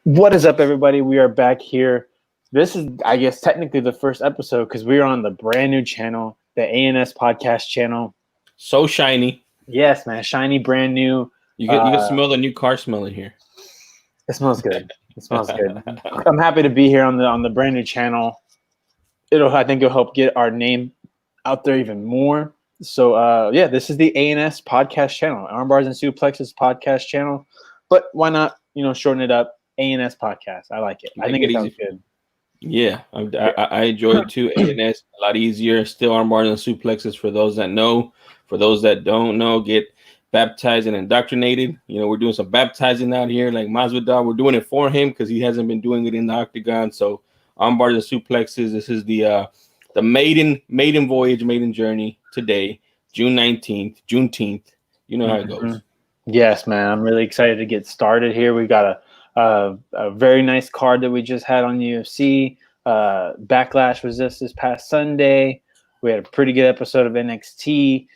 What is up, everybody? We are back here. This is, I guess, technically the first episode because we are on the brand new channel, the ANS podcast channel. So shiny. Yes, man, shiny, brand new. You can smell the new car smell in here. It smells good. It smells good. I'm happy to be here on the brand new channel. I think it'll help get our name out there even more. So this is the ANS podcast channel, Arm Bars and Suplexes podcast channel. But why not, shorten it up? ANS podcast. I like it. I think it sounds good. Yeah, I enjoy it too. ANS, a lot easier. Still Arm Bars and Suplexes for those that know. For those that don't know, get baptized and indoctrinated. We're doing some baptizing out here, like Masvidal. We're doing it for him because he hasn't been doing it in the octagon. So Arm Bars and Suplexes. This is the maiden voyage, maiden journey today, June 19th, Juneteenth. You know how it goes. Yes, man. I'm really excited to get started here. We got a very nice card that we just had on UFC. Backlash was this past Sunday. We had a pretty good episode of NXT.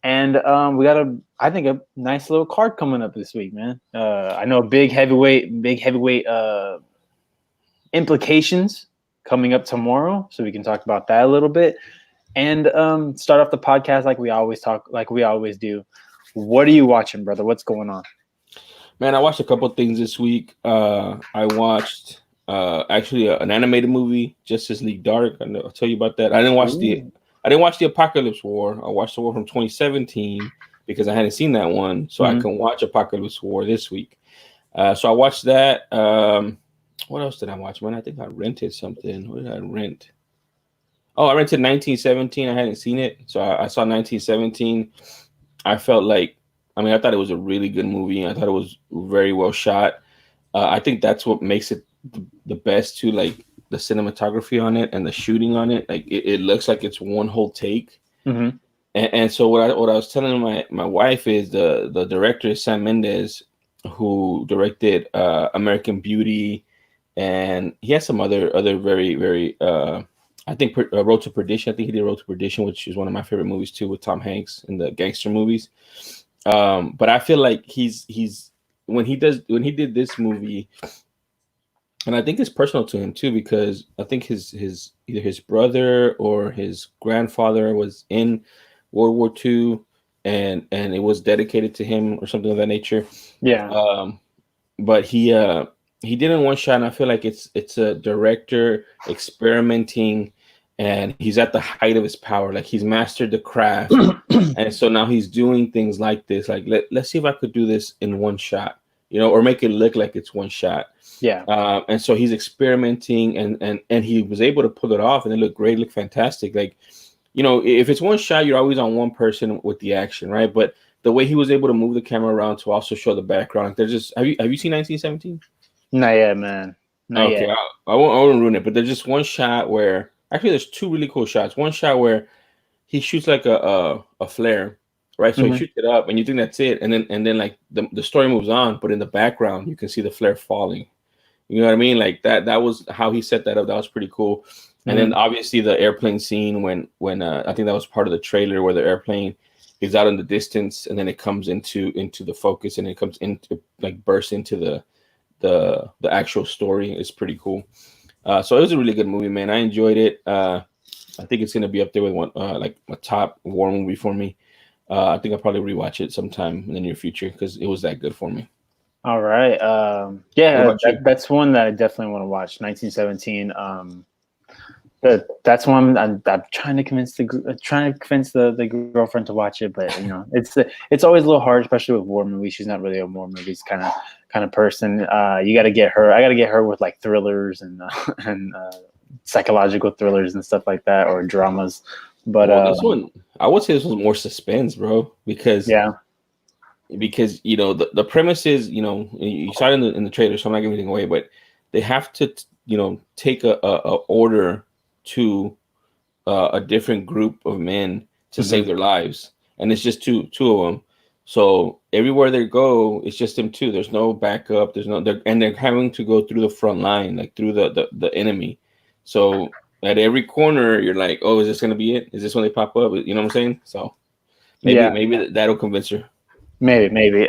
And we got a nice little card coming up this week, man. I know big heavyweight implications coming up tomorrow, so we can talk about that a little bit. And start off the podcast like we always do. What are you watching, brother? What's going on? Man, I watched a couple of things this week. I watched actually an animated movie, Justice League Dark. I'll tell you about that. I didn't watch the Apocalypse War. I watched the War from 2017 because I hadn't seen that one, so I can watch Apocalypse War this week. So I watched that. What else did I watch, man? I think I rented something. What did I rent? Oh, I rented 1917. I hadn't seen it, so I saw 1917. I felt like, I thought it was a really good movie. I thought it was very well shot. I think that's what makes it the best too, like the cinematography on it and the shooting on it. Like it looks like it's one whole take. Mm-hmm. And so what I was telling my wife is the director is Sam Mendes, who directed American Beauty, and he has some other very, very I think Road to Perdition. I think he did Road to Perdition, which is one of my favorite movies too, with Tom Hanks in the gangster movies. But I feel like he's when he did this movie, and I think it's personal to him too, because I think either his brother or his grandfather was in World War II, and it was dedicated to him or something of that nature. Yeah. But he did it in one shot, and I feel like it's a director experimenting, and he's at the height of his power. Like he's mastered the craft, and so now he's doing things like this. Like let's see if I could do this in one shot, or make it look like it's one shot. Yeah. And so he's experimenting, and he was able to pull it off, and it looked great, looked fantastic. Like, if it's one shot, you're always on one person with the action, right? But the way he was able to move the camera around to also show the background, like, there's just have you seen 1917? Not yet, man. Not okay, yet. I won't ruin it, but there's just one shot where actually there's two really cool shots. One shot where he shoots like a flare, right? So he shoots it up, and you think that's it, and then like the story moves on, but in the background you can see the flare falling. You know what I mean? Like that was how he set that up. That was pretty cool. And then obviously the airplane scene when I think that was part of the trailer where the airplane is out in the distance, and then it comes into the focus, and it comes into like bursts into the actual story. Is pretty cool. So it was a really good movie, man. I enjoyed it. I think it's gonna be up there with one like a top war movie for me. I think I'll probably rewatch it sometime in the near future because it was that good for me. All right. That's one that I definitely want to watch. 1917. That's one I'm trying to convince the girlfriend to watch it, but it's always a little hard, especially with war movies. She's not really a war movies kind of person. You got to get her. I got to get her with like thrillers and psychological thrillers and stuff like that, or dramas. But this one, I would say this was more suspense, bro, because the premise is, you saw it in the trailer, so I'm not giving anything away, but they have to take a order to a different group of men to save their lives, and it's just two of them. So everywhere they go, it's just them two. There's no backup. They're having to go through the front line, like through the enemy. So at every corner, you're like, oh, is this gonna be it? Is this when they pop up? You know what I'm saying? So maybe that'll convince her. Maybe.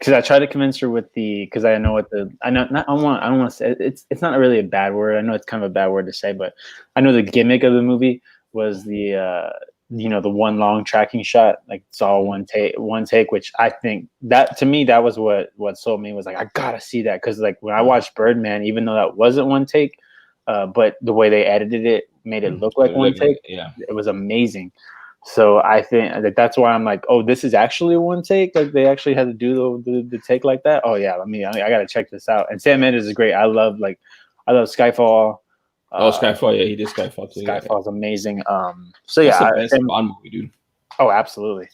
because I tried to convince her with because I know what I know not I don't want to say it's not really a bad word. I know it's kind of a bad word to say, but I know the gimmick of the movie was the the one long tracking shot, like it's all one take, which I think that to me that was what sold me, was like I gotta see that, because like when I watched Birdman, even though that wasn't one take, but the way they edited it made it look like one take. Yeah, it was amazing. So I think that's why I'm like, oh, this is actually one take. Like they actually had to do the take like that. Oh yeah, I gotta check this out. And Sam Mendes is great. I love Skyfall. Skyfall. Yeah, he did Skyfall too. Skyfall's amazing. So That's yeah, the best Bond movie, dude. Oh, absolutely,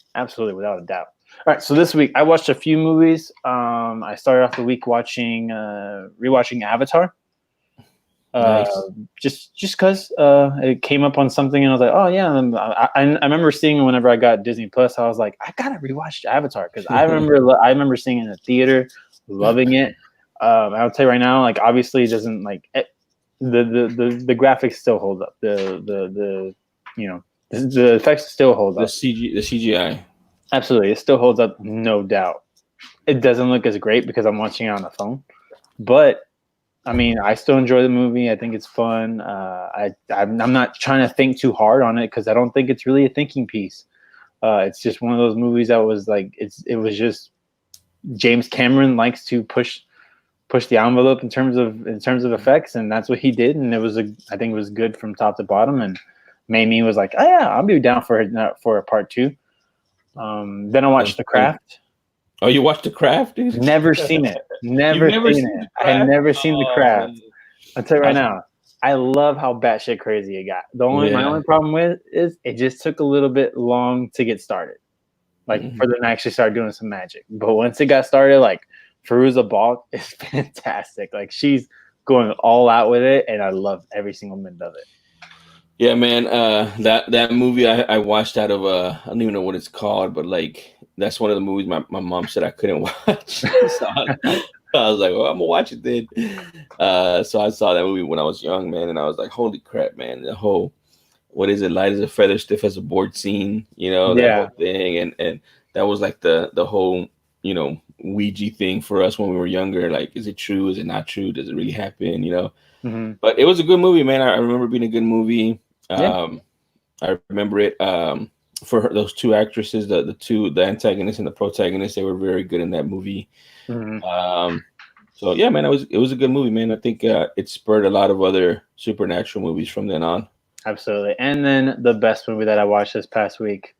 without a doubt. All right, so this week I watched a few movies. I started off the week rewatching Avatar. Nice. Just because it came up on something, and I was like, oh yeah. And I remember seeing it whenever I got Disney Plus. I was like, I gotta rewatch Avatar, because I remember seeing it in the theater, loving it. I'll tell you right now, like obviously it doesn't like the graphics still hold up. The effects still hold up. The CGI. Absolutely, it still holds up, no doubt. It doesn't look as great because I'm watching it on the phone, but I mean, I still enjoy the movie. I think it's fun. I'm not trying to think too hard on it, because I don't think it's really a thinking piece. It's just one of those movies that was like it was just James Cameron likes to push the envelope in terms of effects, and that's what he did. And I think it was good from top to bottom, and made me was like, oh yeah, I'll be down for a part 2. Then I watched The Craft. Oh, you watched The Craft, dude? Never seen it. Never seen it. I had never seen The Craft. Man. I'll tell you right now, I love how batshit crazy it got. My only problem with is it just took a little bit long to get started. Like for them to actually start doing some magic. But once it got started, like Fairuza Balk is fantastic. Like she's going all out with it, and I love every single minute of it. Yeah, man. That movie I watched out of I don't even know what it's called, but like that's one of the movies my mom said I couldn't watch. So I was like, well, I'm gonna watch it then. So I saw that movie when I was young, man, and I was like, holy crap, man! The whole what is it, light as a feather, stiff as a board scene, that whole thing, and that was like the whole Ouija thing for us when we were younger. Like, is it true? Is it not true? Does it really happen? Mm-hmm. But it was a good movie, man. I remember being a good movie. I remember it for those two actresses, the antagonist and the protagonist. They were very good in that movie. Mm-hmm. So yeah, man, it was a good movie, man. I think it spurred a lot of other supernatural movies from then on. Absolutely. And then the best movie that I watched this past week,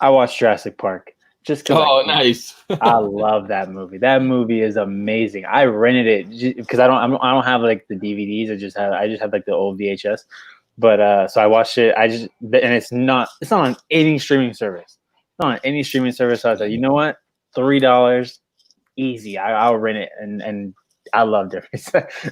I watched Jurassic Park. Just because nice. I love that movie. That movie is amazing. I rented it because I don't have like the DVDs. I just have like the old VHS. But so I watched it. And it's not on any streaming service. It's not on any streaming service. So I was like, you know what? $3 easy. I'll rent it, and I loved it.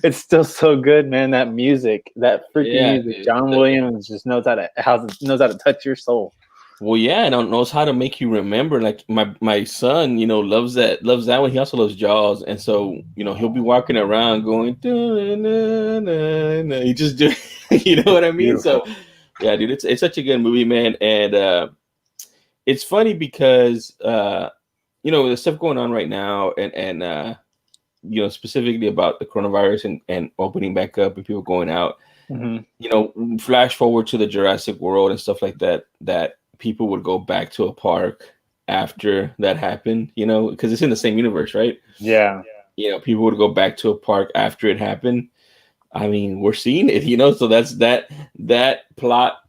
It's still so good, man. That music, that freaking music. Dude. John Williams just knows how to touch your soul. Well, yeah, and knows how to make you remember. Like my son, loves that one. He also loves Jaws, and so he'll be walking around going, he just do, you know what I mean? Beautiful. So, yeah, dude, it's such a good movie, man, and it's funny because the stuff going on right now, and specifically about the coronavirus and opening back up and people going out. Mm-hmm. Flash forward to the Jurassic World and stuff like that. That people would go back to a park after that happened, because it's in the same universe, right? Yeah. People would go back to a park after it happened. I mean, we're seeing it, so that's that plot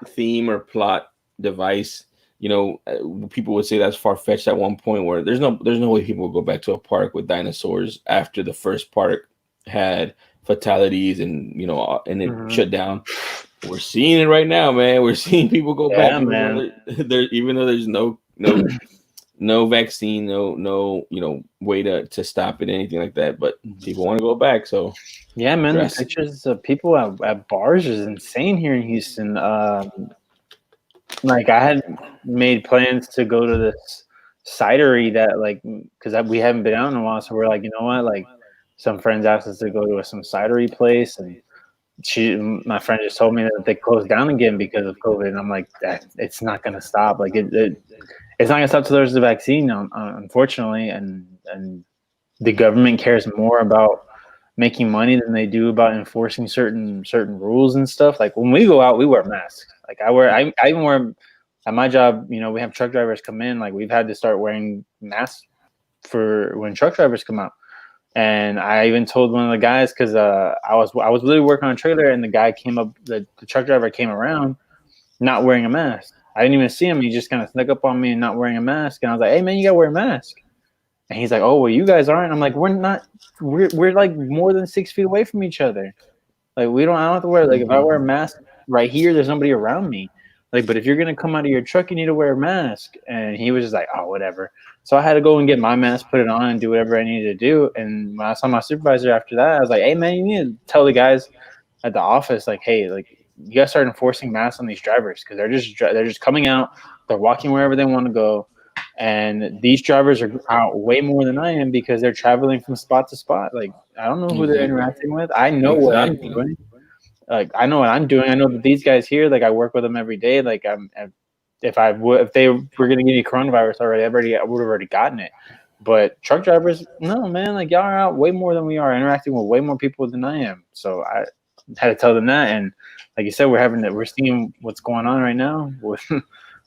theme or plot device, people would say that's far-fetched at one point, where there's no way people would go back to a park with dinosaurs after the first park had fatalities and and it shut down. We're seeing it right now, man. We're seeing people go back, even though there's no vaccine, no way to stop it, anything like that. But people want to go back. So yeah, man. The pictures of people at bars is insane here in Houston. Like I had made plans to go to this cidery that because we haven't been out in a while, so we're like, you know what, like some friends asked us to go to some cidery place, and my friend just told me that they closed down again because of COVID, and I'm like, it's not gonna stop. Like it's not gonna stop till there's the vaccine, unfortunately, and the government cares more about making money than they do about enforcing certain rules and stuff. Like when we go out, we wear masks. Like I even wear at my job. You know, we have truck drivers come in. Like we've had to start wearing masks for when truck drivers come out. And I even told one of the guys because I was literally working on a trailer, and the guy came up, the truck driver came around, not wearing a mask. I didn't even see him. He just kind of snuck up on me and not wearing a mask. And I was like, "Hey man, you gotta wear a mask." And he's like, "Oh well, you guys aren't." I'm like, "We're not. We're like more than 6 feet away from each other. Like we don't. I don't have to wear. Like if I wear a mask right here, there's nobody around me. Like, but if you're gonna come out of your truck, you need to wear a mask." And he was just like, "Oh, whatever." So I had to go and get my mask, put it on, and do whatever I needed to do. And when I saw my supervisor after that, I was like, "Hey man, you need to tell the guys at the office, like, hey, like you gotta start enforcing masks on these drivers because they're just coming out, they're walking wherever they want to go, and these drivers are out way more than I am because they're traveling from spot to spot. Like I don't know who they're Exactly. interacting with. I know what I'm Exactly. doing. Like I know what I'm doing. I know that these guys here, like I work with them every day. Like if they were gonna give me coronavirus already, I would have already gotten it. But truck drivers, no man, like y'all are out way more than we are, interacting with way more people than I am. So I had to tell them that, and like you said, we're seeing what's going on right now with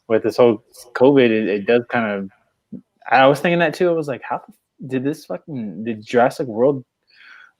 with this whole COVID. It does kind of. I was thinking that too. I was like, how did Jurassic World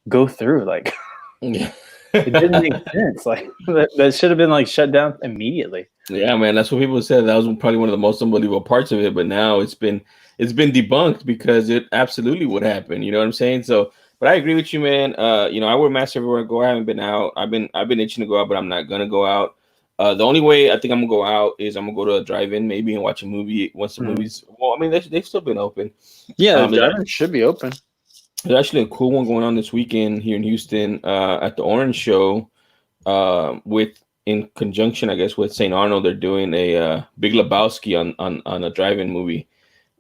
go through? Like, Yeah. it didn't make sense. Like that should have been like shut down immediately. Yeah, man, that's what people said. That was probably one of the most unbelievable parts of it. But now it's been debunked because it absolutely would happen. You know what I'm saying? So, but I agree with you, man. You know, I wear masks everywhere I go. I haven't been out. I've been itching to go out, but I'm not gonna go out. The only way I think I'm gonna go out is I'm gonna go to a drive-in maybe and watch a movie once the movies. Well, I mean they've still been open. Yeah, the There's drive should be open. there's actually a cool one going on this weekend here in Houston at the Orange Show with in conjunction, I guess, with St. Arnold. They're doing a Big Lebowski on a drive-in movie,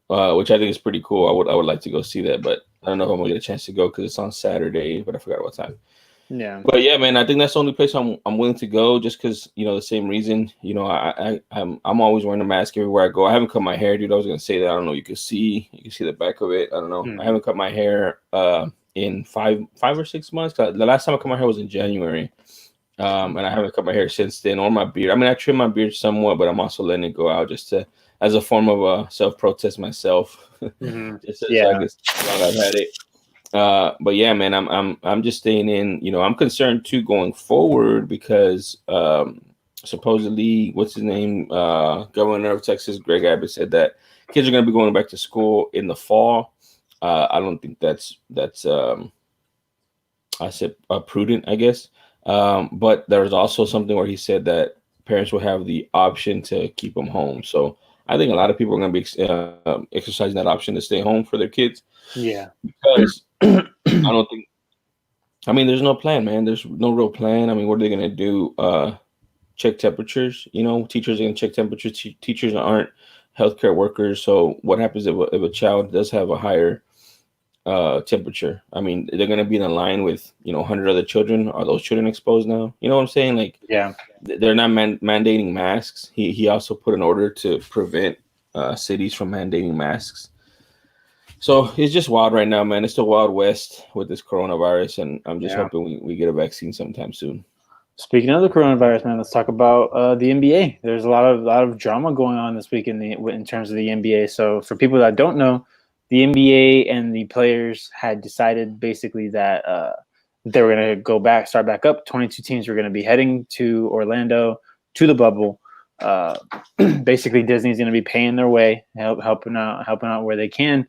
which I think is pretty cool. I would like to go see that, but I don't know if I'm gonna get a chance to go because it's on Saturday, but I forgot what time. Yeah. But yeah, man, I think that's the only place I'm willing to go, just because the same reason. I'm always wearing a mask everywhere I go. I haven't cut my hair, dude. I was gonna say that. I don't know. You can see the back of it. I don't know. I haven't cut my hair in five or 6 months. The last time I cut my hair was in January, and I haven't cut my hair since then, or my beard. I mean, I trim my beard somewhat, but I'm also letting it go out just to as a form of self protest myself. Just so I guess while I've had it. But yeah, man, I'm just staying in. I'm concerned too going forward because supposedly, what's his name, Governor of Texas, Greg Abbott, said that kids are going to be going back to school in the fall. I don't think that's I said prudent, I guess. But there's also something where he said that parents will have the option to keep them home. So I think a lot of people are going to be exercising that option to stay home for their kids. Yeah, because I don't think. I mean, there's no plan, man. There's no real plan. I mean, what are they gonna do? Check temperatures. Teachers are gonna check temperatures. Teachers aren't healthcare workers. So what happens if a child does have a higher temperature? I mean, they're gonna be in a line with 100 other children. Are those children exposed now? You know what I'm saying? Like, yeah, they're not mandating masks. He also put an order to prevent cities from mandating masks. So it's just wild right now, man. It's the Wild West with this coronavirus, and I'm just hoping we get a vaccine sometime soon. Speaking of the coronavirus, man, let's talk about the NBA. There's a lot of drama going on this week in terms of the NBA. So for people that don't know, the NBA and the players had decided basically that they were going to start back up. 22 teams were going to be heading to Orlando to the bubble. Basically, Disney's going to be paying their way, helping out where they can.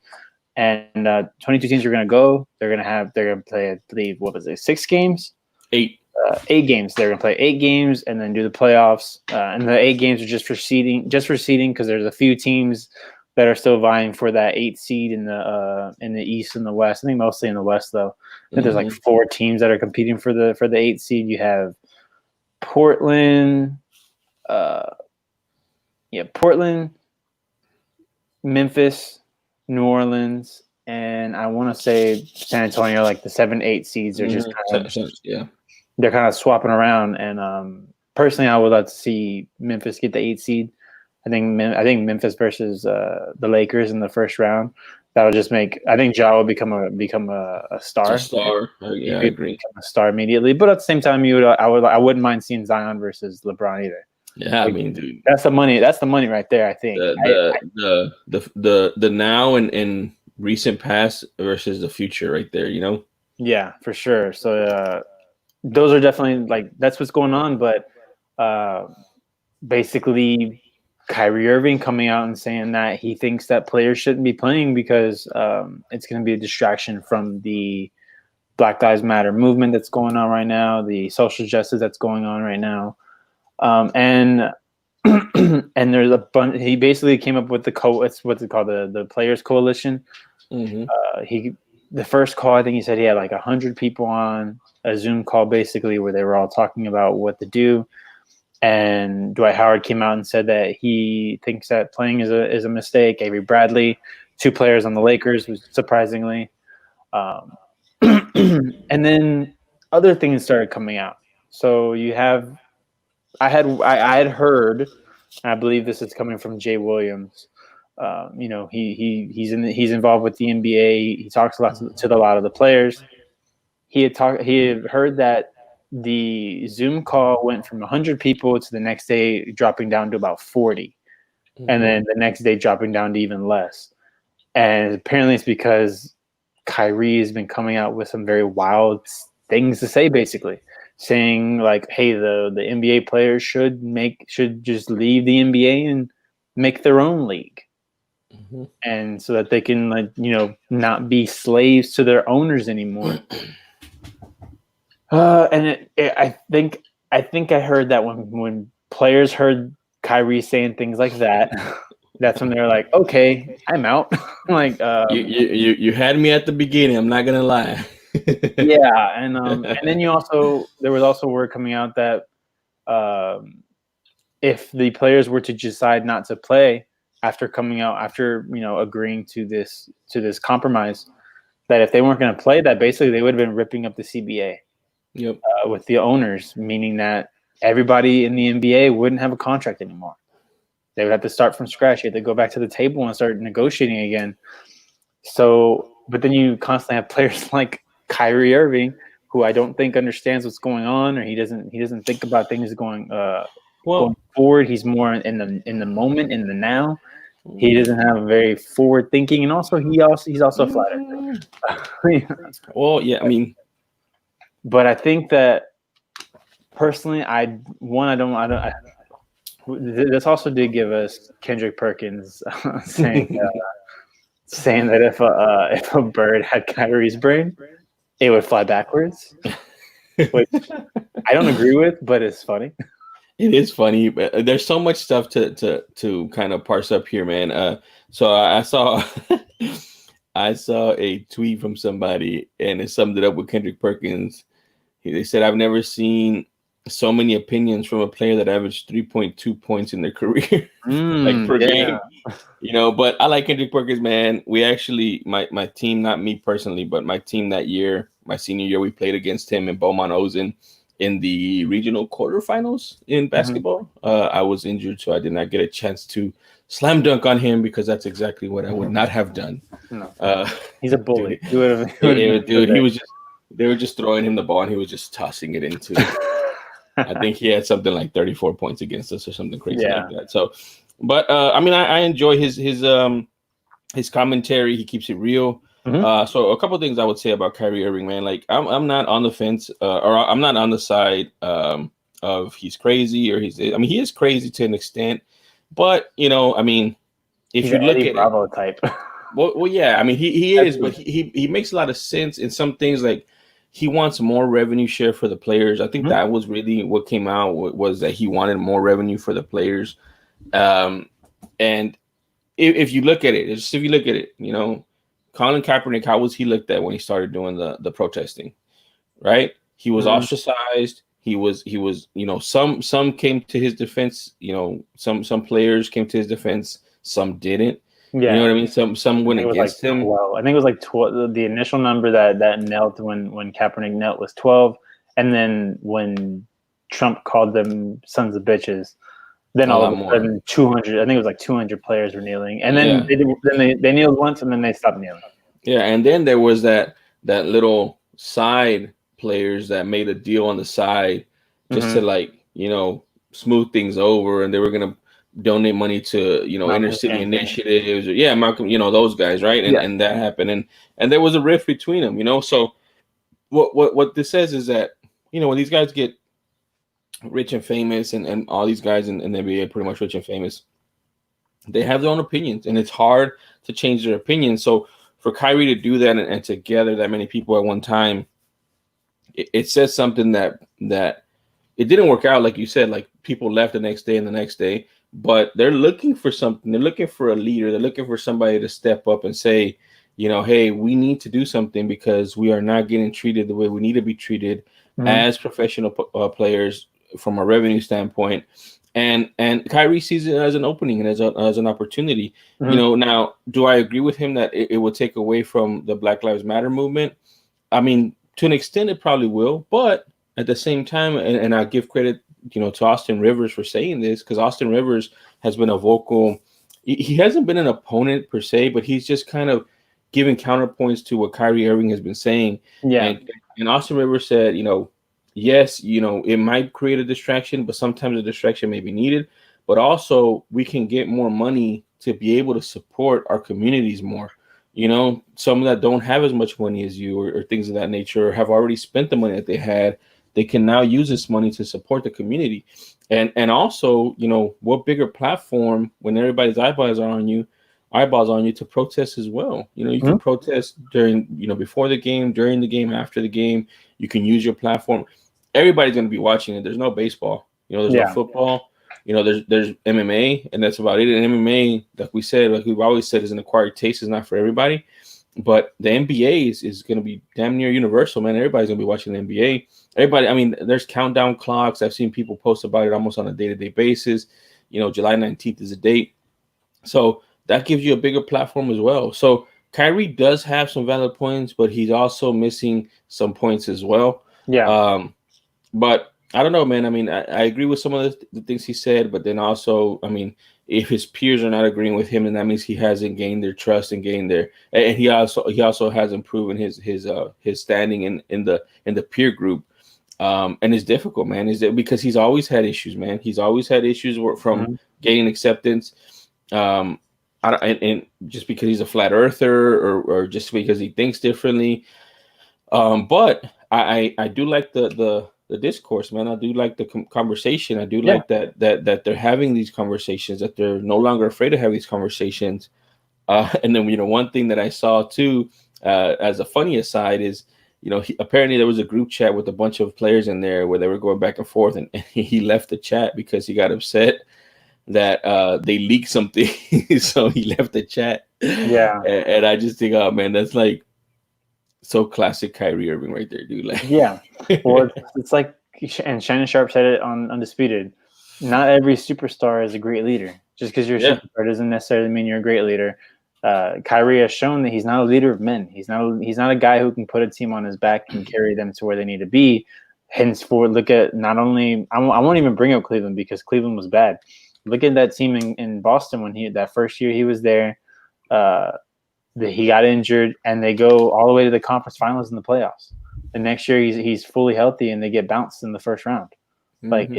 And 22 teams are going to go. They're going to play, I believe, what was it, 6 games? 8. 8 games. They're going to play 8 games and then do the playoffs. And the 8 games are just for seeding because there's a few teams that are still vying for that 8th seed in the East and the West. I think mostly in the West, though. I think there's like 4 teams that are competing for the 8th seed. You have Portland, Portland, Memphis, New Orleans, and I want to say San Antonio, like the 7, 8 seeds are just they're kind of swapping around. And personally, I would like to see Memphis get the 8 seed. I think Memphis versus the Lakers in the first round. That'll just make. I think Ja will become a star. A star. He Yeah, I could agree. become a star immediately. But at the same time, I wouldn't mind seeing Zion versus LeBron either. Yeah, I Like, mean, dude, that's the money. That's the money right there. I think. the now and recent past versus the future right there, you know? Yeah, for sure. So those are definitely like that's what's going on. But basically, Kyrie Irving coming out and saying that he thinks that players shouldn't be playing because it's going to be a distraction from the Black Lives Matter movement that's going on right now, the social justice that's going on right now, and and there's a bunch. He basically came up with what's it called, the Players Coalition. Mm-hmm. The first call, I think he said he had like 100 people on a Zoom call, basically where they were all talking about what to do. And Dwight Howard came out and said that he thinks that playing is a mistake. Avery Bradley, 2 players on the Lakers, surprisingly. And then other things started coming out. So you have, I had heard, and I believe this is coming from Jay Williams. He's involved with the NBA. He talks a lot to a lot of the players. He had heard that the Zoom call went from 100 people to the next day dropping down to about 40, and then the next day dropping down to even less. And apparently it's because Kyrie has been coming out with some very wild things to say, basically saying like, "Hey, the NBA players should just leave the NBA and make their own league." And so that they can not be slaves to their owners anymore. I think I heard that when players heard Kyrie saying things like that, that's when they're like, okay, I'm out. Like you had me at the beginning. I'm not gonna lie. Yeah, and then there was also word coming out that if the players were to decide not to play after agreeing to this compromise, that if they weren't going to play, that basically they would have been ripping up the CBA. Yep. With the owners, meaning that everybody in the NBA wouldn't have a contract anymore. They would have to start from scratch. You had to go back to the table and start negotiating again. So, but then you constantly have players like Kyrie Irving, who I don't think understands what's going on, or he doesn't think about things going forward. He's more in the moment, in the now. He doesn't have a very forward thinking, and also he's also a flat earther. Well, yeah, I mean, but I think that personally, this also did give us Kendrick Perkins saying that if a bird had Kyrie's brain, it would fly backwards, which I don't agree with, but it's funny. It is funny. But there's so much stuff to kind of parse up here, man. So I saw I saw a tweet from somebody, and it summed it up with Kendrick Perkins. They said, "I've never seen so many opinions from a player that averaged 3.2 points in their career, like per game." But I like Kendrick Perkins, man. We actually, my team, not me personally, but my team that year, my senior year, we played against him in Beaumont Ozen in the regional quarterfinals in basketball. I was injured, so I did not get a chance to slam dunk on him because that's exactly what I would not have done. No. He's a bully. Dude, they were just throwing him the ball and he was just tossing it into. I think he had something like 34 points against us or something crazy like that. So, but I mean, I enjoy his commentary. He keeps it real. So a couple of things I would say about Kyrie Irving, man. Like I'm not on the fence, or I'm not on the side of he's crazy or he is crazy to an extent, but I mean, if he's you look Eddie at Bravo type. Well, yeah, I mean he is, but he makes a lot of sense in some things. Like he wants more revenue share for the players. I think that was really what came out was that he wanted more revenue for the players. And if you look at it, Colin Kaepernick, how was he looked at when he started doing the protesting? Right? He was ostracized. He was, some came to his defense, some players came to his defense, some didn't. Yeah. You know what I mean? Some went against him. Well, I think it was like 12. The initial number that knelt when Kaepernick knelt was 12. And then when Trump called them sons of bitches, Then A all lot of a more. sudden, 200. I think it was like 200 players were kneeling, and then Yeah. they kneeled once, and then they stopped kneeling. Yeah, and then there was that little side players that made a deal on the side just to Mm-hmm. like, smooth things over, and they were gonna donate money to, inner Malcolm city Jenkins. initiatives. Or, yeah, Malcolm, those guys, right? And Yeah. and that happened, and there was a rift between them. So what this says is that, when these guys get rich and famous, and all these guys in the NBA pretty much rich and famous, they have their own opinions, and it's hard to change their opinions. So for Kyrie to do that, and to gather that many people at one time, it says something that it didn't work out, like you said. Like, people left the next day and the next day, but they're looking for something. They're looking for a leader. They're looking for somebody to step up and say, hey, we need to do something because we are not getting treated the way we need to be treated Mm-hmm. as professional players from a revenue standpoint. And Kyrie sees it as an opening and as an opportunity. Mm-hmm. Now, do I agree with him that it would take away from the Black Lives Matter movement? I mean, to an extent, it probably will, but at the same time, and I give credit, to Austin Rivers for saying this, because Austin Rivers has been a vocal. He hasn't been an opponent per se, but he's just kind of giving counterpoints to what Kyrie Irving has been saying. Yeah. And Austin Rivers said, yes, it might create a distraction, but sometimes a distraction may be needed. But also, we can get more money to be able to support our communities more. Some that don't have as much money as you, or things of that nature, or have already spent the money that they had, they can now use this money to support the community. And also, what bigger platform when everybody's eyeballs on you to protest as well. You can Mm-hmm. protest during, before the game, during the game, after the game. You can use your platform. Everybody's going to be watching it. There's no baseball, there's no Yeah. football, there's MMA, and that's about it. And MMA, like we said, like we've always said, is an acquired taste. Is not for everybody. But the NBA is going to be damn near universal, man. Everybody's going to be watching the NBA. Everybody, I mean, there's countdown clocks. I've seen people post about it almost on a day-to-day basis. July 19th is the date. So that gives you a bigger platform as well. So Kyrie does have some valid points, but he's also missing some points as well. Yeah. But I don't know, man. I mean, I agree with some of the things he said, but then also, I mean, if his peers are not agreeing with him, then that means he hasn't gained their trust and gained their, and he also hasn't proven his standing in the peer group. And it's difficult, man. Is it because he's always had issues, man? He's always had issues from Mm-hmm. gaining acceptance. And just because he's a flat earther, or just because he thinks differently. But I do like the discourse, man. I do like the conversation. I do Yeah. like that they're having these conversations, that they're no longer afraid to have these conversations. And then, one thing that I saw too, as a funny aside, is, apparently there was a group chat with a bunch of players in there where they were going back and forth, and he left the chat because he got upset that they leaked something. So he left the chat. Yeah. And I just think, oh man, that's like so classic Kyrie Irving right there, dude. Like, Yeah. Well, it's like, and Shannon Sharp said it on Undisputed. Not every superstar is a great leader. Just because you're a Yeah. superstar doesn't necessarily mean you're a great leader. Kyrie has shown that he's not a leader of men. He's not a guy who can put a team on his back and carry them to where they need to be. Henceforth, look at not only I won't even bring up Cleveland because Cleveland was bad. Look at that team in Boston when that first year he was there. He got injured, and they go all the way to the conference finals in the playoffs. The next year he's fully healthy, and they get bounced in the first round. Like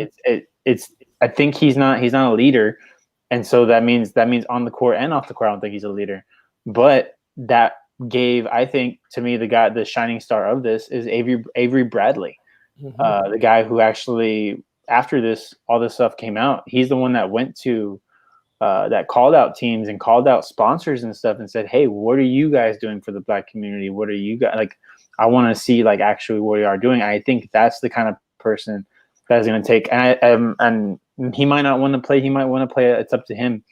it's I think he's not a leader, and so that means on the court and off the court I don't think he's a leader. But that gave, I think, to me, the shining star of this is Avery Bradley, the guy who actually, after all this stuff came out, he's the one that went to that called out teams and called out sponsors and stuff and said, "Hey, what are you guys doing for the Black community? What are you guys like? I want to see like actually what you are doing." I think that's the kind of person that's going to take. And he might not want to play. He might want to play. It's up to him.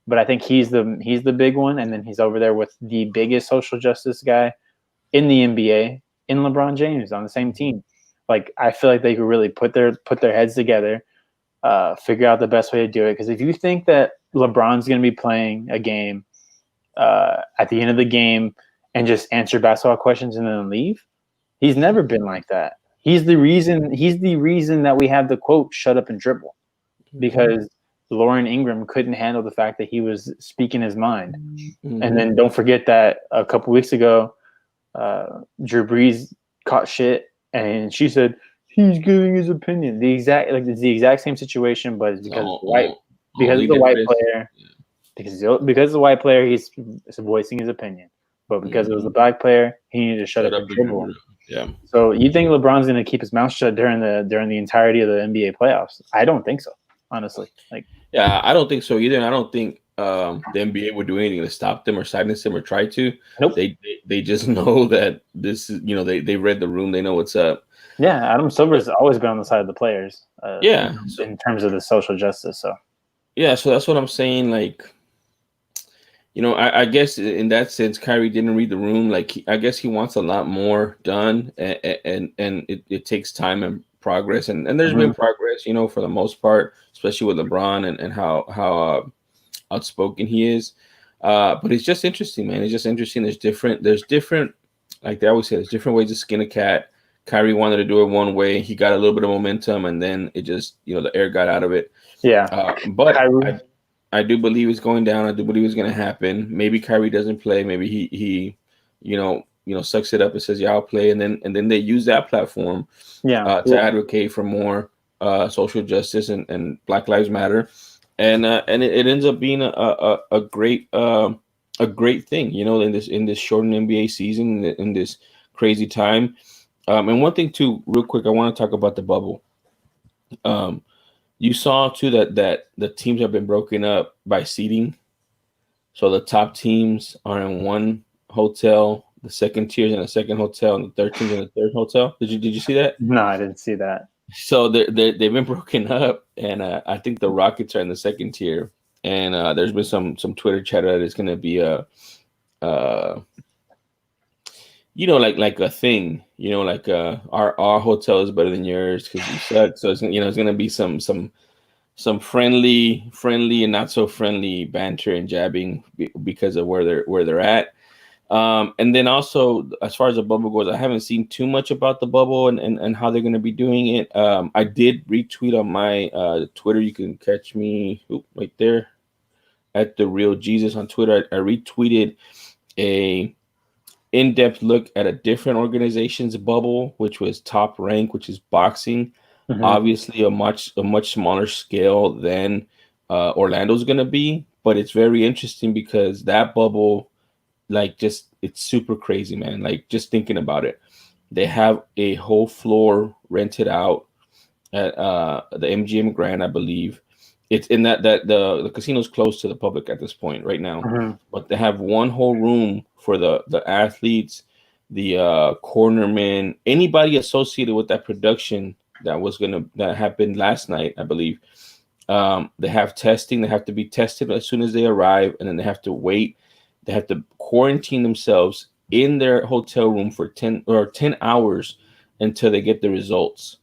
But I think he's the big one, and then he's over there with the biggest social justice guy in the NBA, in LeBron James, on the same team. Like, I feel like they could really put their heads together, figure out the best way to do it. Because if you think that LeBron's going to be playing a game at the end of the game and just answer basketball questions and then leave, he's never been like that. He's the reason that we have the quote "shut up and dribble," because Lauren Ingram couldn't handle the fact that he was speaking his mind. Mm-hmm. And then don't forget that a couple weeks ago, Drew Brees caught shit, and she said he's giving his opinion. It's the exact same situation, but it's because Only of the white difference. player. Because of the white player, he's voicing his opinion. But because it was the black player, he needed to shut up and dribble him. Yeah. So you think LeBron's going to keep his mouth shut during the entirety of the NBA playoffs? I don't think so, honestly. Yeah, I don't think so either. And I don't think the NBA would do anything to stop them or silence them or try to. Nope. They just know that this is, they read the room. They know what's up. Yeah, Adam Silver's always been on the side of the players. In terms of the social justice. So yeah, so that's what I'm saying. Like, I guess in that sense, Kyrie didn't read the room. Like, I guess he wants a lot more done, and it takes time and progress. And there's been progress, for the most part, especially with LeBron and how outspoken he is. But it's just interesting, man. It's just interesting. There's different, like they always say, there's different ways to skin a cat. Kyrie wanted to do it one way. He got a little bit of momentum, and then it just, the air got out of it. Yeah. But I do believe it's going down. I do believe it's going to happen. Maybe Kyrie doesn't play. Maybe he sucks it up and says, "Yeah, I'll play," and then they use that platform, to advocate for more social justice and Black Lives Matter, and it ends up being a great thing, in this shortened NBA season, in this crazy time. And one thing too, real quick, I want to talk about the bubble. You saw too that the teams have been broken up by seeding. So the top teams are in one hotel, the second tiers in a second hotel, and the third teams in a third hotel. Did you see that? No, I didn't see that. So they've been broken up, and I think the Rockets are in the second tier. And there's been some Twitter chatter that it's going to be like a thing, like our hotel is better than yours because you suck. So it's going to be some friendly and not so friendly banter and jabbing because of where they're at. And then also, as far as the bubble goes, I haven't seen too much about the bubble and how they're going to be doing it. I did retweet on my Twitter. You can catch me right there at The Real Jesus on Twitter. I retweeted a in-depth look at a different organization's bubble, which was Top Rank, which is boxing. Obviously a much smaller scale than Orlando's going to be, but it's very interesting because that bubble, it's super crazy, man. Like, just thinking about it, they have a whole floor rented out at the MGM Grand, I believe. It's in that the casino's closed to the public at this point right now, but they have one whole room for the athletes, the cornermen, anybody associated with that production that happened last night, I believe. They have testing. They have to be tested as soon as they arrive, and then they have to wait. They have to quarantine themselves in their hotel room for 10 hours until they get the results.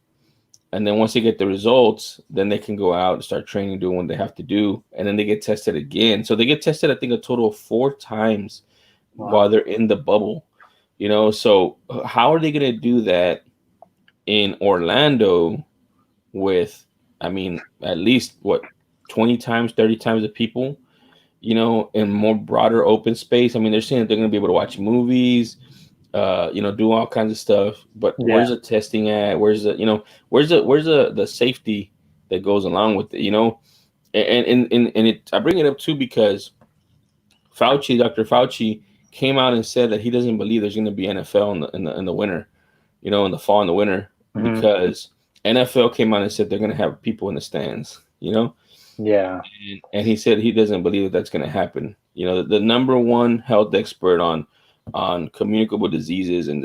And then once they get the results, then they can go out and start training, doing what they have to do. And then they get tested again. So they get tested, I think, a total of 4 times while they're in the bubble. So how are they going to do that in Orlando with, at least 20 times, 30 times the people, in more broader open space? They're saying that they're going to be able to watch movies, do all kinds of stuff, but where's the testing at? Where's the safety that goes along with it? And I bring it up too because Dr. Fauci came out and said that he doesn't believe there's going to be NFL in the winter, in the fall and the winter, because NFL came out and said they're going to have people in the stands, Yeah. And he said he doesn't believe that's going to happen. The number one health expert on communicable diseases and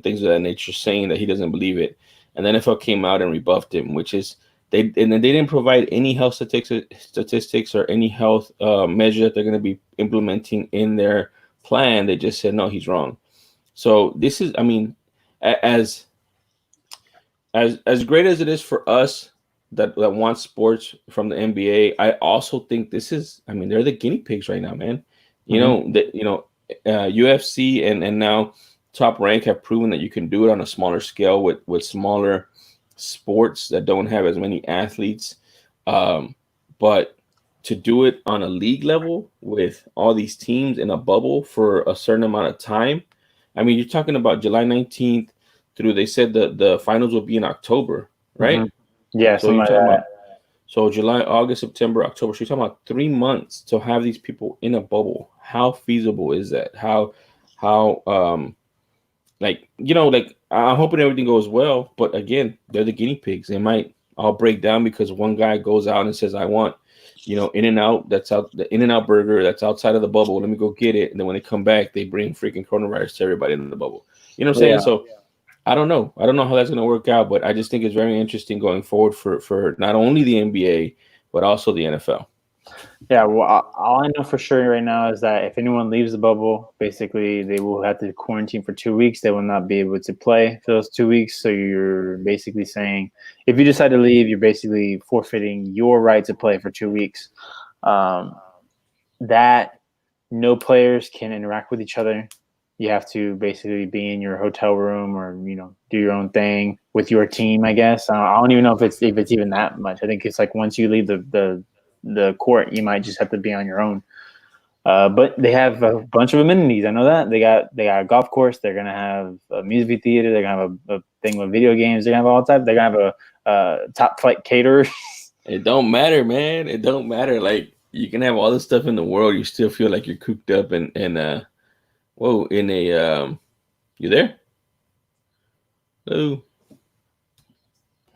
things of that nature, saying that he doesn't believe it. And the NFL came out and rebuffed him, which is they didn't provide any health statistics or any health measure that they're going to be implementing in their plan. They just said, no, he's wrong. So this is, as great as it is for us that want sports from the NBA, I also think this is, they're the guinea pigs right now, man. UFC and now Top Rank have proven that you can do it on a smaller scale with smaller sports that don't have as many athletes. but to do it on a league level with all these teams in a bubble for a certain amount of time, I mean, you're talking about July 19th through, they said the finals will be in October, Hmm. right? Yeah, So something you're like talking that. about, so July, August, September, October. So you're talking about 3 months to have these people in a bubble. How feasible is that? How like, like, I'm hoping everything goes well, but again, they're the guinea pigs. They might all break down because one guy goes out and says, I want, In and Out, that's out, the In and Out burger that's outside of the bubble, let me go get it. And then when they come back, they bring freaking coronavirus to everybody in the bubble. You know what I'm saying? Yeah. So I don't know how that's going to work out, but I just think it's very interesting going forward for not only the NBA but also the NFL. Yeah, well, all I know for sure right now is that if anyone leaves the bubble, basically they will have to quarantine for 2 weeks. They will not be able to play for those 2 weeks. So you're basically saying, if you decide to leave, you're basically forfeiting your right to play for 2 weeks. Um, that no players can interact with each other. You have to basically be in your hotel room or do your own thing with your team. I guess I don't even know if it's even that much. I think it's like once you leave the court, you might just have to be on your own. But they have a bunch of amenities. I know that they got a golf course. They're gonna have a music theater. They're gonna have a thing with video games. They're gonna have all types. They're gonna have a top flight caterer. It don't matter, man. It don't matter. Like, you can have all the stuff in the world, you still feel like you're cooped up and whoa, in a you there? Hello.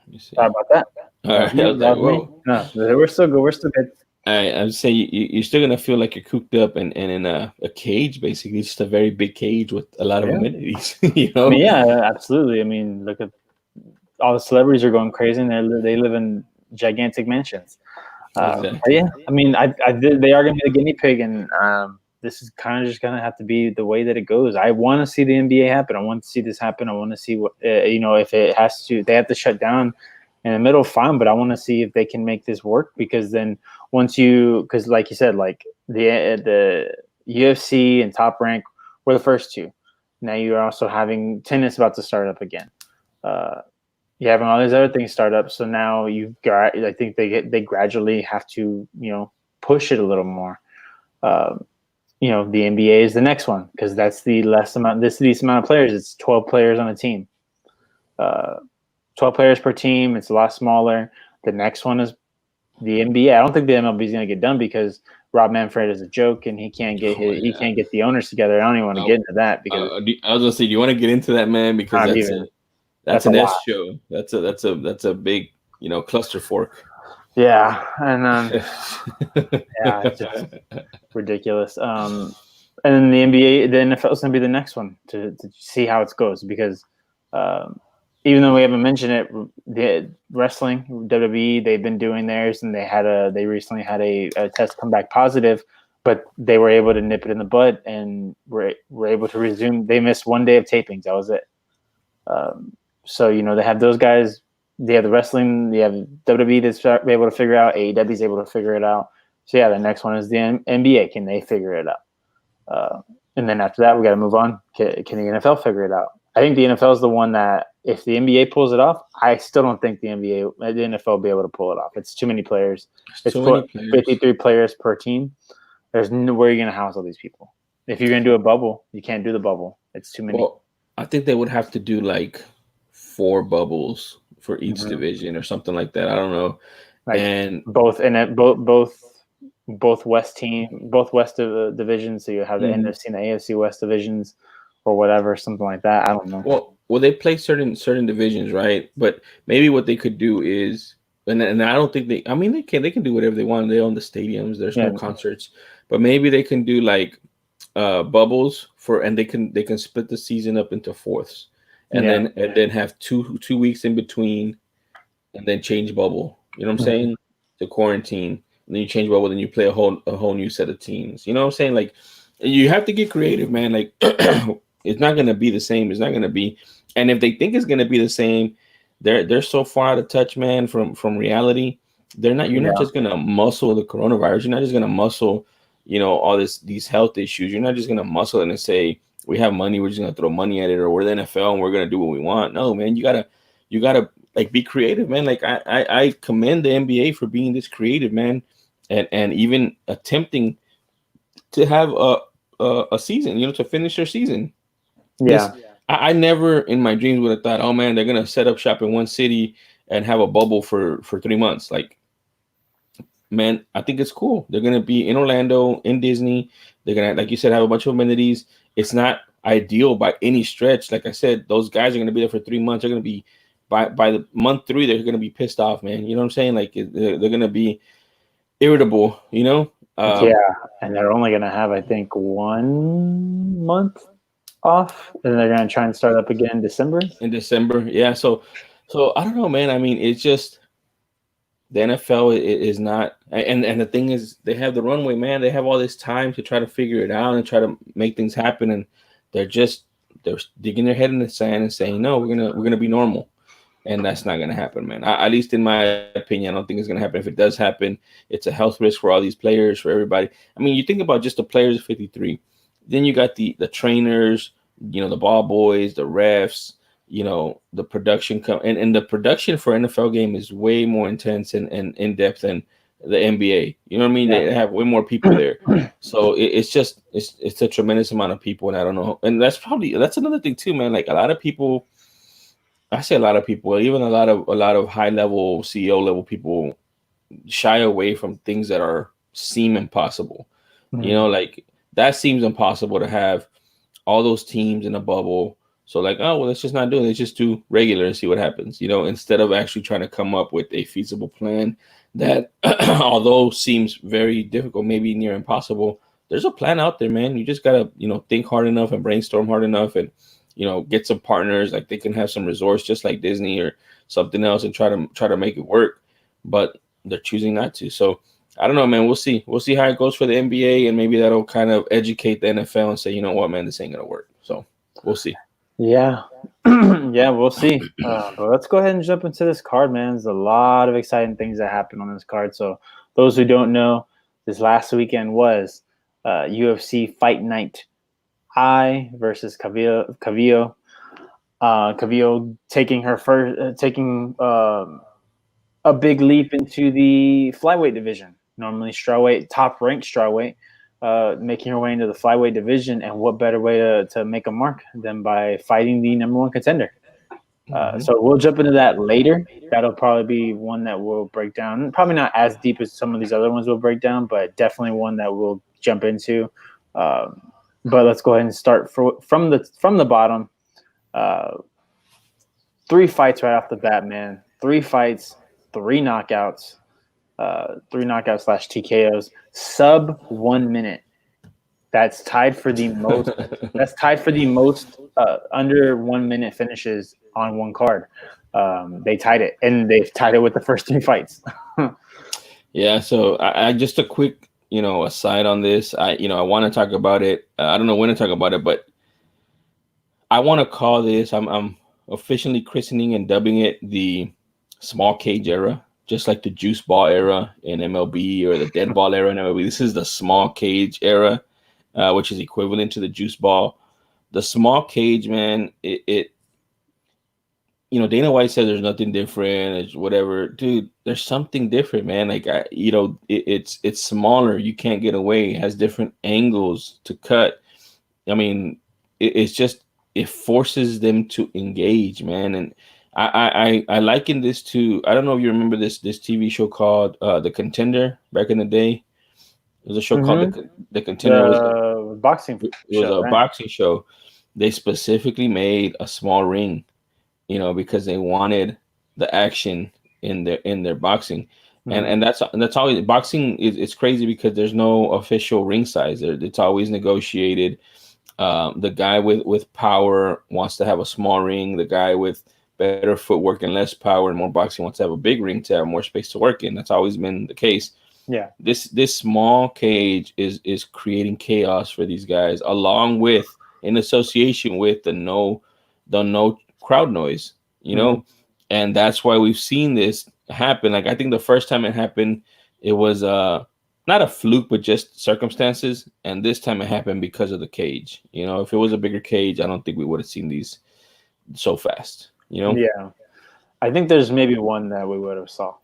Let me see. Sorry about that. All That was right, I me. was That like, was me. whoa. No, we're still good. We're still good. I'm saying you're still gonna feel like you're cooped up and in a cage, basically. It's just a very big cage with a lot of Yeah. amenities, I mean, yeah, absolutely. I mean, look at all the celebrities are going crazy, and they live in gigantic mansions. But Exactly. yeah, I mean, they are going to be the guinea pig, and this is kind of just going to have to be the way that it goes. I want to see the NBA happen. I want to see this happen. I want to see what if it has to, they have to shut down in the middle, fine. But I want to see if they can make this work because then because like you said, like the UFC and Top Rank were the first two. Now you're also having tennis about to start up again. Uh, you're having all these other things start up. So now you've got, I think they gradually have to, push it a little more. The NBA is the next one because that's the less amount, this amount of players. It's 12 players on a team, uh, 12 players per team. It's a lot smaller. The next one is the NBA. I don't think the MLB is going to get done because Rob Manfred is a joke and Oh he yeah. can't get the owners together. I don't even want to get into that because I was gonna say, do you want to get into that, man? Because not that's even, that's that's a an lot. S show. That's a big, cluster fork. Yeah. And yeah, it's just ridiculous. And then the NBA, the NFL is going to be the next one to see how it goes because even though we haven't mentioned it, the wrestling WWE they've been doing theirs and they recently had a test come back positive, but they were able to nip it in the bud and were able to resume. They missed 1 day of tapings. That was it. So they have those guys. They have the wrestling. They have WWE that's able to figure it out. AEW is able to figure it out. So yeah, the next one is the NBA. Can they figure it out? And then after that, we got to move on. Can the NFL figure it out? I think the NFL is the one that, if the NBA pulls it off, I still don't think the NFL will be able to pull it off. It's too many players. There's It's too many players. 53 players per team. There's no where you're going to house all these people. If you're going to do a bubble, you can't do the bubble. It's too many. Well, I think they would have to do like 4 bubbles for each Mhm. division or something like that. I don't know. Like And both in it, both both West divisions. So you have the mhm. NFC and the AFC West divisions, or whatever, something like that. I don't know. well, they play certain divisions, right? But maybe what they could do is, and I don't think they. I mean, they can do whatever they want. They own the stadiums. There's Yeah, no concerts, but maybe they can do like bubbles and they can split the season up into fourths, and yeah. then have two weeks in between, and then change bubble. You know what I'm Mhm. saying? To quarantine, and then you change bubble, then you play a whole new set of teams. You know what I'm saying? Like, you have to get creative, man. Like, it's not gonna be the same. It's not gonna be, and if they think it's gonna be the same, they're so far out of touch, man, from reality. They're not. You're not Yeah, just gonna muscle the coronavirus. You're not just gonna muscle, all these health issues. You're not just gonna muscle it and say we have money. We're just gonna throw money at it, or we're the NFL and we're gonna do what we want. No, man. You gotta like be creative, man. Like I commend the NBA for being this creative, man, and even attempting to have a season, to finish their season. This Yeah. I never in my dreams would have thought, oh man, they're gonna set up shop in one city and have a bubble for 3 months. Like, man, I think it's cool. They're gonna be in Orlando, in Disney. They're gonna, like you said, have a bunch of amenities. It's not ideal by any stretch. Like I said, those guys are gonna be there for 3 months. They're gonna be by the month 3, they're gonna be pissed off, man. You know what I'm saying? Like they're gonna be irritable. Yeah, and they're only going to have, I think, 1 month off, and they're going to try and start up again in December. In December, yeah. So I don't know, man. I mean, it's just the NFL is not, and the thing is, they have the runway, man. They have all this time to try to figure it out and try to make things happen, and they're digging their head in the sand and saying, no, we're gonna be normal, and that's not gonna happen, man. At least in my opinion, I don't think it's gonna happen. If it does happen, it's a health risk for all these players, for everybody. I mean, you think about just the players of 53, then you got the trainers, the ball boys, the refs, the production and the production for NFL game is way more intense and in depth than the NBA. You know what I mean? Yeah. They have way more people there. So it's a tremendous amount of people, and I don't know. And that's another thing too, man. Like a lot of people, I say a lot of people, even a lot of high level CEO level people shy away from things that seem impossible. Mhm. Like that seems impossible to have all those teams in a bubble. So like, oh well, let's just not do it. Let's just do regular and see what happens. Instead of actually trying to come up with a feasible plan that, although seems very difficult, maybe near impossible, there's a plan out there, man. You just gotta, think hard enough and brainstorm hard enough, and get some partners. Like they can have some resorts, just like Disney or something else, and try to make it work. But they're choosing not to. So I don't know, man. We'll see. We'll see how it goes for the NBA, and maybe that'll kind of educate the NFL and say, you know what, man, this ain't gonna work. So we'll see. Yeah. Yeah, we'll see. But let's go ahead and jump into this card, man. There's a lot of exciting things that happen on this card. So those who don't know, this last weekend was UFC Fight Night I versus Cavillo. Cavillo taking her taking a big leap into the flyweight division. Normally strawweight, top ranked strawweight, making her way into the flyweight division. And what better way to make a mark than by fighting the number one contender? So we'll jump into that later. That'll probably be one that we'll break down. Probably not as deep as some of these other ones we'll break down, but definitely one that we'll jump into. But let's go ahead and start from the bottom. 3 fights right off the bat, man. 3 fights, 3 knockouts, 3 knockouts / TKOs, sub 1 minute. That's tied for the most. That's tied for the most under 1 minute finishes on one card. They tied it, and they've tied it with the first 3 fights. Yeah. So I just a quick, aside on this. I want to talk about it. I don't know when to talk about it, but I want to call this. I'm officially christening and dubbing it the small cage era, just like the juice ball era in MLB or the dead ball era in MLB. This is the small cage era, which is equivalent to the juice ball. The small cage, man, it Dana White said there's nothing different. It's whatever, dude. There's something different, man. Like it's smaller. You can't get away. It has different angles to cut. I mean, it's just it forces them to engage, man. And I liken this to, I don't know if you remember this TV show called The Contender back in the day. There was a show called The Contender. The boxing It was show, a right? boxing show. They specifically made a small ring, because they wanted the action in their boxing. And that's always boxing it's crazy because there's no official ring size there. It's always negotiated. The guy with power wants to have a small ring. The guy with better footwork and less power and more boxing wants to have a big ring to have more space to work in. That's always been the case. Yeah. This small cage is creating chaos for these guys, along with, in association with, the no crowd noise, and that's why we've seen this happen. Like I think the first time it happened, it was not a fluke, but just circumstances. And this time it happened because of the cage. If it was a bigger cage, I don't think we would have seen these so fast. Yeah. I think there's maybe one that we would have saw.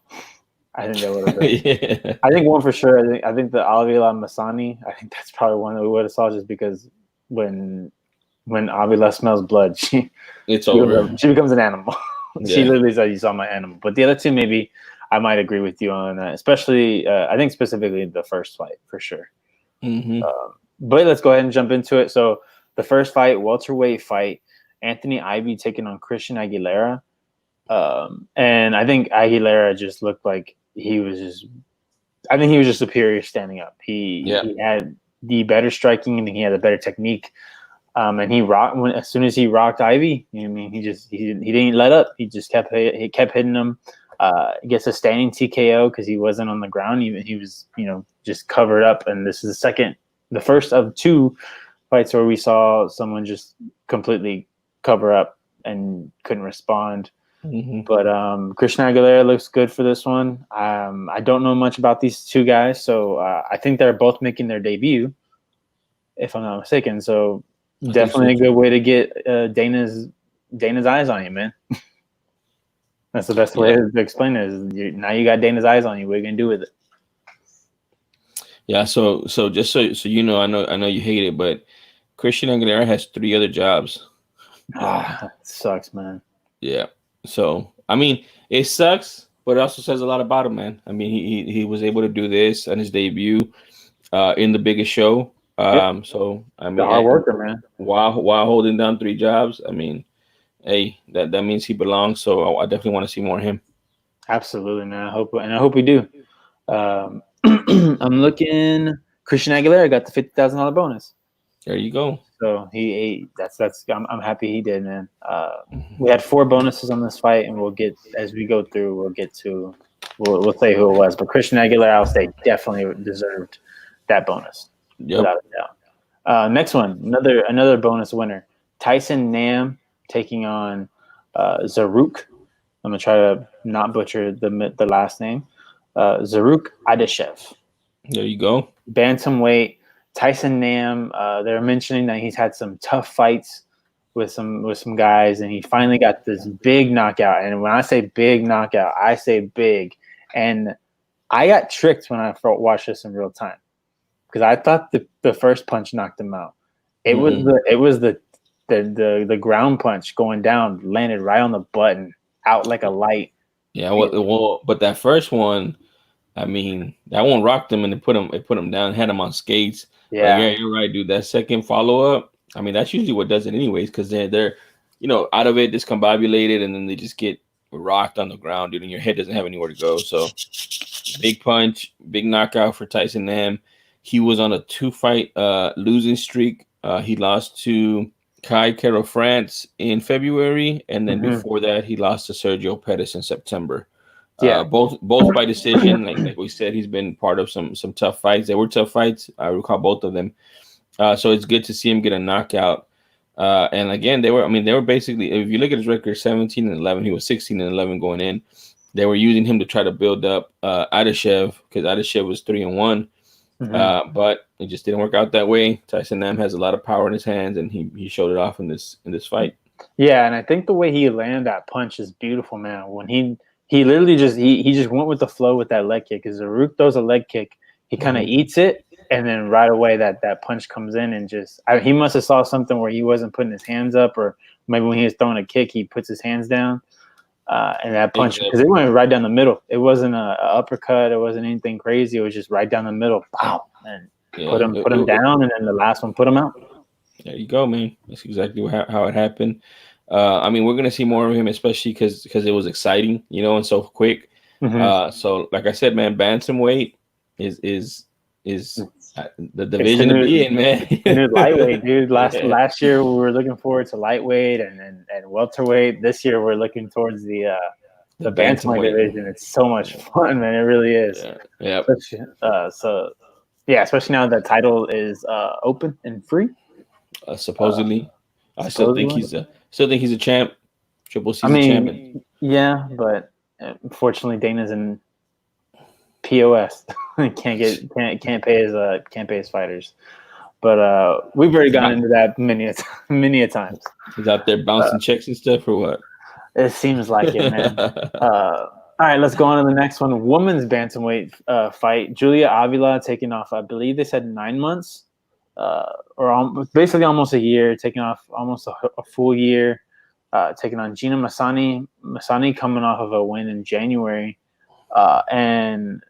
I think that would have been. Yeah. I think one for sure. I think the Avila Masani. I think that's probably one that we would have saw just because when Avila smells blood, It's over. she becomes an animal. She Yeah. literally said, "You saw my animal." But the other two, maybe I might agree with you on that. Especially, I think specifically the first fight for sure. Hmm. But let's go ahead and jump into it. So the first fight, welterweight fight, Anthony Ivy taking on Christian Aguilera. And I think Aguilera just looked like he was just. I think he was just superior standing up. He had the better striking and he had a better technique. And he rocked as soon as he rocked Ivy. I mean, he didn't let up. He just kept hitting him. Gets a standing TKO because he wasn't on the ground. He was just covered up. And this is the first of two fights where we saw someone just completely cover up and couldn't respond. Mm-hmm. But Christian Aguilera looks good for this one. I don't know much about these two guys, so I think they're both making their debut, if I'm not mistaken. So definitely a good way to get Dana's eyes on you, man. That's the best way to explain it. Now you got Dana's eyes on you. What are you gonna do with it? Yeah. So just so you know, I know you hate it, but Christian Aguilera has 3 other jobs. That sucks, man. Yeah. So, I mean, it sucks, but it also says a lot about him, man. I mean, he was able to do this on his debut in the biggest show. So, I mean, the hard worker, man. While holding down 3 jobs, I mean, hey, that means he belongs. So, I definitely want to see more of him. Absolutely, man. I hope we do. I'm looking. Christian Aguilera got the $50,000 bonus. There you go. So I'm happy he did, man. We had 4 bonuses on this fight, and we'll say who it was. But Christian Aguilera, I'll say, definitely deserved that bonus, without a doubt. Next one, another bonus winner, Tyson Nam taking on Zaruk. I'm gonna try to not butcher the last name. Zaruk Adeshev. There you go. Bantamweight. Tyson Nam, they're mentioning that he's had some tough fights with some guys, and he finally got this big knockout. And when I say big knockout, I say big. And I got tricked when I watched this in real time because I thought the first punch knocked him out. It was the ground punch going down, landed right on the button, out like a light. Yeah, well, but that first one, I mean, that one rocked him and it put him down, had him on skates. Yeah, you're right, dude. That second follow up, I mean, that's usually what does it anyways, because they're out of it, discombobulated, and then they just get rocked on the ground, dude, and your head doesn't have anywhere to go. So big punch, big knockout for Tyson Nam. He was on a 2-fight losing streak. He lost to Kai Kero France in February, and then before that, he lost to Sergio Pettis in September. Yeah, both by decision. Like we said, he's been part of some tough fights. They were tough fights. I recall both of them. So it's good to see him get a knockout. And again, they were basically, if you look at his record, 17-11. He was 16-11 going in. They were using him to try to build up Adeshev because Adeshev was 3-1. But it just didn't work out that way. Tyson Nam has a lot of power in his hands, and he showed it off in this fight. Yeah, and I think the way he landed that punch is beautiful, man. When he literally just he just went with the flow with that leg kick. Because Zaruk throws a leg kick, he kind of eats it, and then right away that punch comes in and he must have saw something where he wasn't putting his hands up, or maybe when he was throwing a kick, he puts his hands down, and that punch because it went right down the middle. It wasn't a uppercut. It wasn't anything crazy. It was just right down the middle. Wow, and put him down, and then the last one put him out. There you go, man. That's exactly how it happened. I mean, we're gonna see more of him, especially because it was exciting, and so quick. So, like I said, man, bantamweight is the division to be in, man. New lightweight, dude. Last year we were looking forward to lightweight and welterweight. This year we're looking towards the bantamweight division. It's so much fun, man. It really is. Yeah. Especially now that title is open and free. Supposedly, I still think he's a champ. Triple C champion. Yeah, but unfortunately, Dana's in POS. can't pay his fighters. But we've already gotten into that many a times. He's out there bouncing checks and stuff, or what? It seems like it, man. All right, let's go on to the next one. Women's bantamweight fight. Julia Avila taking off, I believe they said 9 months, basically almost a year, taking off almost a full year, taking on Gina Masani. Masani coming off of a win in January. And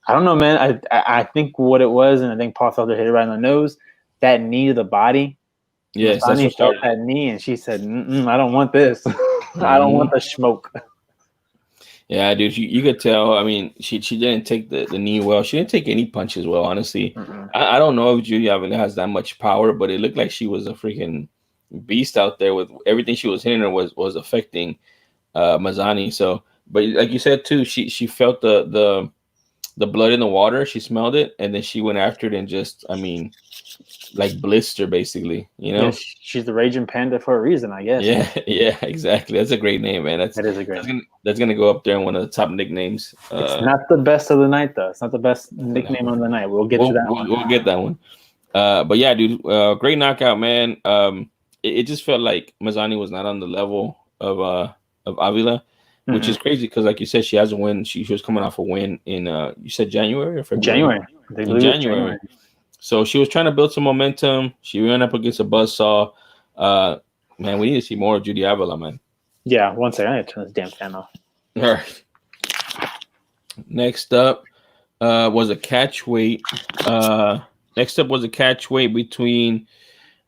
I don't know, man. I think what it was, and I think Paul Felder hit it right on the nose, that knee to the body. Yes, that's Masani what felt started. that knee, and she said, I don't want this. I don't want Mhm. the smoke. Yeah, dude, you could tell. I mean, she didn't take the knee well. She didn't take any punches well, honestly. Mm-mm. I don't know if Julia Avila has that much power, but it looked like she was a freaking beast out there with everything she was hitting her was affecting Mazani. So, but like you said too, she felt the blood in the water. She smelled it, and then she went after it and just, I mean, like blister basically. You Yeah, know? she's the raging panda for a reason, I guess. Yeah, yeah, exactly. That's a great name, man. That is a great name. That's gonna go up there in one of the top nicknames. It's not the best of the night, though. It's not the best No, nickname of the night. We'll get to that one. we'll get that one. But yeah, dude, great knockout, man. It just felt like Mazzani was not on the level of Avila, which is crazy because, like you said, she has a win. She was coming off a win in you said January or February? January. They In believe it's January. So she was trying to build some momentum. She ran up against a buzzsaw. Man, we need to see more of Judy Avila, man. Yeah, one second. I need to turn this damn fan off. All right. Next up was a catch weight. Next up was a catch weight between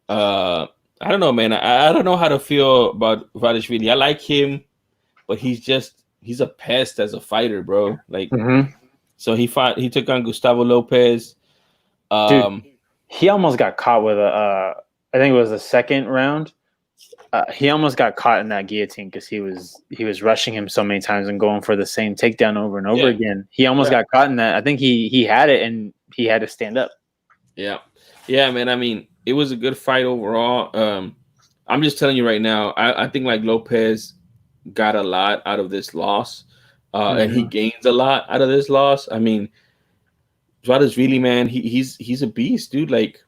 I don't know, man. I don't know how to feel about Vadishvili. I like him, but he's a pest as a fighter, bro. Like, so he took on Gustavo Lopez. Dude, he almost got caught with I think it was the second round. He almost got caught in that guillotine because he was rushing him so many times and going for the same takedown over and over again. He almost got caught in that. I think he had it and he had to stand up. Yeah, man. I mean, it was a good fight overall. I'm just telling you right now. I think like Lopez got a lot out of this loss, and he gains a lot out of this loss. I mean, Vadishvili, man, he's a beast, dude. Like,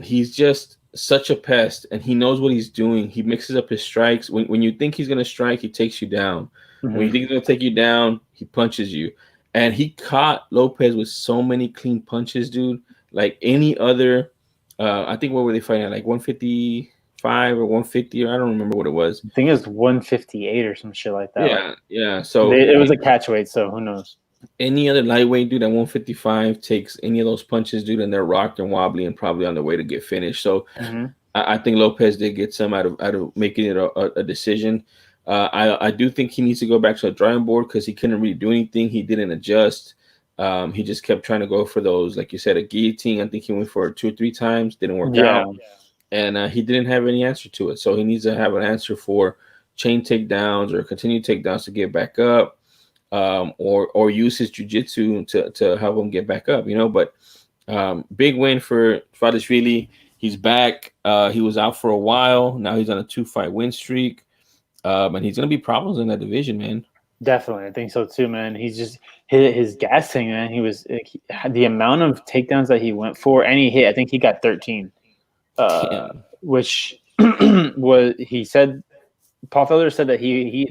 he's just such a pest, and he knows what he's doing. He mixes up his strikes. When you think he's gonna strike, he takes you down. When you think he's gonna take you down, he punches you. And he caught Lopez with so many clean punches, dude. Like any other, I think what were they fighting at? Like 155 or 150, or I don't remember what it was. I think it was 158 or some shit like that. Yeah. So it was a catch weight, so who knows? Any other lightweight dude at 155 takes any of those punches, dude, and they're rocked and wobbly and probably on the way to get finished. So I think Lopez did get some out of making it a decision. I do think he needs to go back to the drawing board because he couldn't really do anything. He didn't adjust. He just kept trying to go for those, like you said, a guillotine. I think he went for it 2 or 3 times, didn't work out, and he didn't have any answer to it. So he needs to have an answer for chain takedowns or continued takedowns to get back up. Or use his jiu-jitsu to help him get back up, you know. But big win for Vadishvili. He's back. He was out for a while. Now he's on a 2-fight win streak. And he's gonna be problems in that division, man. Definitely, I think so too, man. He's just his gas tank, man. He was the amount of takedowns that he went for, and he hit. I think he got 13, which was he said. Paul Felder said that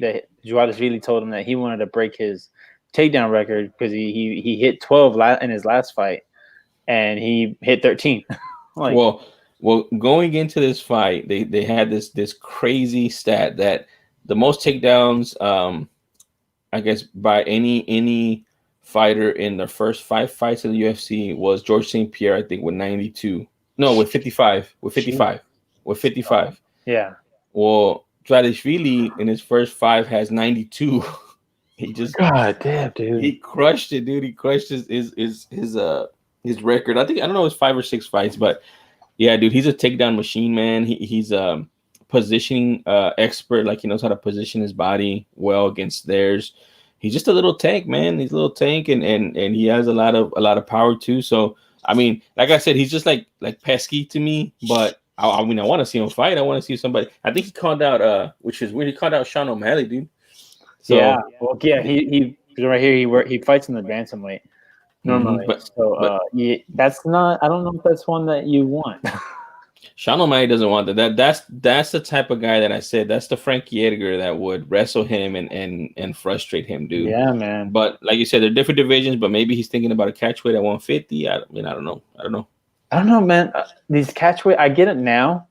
that Dvalishvili told him that he wanted to break his takedown record because he hit 12 in his last fight, and he hit 13. Well, going into this fight, they had this crazy stat that the most takedowns, I guess, by any fighter in the first 5 fights in the UFC was George St. Pierre, I think, with 92. No, with 55. With 55. Yeah. Well, Dvalishvili in his first 5 has 92. He just God damn, dude. He crushed it, dude. He crushed his record. I don't know, it's 5 or 6 fights, but yeah, dude, he's a takedown machine, man. He's a positioning expert. Like, he knows how to position his body well against theirs. He's just a little tank, man. He's a little tank, and he has a lot of power too. So I mean, like I said, he's just like pesky to me, but I mean, I want to see him fight. I want to see somebody. I think he called out, which is weird. He called out Sean O'Malley, dude. So, yeah. Well, yeah. He right here. He fights in the bantamweight normally. That's not. I don't know if that's one that you want. Sean O'Malley doesn't want that. That's the type of guy that I said. That's the Frankie Edgar that would wrestle him and frustrate him, dude. Yeah, man. But like you said, they're different divisions. But maybe he's thinking about a catch weight at 150. I mean, I don't know. I don't know, man. These catch weight, I get it now,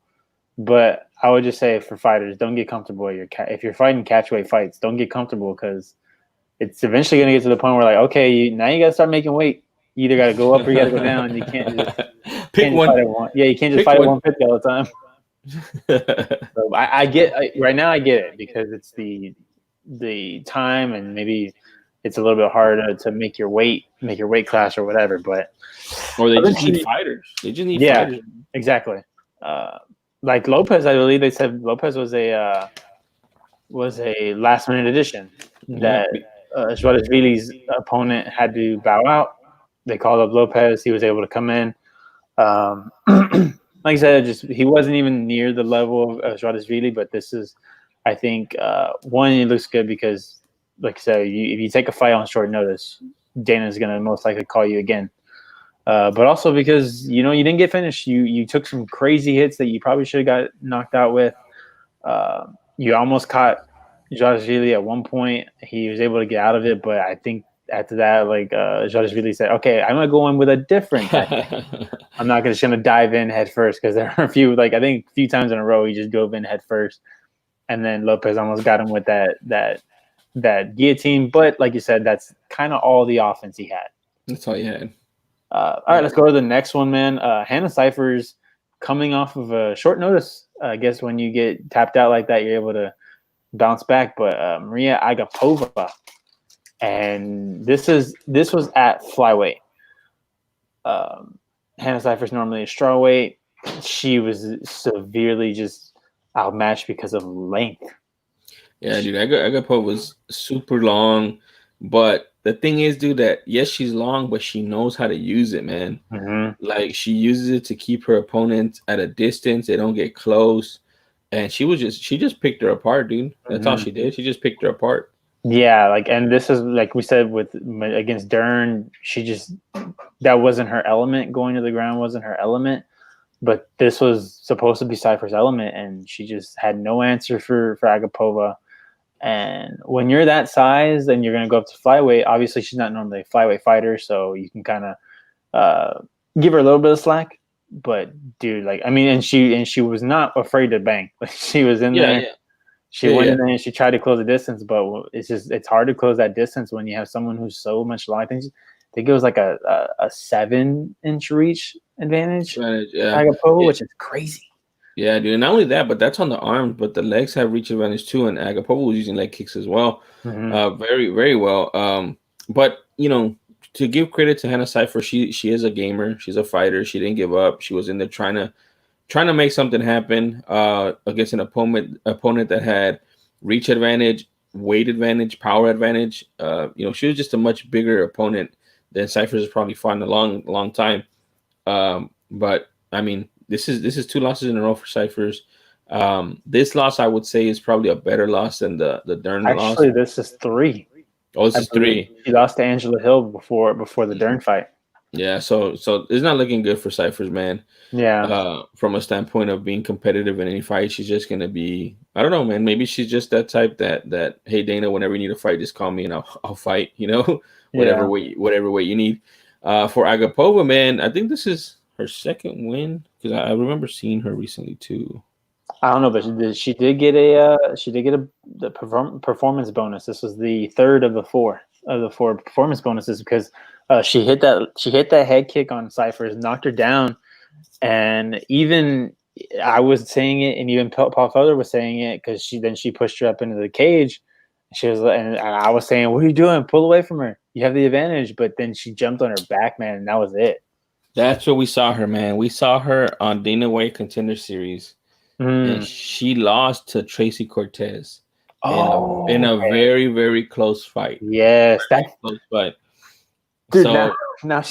but I would just say for fighters, don't get comfortable. If you're fighting catch weight fights, don't get comfortable because it's eventually going to get to the point where like, okay, now you got to start making weight. You either got to go up or you got to go down. You can't just pick one. Fight at one. Yeah, you can't just fight at 150 all the time. So I get right now. I get it because it's the time and maybe it's a little bit harder to make your weight class or whatever. But or they just need fighters. They just need fighters. Exactly. Like Lopez, I believe they said Lopez was a last minute addition that Schwartzweiler's opponent had to bow out. They called up Lopez. He was able to come in. Like I said, he wasn't even near the level of Schwartzweiler, but this is, I think, one, it looks good because, like I said, if you take a fight on short notice, Dana's going to most likely call you again. But also because, you didn't get finished. You took some crazy hits that you probably should have got knocked out with. You almost caught Schwartzweiler at one point. He was able to get out of it, but I think after that, like Schwartzweiler said, okay, I'm gonna go in with a different tactic. I'm not just gonna dive in head first because there are a few times in a row he just dove in head first, and then Lopez almost got him with that guillotine. But like you said, that's kind of all the offense he had. That's all he had. All right, let's go to the next one, man. Hannah Cifers coming off of a short notice. I guess when you get tapped out like that, you're able to bounce back. But Maria Agapova. And this was at flyweight. Hannah Cifers normally a strawweight. She was severely just outmatched because of length. Yeah, dude, Agapova was super long, but the thing is, dude, that yes, she's long, but she knows how to use it, man. Mm-hmm. Like she uses it to keep her opponents at a distance; they don't get close. And she just picked her apart, dude. That's all she did. She just picked her apart. Yeah, and this is like we said against Dern, that wasn't her element. Going to the ground wasn't her element, but this was supposed to be Cifers' element, and she just had no answer for Agapova. And when you're that size and you're going to go up to flyweight, obviously she's not normally a flyweight fighter, so you can kind of give her a little bit of slack. But dude, and she was not afraid to bang. Like she was in there. Yeah. She went in there and she tried to close the distance, but it's hard to close that distance when you have someone who's so much long. I think it was like a 7-inch reach advantage. Agapova, which is crazy. Yeah, dude. And not only that, but that's on the arms, but the legs have reach advantage too. And Agapova was using leg kicks as well. Mm-hmm. Very, very well. But to give credit to Hannah Cifers, she is a gamer. She's a fighter. She didn't give up. She was in there trying to make something happen against an opponent that had reach advantage, weight advantage, power advantage. She was just a much bigger opponent than Cifers has probably fought in a long time. But I mean, this is 2 losses in a row for Cifers. This loss, I would say, is probably a better loss than the Dern loss. Actually, this is 3. Oh, this is 3. She lost to Angela Hill before the Dern fight. Yeah, so it's not looking good for Cifers, man. Yeah. From a standpoint of being competitive in any fight, she's just gonna be. I don't know, man. Maybe she's just that type that hey Dana, whenever you need a fight, just call me and I'll fight. Whatever weight you need. For Agapova, man, I think this is her second win because I remember seeing her recently too. I don't know, but she did get the performance bonus. This was the third of the four performance bonuses because she hit that head kick on Cifers, knocked her down, and even I was saying it, and even Paul Felder was saying it because she pushed her up into the cage. She was, and I was saying, "What are you doing? Pull away from her. You have the advantage." But then she jumped on her back, man, and that was it. That's where we saw her, man. We saw her on Dana White Contender Series. And she lost to Tracy Cortez in a very, very close fight. Yes, that's close fight. Dude, so now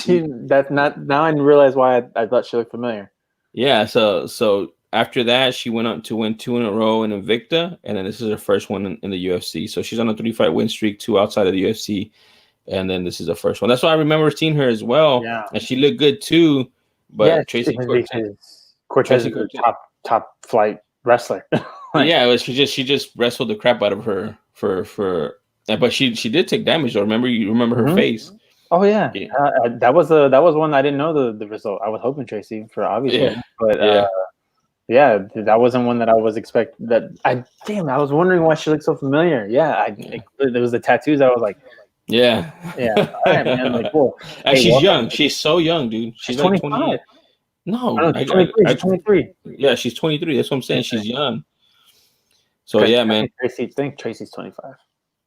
I realize why I thought she looked familiar. Yeah, so after that she went on to win 2 in a row in Invicta, and then this is her first one in the UFC. So she's on a 3-fight win streak, 2 outside of the UFC, and then this is the first one. That's why I remember seeing her as well. Yeah, and she looked good too. But Tracy Cortez. Cortez is a top flight wrestler. Yeah, she just wrestled the crap out of her but she did take damage though. You remember her face. Oh yeah, that was one I didn't know the result. I was hoping Tracy for obvious reasons, but yeah, that wasn't one that I was expecting. I was wondering why she looked so familiar. Yeah, there was the tattoos. I was like, yeah. All right, man. Like, cool. And she's young. She's so young, dude. She's like 25. No, she's 23. She's 23. Yeah, she's 23. That's what I'm saying. She's young. So yeah, man. I think Tracy's 25.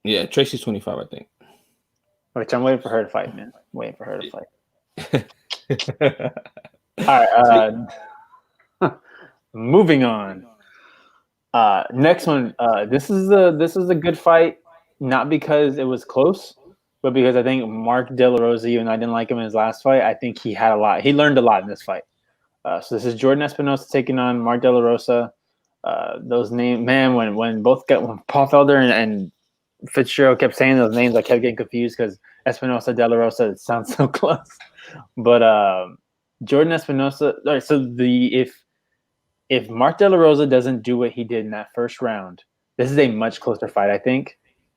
Yeah, Tracy's 25, I think. Which I'm waiting for her to fight, man. Waiting for her to fight. All right. Moving on. Next one. This is a good fight, not because it was close, but because I think Mark De La Rosa, even though I didn't like him in his last fight, I think he had a lot. He learned a lot in this fight. So this is Jordan Espinosa taking on Mark De La Rosa. Those names, man, when Paul Felder and Fitzgerald kept saying those names, I kept getting confused because Espinosa, De La Rosa, it sounds so close. But Jordan Espinosa. All right, so if Mark De La Rosa doesn't do what he did in that first round, this is a much closer fight, I think.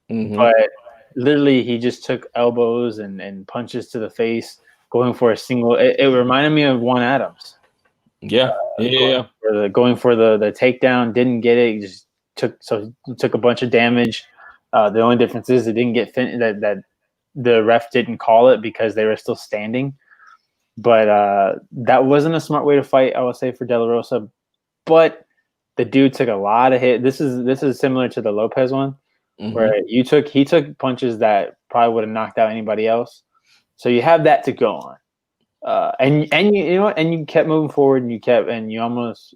Mm-hmm. But literally, he just took elbows and punches to the face, going for a single. It reminded me of Juan Adams. Yeah. Going for the takedown, didn't get it. He just took a bunch of damage. The only difference is it didn't get that the ref didn't call it because they were still standing. But that wasn't a smart way to fight, I would say, for De La Rosa. But the dude took a lot of hit. This is similar to the Lopez one, where he took punches that probably would have knocked out anybody else. So you have that to go on. And you know what? And you kept moving forward, and you almost.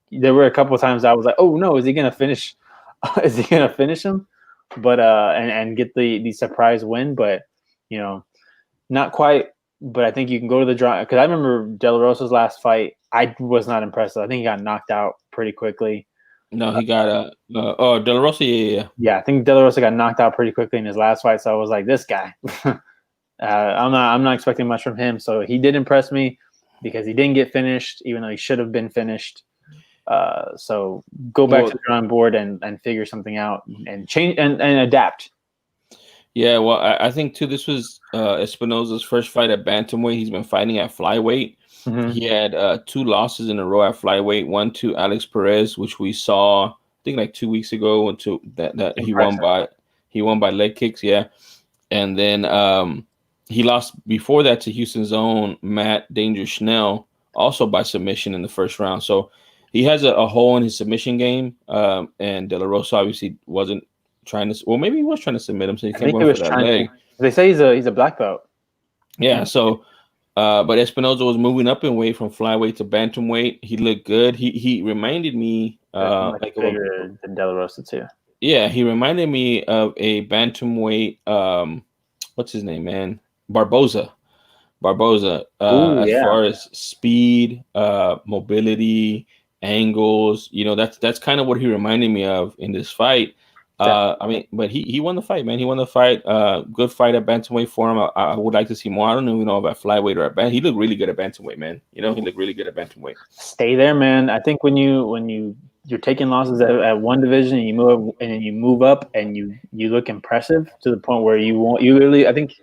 There were a couple of times I was like, "Oh no, is he gonna finish? Is he gonna finish him?" But and get the surprise win, but not quite. But I think you can go to the draw because I remember De La Rosa's last fight. I was not impressed. I think he got knocked out pretty quickly. No, he got De La Rosa. Yeah, I think De La Rosa got knocked out pretty quickly in his last fight. So I was like, this guy. I'm not expecting much from him. So he did impress me because he didn't get finished, even though he should have been finished. So go back to the drawing board and figure something out and change and adapt. Yeah, well, I think too. This was Espinosa's first fight at bantamweight. He's been fighting at flyweight. Mm-hmm. He had 2 losses in a row at flyweight. One to Alex Perez, which we saw I think like 2 weeks ago. To that he won by leg kicks. Yeah, and then he lost before that to Houston's own Matt Danger Schnell, also by submission in the first round. So he has a hole in his submission game. And De La Rosa obviously wasn't trying to. Well, maybe he was trying to submit him, so he kept going for that leg. They say he's a black belt. Yeah. So, but Espinosa was moving up in weight from flyweight to bantamweight. He looked good. He reminded me like bigger than De La Rosa too. Yeah, he reminded me of a bantamweight. What's his name, man? Barboza. As far as speed, mobility, angles, that's kind of what he reminded me of in this fight. I mean, but he won the fight, man. He won the fight. Good fight at bantamweight for him. I would like to see more. I don't even know about flyweight or at bantamweight. He looked really good at bantamweight, man. He looked really good at bantamweight. Stay there, man. I think when you're taking losses at one division and you move up and you look impressive to the point where you literally, I think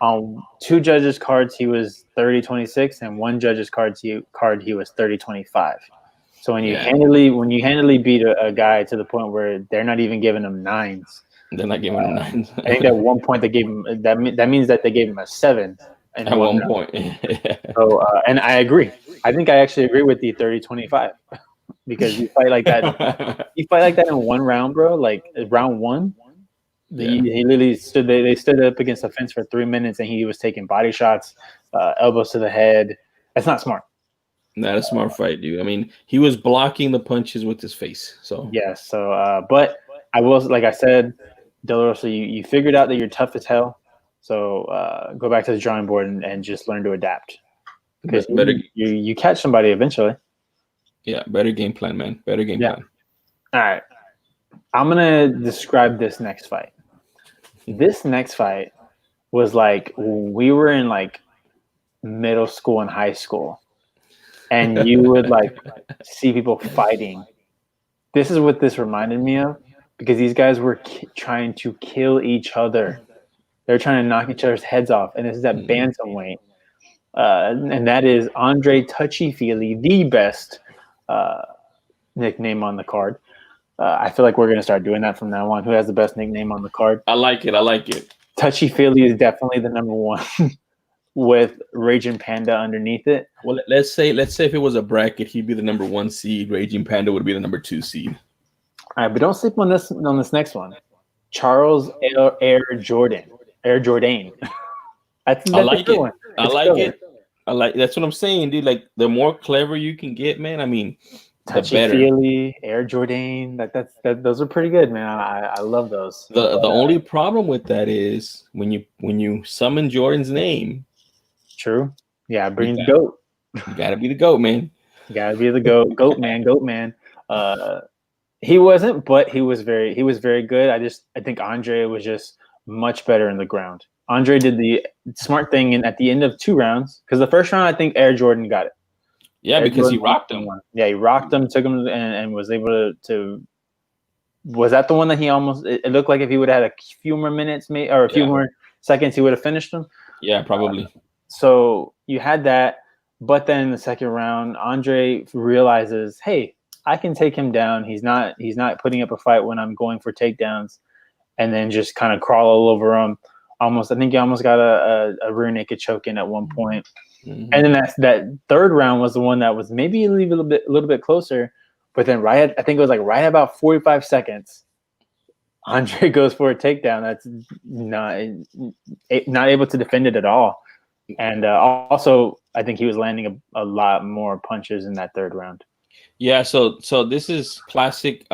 on 2 judges' cards he was 30-26 and 1 judge's card he was 30-25. So when you handily beat a guy to the point where they're not even giving him 9s. They're not giving him 9s. I think at one point they gave him that means that they gave him a 7. At one point. So and I agree. I think I actually agree with the 30-25 because you fight like that. You fight like that in one round, bro. Like round 1, he literally stood. They stood up against the fence for 3 minutes and he was taking body shots, elbows to the head. That's not smart. Not a smart fight, dude. I mean, he was blocking the punches with his face. So yes. So, but I will, like I said, De La Rosa, you figured out that you're tough as hell. So go back to the drawing board and just learn to adapt. Because you catch somebody eventually. Yeah, better game plan, man. Better game plan. All right, I'm gonna describe this next fight. This next fight was like we were in like middle school and high school. and you would like see people fighting. This is what this reminded me of, because these guys were trying to kill each other. They're trying to knock each other's heads off, and this is at bantamweight. And that is Andre Touchy Feely, the best nickname on the card. I feel like we're going to start doing that from now on. Who has the best nickname on the card? I like it. I like it. Touchy Feely is definitely the number one with Raging Panda underneath it. Well, let's say if it was a bracket, he'd be the number 1 seed. Raging Panda would be the number 2 seed. All right, but don't sleep on this next one. Charles Air Jordan. That's I like a good it. one. I like it. I like. That's what I'm saying, dude. Like, the more clever you can get, man. I mean, Touchy Feely, Air Jordan. Those are pretty good, man. I love those. The only problem with that is when you summon Jordan's name. True. Yeah, bring the goat. You gotta be the goat, man. You gotta be the goat. Goat man. He wasn't, but he was very good. I think Andre was just much better in the ground. Andre did the smart thing at the end of 2 rounds, because the first round I think Air Jordan got it. Yeah, Air because Jordan he rocked him. Yeah, he rocked him, took him, and was able to. Was that the one that he almost? It looked like if he would have had a few more minutes, or a few more seconds, he would have finished him. Yeah, probably. So you had that, but then in the second round, Andre realizes, hey, I can take him down. He's not putting up a fight when I'm going for takedowns, and then just kind of crawl all over him. I think he almost got a rear naked choke in at one point. Mm-hmm. And then that third round was the one that was maybe a little bit closer, but then I think it was like right about 45 seconds, Andre goes for a takedown. That's not able to defend it at all. And also, I think he was landing a lot more punches in that third round. Yeah, so this is classic.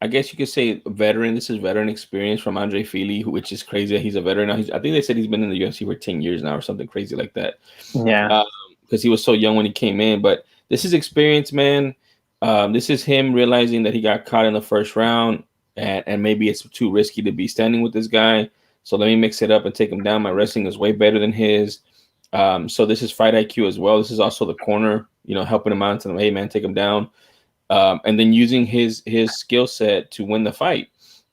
I guess you could say veteran. This is veteran experience from Andre Feely, which is crazy. He's a veteran now. I think they said he's been in the UFC for 10 years now or something crazy like that. Yeah. Because he was so young when he came in. But this is experience, man. This is him realizing that he got caught in the first round and maybe it's too risky to be standing with this guy. So let me mix it up and take him down. My wrestling is way better than his. So this is fight IQ as well. This is also the corner, helping him out and telling him, hey, man, take him down. And then using his skill set to win the fight.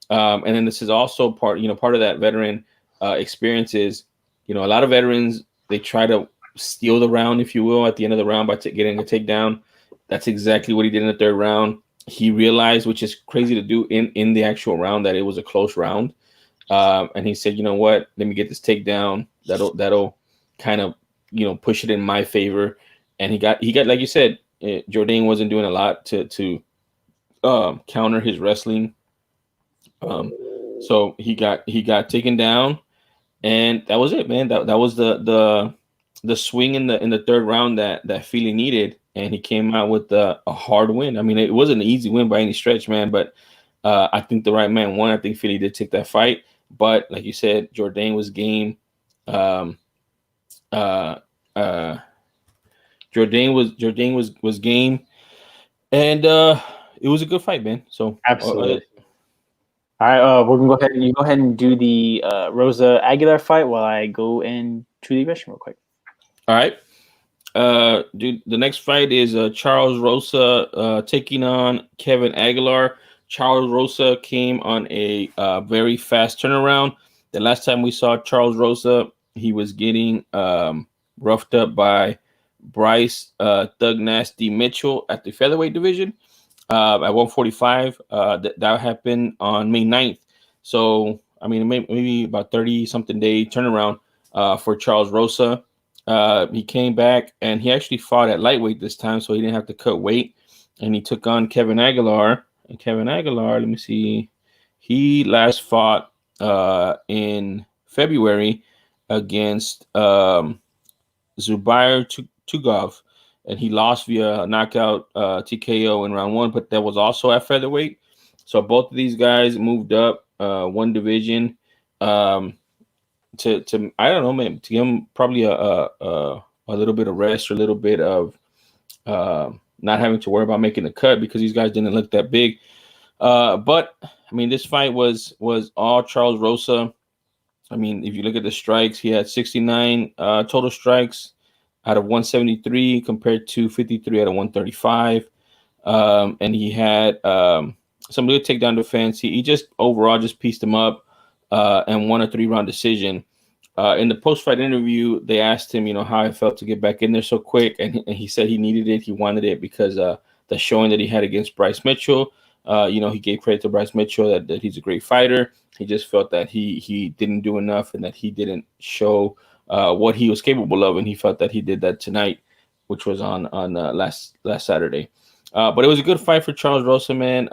And then this is also part of that veteran experience is, a lot of veterans, they try to steal the round, if you will, at the end of the round by getting a takedown. That's exactly what he did in the third round. He realized, which is crazy to do in the actual round, that it was a close round. And he said, you know what, let me get this takedown. That'll kind of, push it in my favor. And he got, like you said, Jordan wasn't doing a lot to counter his wrestling. So he got taken down, and that was it, man. That was the swing in the third round that Feely needed, and he came out with a hard win. I mean, it wasn't an easy win by any stretch, man, but I think the right man won. I think Feely did take that fight, but like you said, Jordan was game. Jordan was game, and it was a good fight, man. So absolutely. All right, we're gonna go ahead and do the Rosa Aguilar fight while I go into the restroom real quick. All right, dude. The next fight is Charles Rosa taking on Kevin Aguilar. Charles Rosa came on a very fast turnaround. The last time we saw Charles Rosa, he was getting roughed up by Bryce Thug Nasty Mitchell at the featherweight division at 145. That happened on May 9th. So, I mean, maybe about 30-something day turnaround for Charles Rosa. He came back, and he actually fought at lightweight this time, so he didn't have to cut weight. And he took on Kevin Aguilar. And Kevin Aguilar, let me see, he last fought in February against Zubair Tugov, and he lost via knockout TKO in round 1, but that was also at featherweight. So both of these guys moved up one division to I don't know, man, to give them probably a little bit of rest or a little bit of not having to worry about making the cut, because these guys didn't look that big. But I mean, this fight was all Charles Rosa. I mean, if you look at the strikes, he had 69 total strikes. out of 173 compared to 53 out of 135. And he had some good takedown defense. He just overall just pieced him up and won a 3-round decision. In the post-fight interview, they asked him, how it felt to get back in there so quick, and he said he needed it. He wanted it because the showing that he had against Bryce Mitchell, he gave credit to Bryce Mitchell that he's a great fighter. He just felt that he didn't do enough and that he didn't show what he was capable of, and he felt that he did that tonight, which was on last Saturday. But it was a good fight for Charles Rosa, man.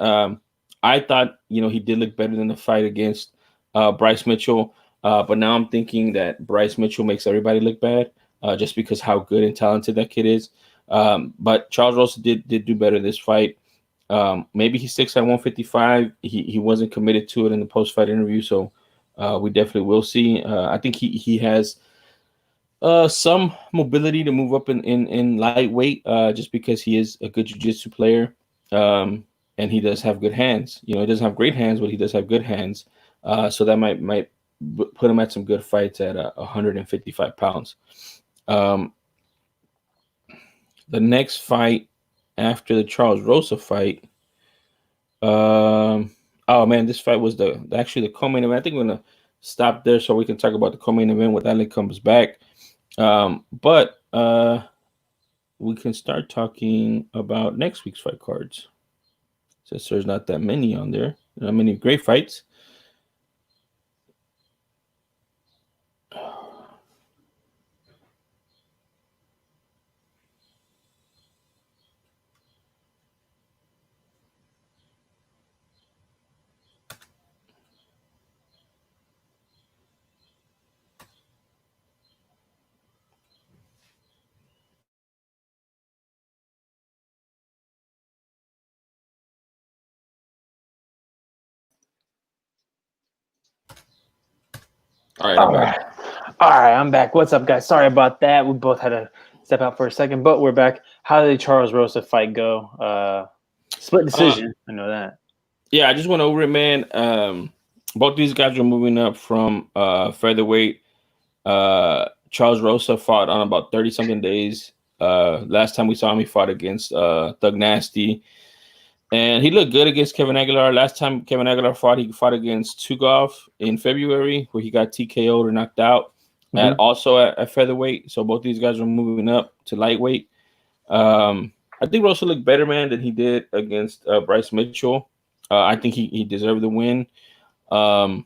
I thought, he did look better than the fight against Bryce Mitchell. But now I'm thinking that Bryce Mitchell makes everybody look bad just because how good and talented that kid is. But Charles Rosa did do better this fight. Maybe he sticks at 155. He wasn't committed to it in the post-fight interview, so we definitely will see. I think he has some mobility to move up in lightweight just because he is a good jiu-jitsu player. And he does have good hands. He doesn't have great hands, but he does have good hands. So that might put him at some good fights at 155 pounds. The next fight after the Charles Rosa fight, oh man, this fight was actually the co-main event. I think we're gonna stop there so we can talk about the co-main event when Alec comes back. But we can start talking about next week's fight cards, since there's not that many on there. Not many great fights. All right, All right, I'm back. What's up, guys? Sorry about that. We both had to step out for a second, but we're back. How did the Charles Rosa fight go? Split decision. I know that. Yeah, I just went over it, man. Both these guys are moving up from featherweight. Charles Rosa fought on about 30-something days. Last time we saw him, he fought against Thug Nasty. And he looked good against Kevin Aguilar. Last time Kevin Aguilar fought, he fought against Tugov in February, where he got TKO'd or knocked out, also at featherweight. So both these guys are moving up to lightweight. I think Rosa looked better, man, than he did against Bryce Mitchell. I think he deserved the win. And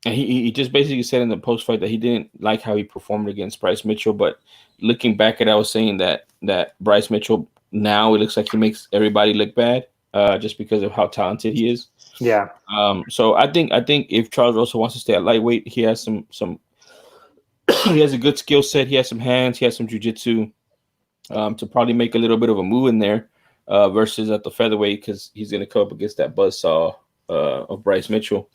he just basically said in the post-fight that he didn't like how he performed against Bryce Mitchell. But looking back at it, I was saying that Bryce Mitchell, now it looks like he makes everybody look bad just because of how talented he is. Yeah. So I think if Charles Rosa wants to stay at lightweight, he has some he has a good skill set. He has some hands. He has some jiu-jitsu to probably make a little bit of a move in there versus at the featherweight, because he's going to come up against that buzzsaw of Bryce Mitchell.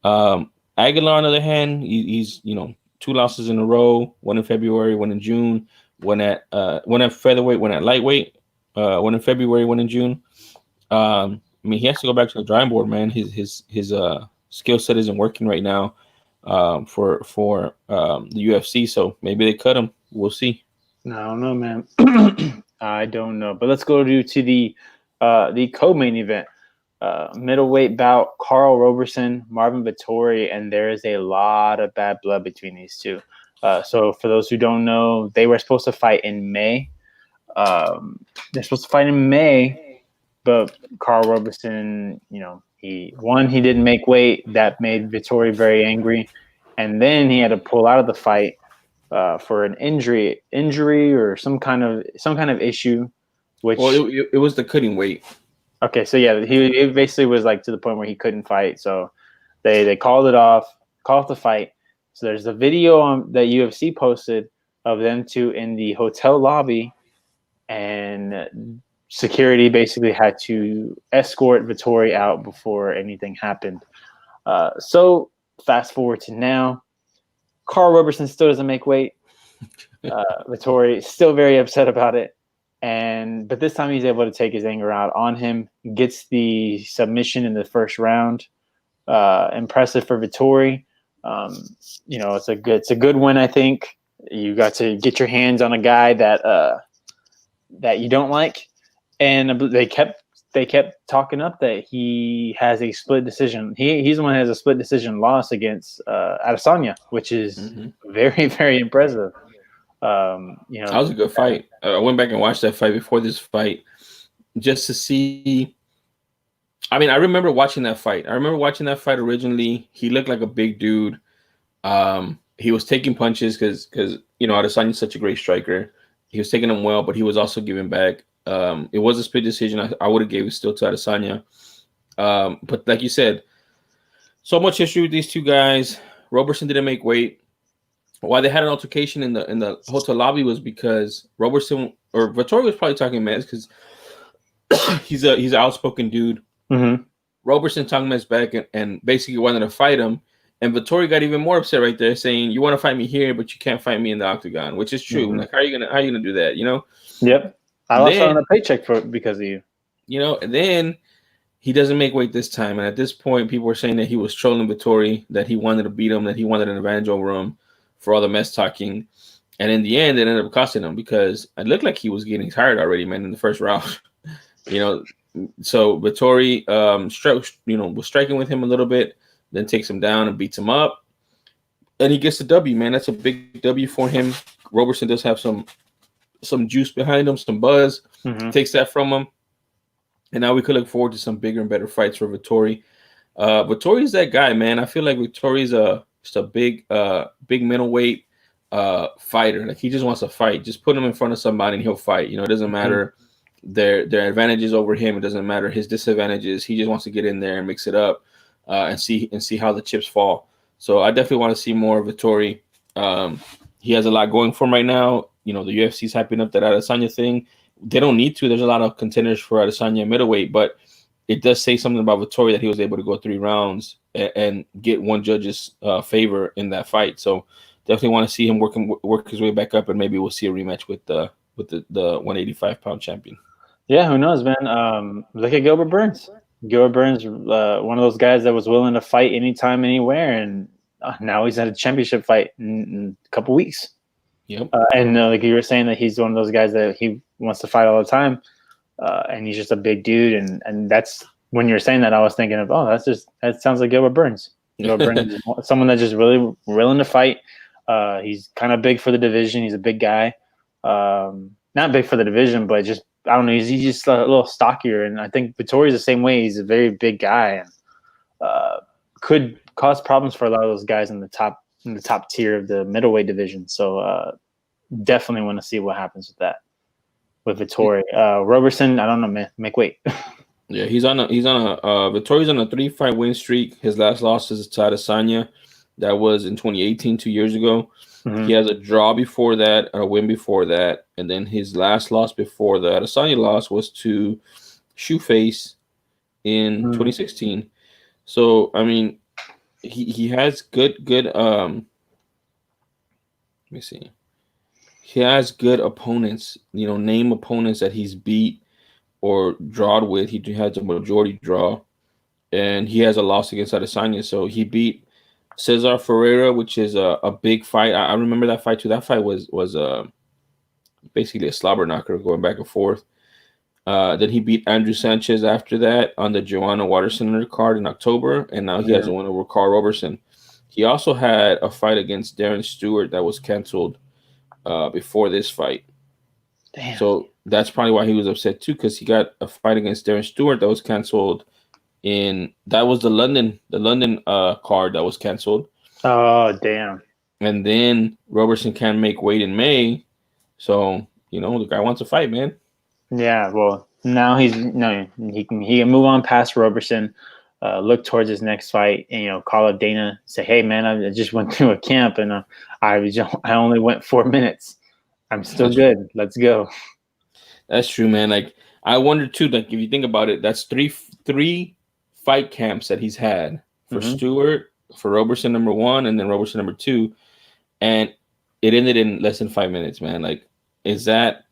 Aguilar, on the other hand, he's 2 losses in a row, one in February, one in June, one at featherweight, one at lightweight, one in February, one in June. I mean, he has to go back to the drawing board, man. His skill set isn't working right now for the UFC, so maybe they cut him. We'll see. I don't know, man. I don't know. But let's go to the co-main event. Middleweight bout, Carl Roberson, Marvin Vettori, and there is a lot of bad blood between these two. So for those who don't know, they were supposed to fight in May. They're supposed to fight in May, but Carl Roberson, he didn't make weight. That made Vettori very angry, and then he had to pull out of the fight for an injury or some kind of issue. Which, well, it was the cutting weight. Okay, so yeah, he basically was like to the point where he couldn't fight, so they called off the fight. So there's a video that UFC posted of them two in the hotel lobby, and security basically had to escort Vettori out before anything happened. So fast forward to now, Carl Roberson still doesn't make weight. Vettori is still very upset about it. But this time he's able to take his anger out on him, gets the submission in the first round. Impressive for Vettori. It's a good win, I think. You got to get your hands on a guy that you don't like, and they kept talking up that he has a split decision. He's the one who has a split decision loss against Adesanya, which is very, very impressive. That was a good fight. I went back and watched that fight before this fight just to see. I mean, I remember watching that fight. Originally. He looked like a big dude. He was taking punches because Adesanya's such a great striker. He was taking them well, but he was also giving back. It was a split decision. I would have gave it still to Adesanya. But like you said, so much history with these two guys. Roberson didn't make weight. Why they had an altercation in the hotel lobby was because Roberson or Vettori was probably talking mess because he's an outspoken dude. Mm-hmm. Roberson talking mess back and basically wanted to fight him. And Vettori got even more upset right there, saying, "You want to fight me here, but you can't fight me in the octagon," which is true. Mm-hmm. Like, how are you gonna do that? Yep. I lost on a paycheck because of you. And then he doesn't make weight this time. And at this point, people were saying that he was trolling Vettori, that he wanted to beat him, that he wanted an advantage over him for all the mess talking. And in the end, it ended up costing him because it looked like he was getting tired already, man, in the first round. So Vettori was striking with him a little bit, then takes him down and beats him up. And he gets the W, man. That's a big W for him. Roberson does have some juice behind him, some buzz. Mm-hmm. Takes that from him. And now we could look forward to some bigger and better fights for Vettori. Vettori's that guy, man. I feel like Vettori's just a big middleweight fighter. Like, he just wants to fight. Just put him in front of somebody and he'll fight. It doesn't matter their advantages over him. It doesn't matter his disadvantages. He just wants to get in there and mix it up and see how the chips fall. So I definitely want to see more of Vettori. He has a lot going for him right now. The UFC's hyping up that Adesanya thing. They don't need to. There's a lot of contenders for Adesanya middleweight, but it does say something about Vettori that he was able to go 3 rounds and get one judge's favor in that fight. So definitely want to see him work his way back up, and maybe we'll see a rematch with the 185-pound champion. Yeah, who knows, man? Look at Gilbert Burns. Gilbert Burns, one of those guys that was willing to fight anytime, anywhere, and now he's at a championship fight in a couple weeks. Yep. And like you were saying, that he's one of those guys that he wants to fight all the time, and he's just a big dude. And that's when you're saying that, I was thinking of, that sounds like Gilbert Burns. Gilbert Burns is someone that's just really willing to fight. He's kind of big for the division. He's a big guy, not big for the division, but just, I don't know. He's just a little stockier, and I think Vettori's the same way. He's a very big guy, and could cause problems for a lot of those guys in the top tier of the middleweight division. So definitely want to see what happens with that with Vettori. Roberson, I don't know, man. Make weight. Yeah, Vettori's on a 3-fight win streak. His last loss is to Adesanya. That was in 2018, 2 years ago. Mm-hmm. He has a draw before that, a win before that, and then his last loss before the Adesanya loss was to Shoeface in 2016. So, I mean, he has good let me see. He has good opponents, name opponents that he's beat or drawed with. He has a majority draw, and he has a loss against Adesanya. So he beat Cesar Ferreira, which is a big fight. I remember that fight too. That fight was basically a slobber knocker going back and forth. Then he beat Andrew Sanchez after that on the Joanna Waterson undercard in October, and now he has a win over Carl Roberson. He also had a fight against Darren Stewart that was canceled before this fight. Damn. So that's probably why he was upset too, because he got a fight against Darren Stewart that was canceled. That was the London card that was canceled. Oh, damn. And then Roberson can't make weight in May. So, the guy wants to fight, man. Yeah, well, now he can move on past Roberson, look towards his next fight, and call up Dana, say, "Hey, man, I just went through a camp, and I only went 4 minutes. I'm still good. Let's go." That's true, man. Like, I wonder too. Like, if you think about it, that's three fight camps that he's had for Stewart, for Roberson number 1, and then Roberson number 2, and it ended in less than 5 minutes, man. Like, is that?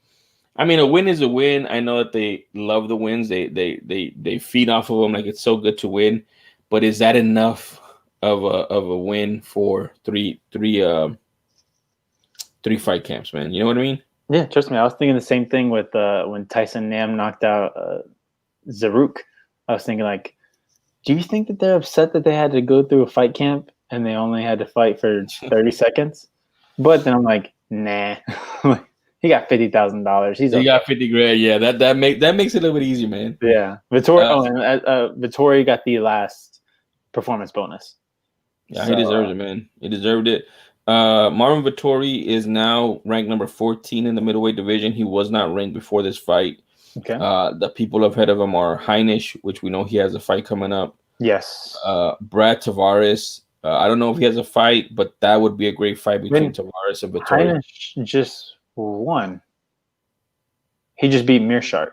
I mean, a win is a win. I know that they love the wins. They feed off of them. Like, it's so good to win, but is that enough of a win for three 3 fight camps, man. You know what I mean? Yeah, trust me. I was thinking the same thing with when Tyson Nam knocked out Zaruk. I was thinking like, do you think that they're upset that they had to go through a fight camp and they only had to fight for 30 seconds? But then I'm like, nah. He got $50,000. He's He okay. got 50 grand. Yeah, that makes it a little bit easier, man. Yeah, Vittori. Vittori got the last performance bonus. Yeah, he deserves it, man. He deserved it. Marvin Vettori is now ranked number 14 in the middleweight division. He was not ranked before this fight. Okay. The people ahead of him are Heinisch, which we know he has a fight coming up. Yes. Brad Tavares. I don't know if he has a fight, but that would be a great fight between Tavares and Vettori. Heinisch just won. He just beat Mearshart.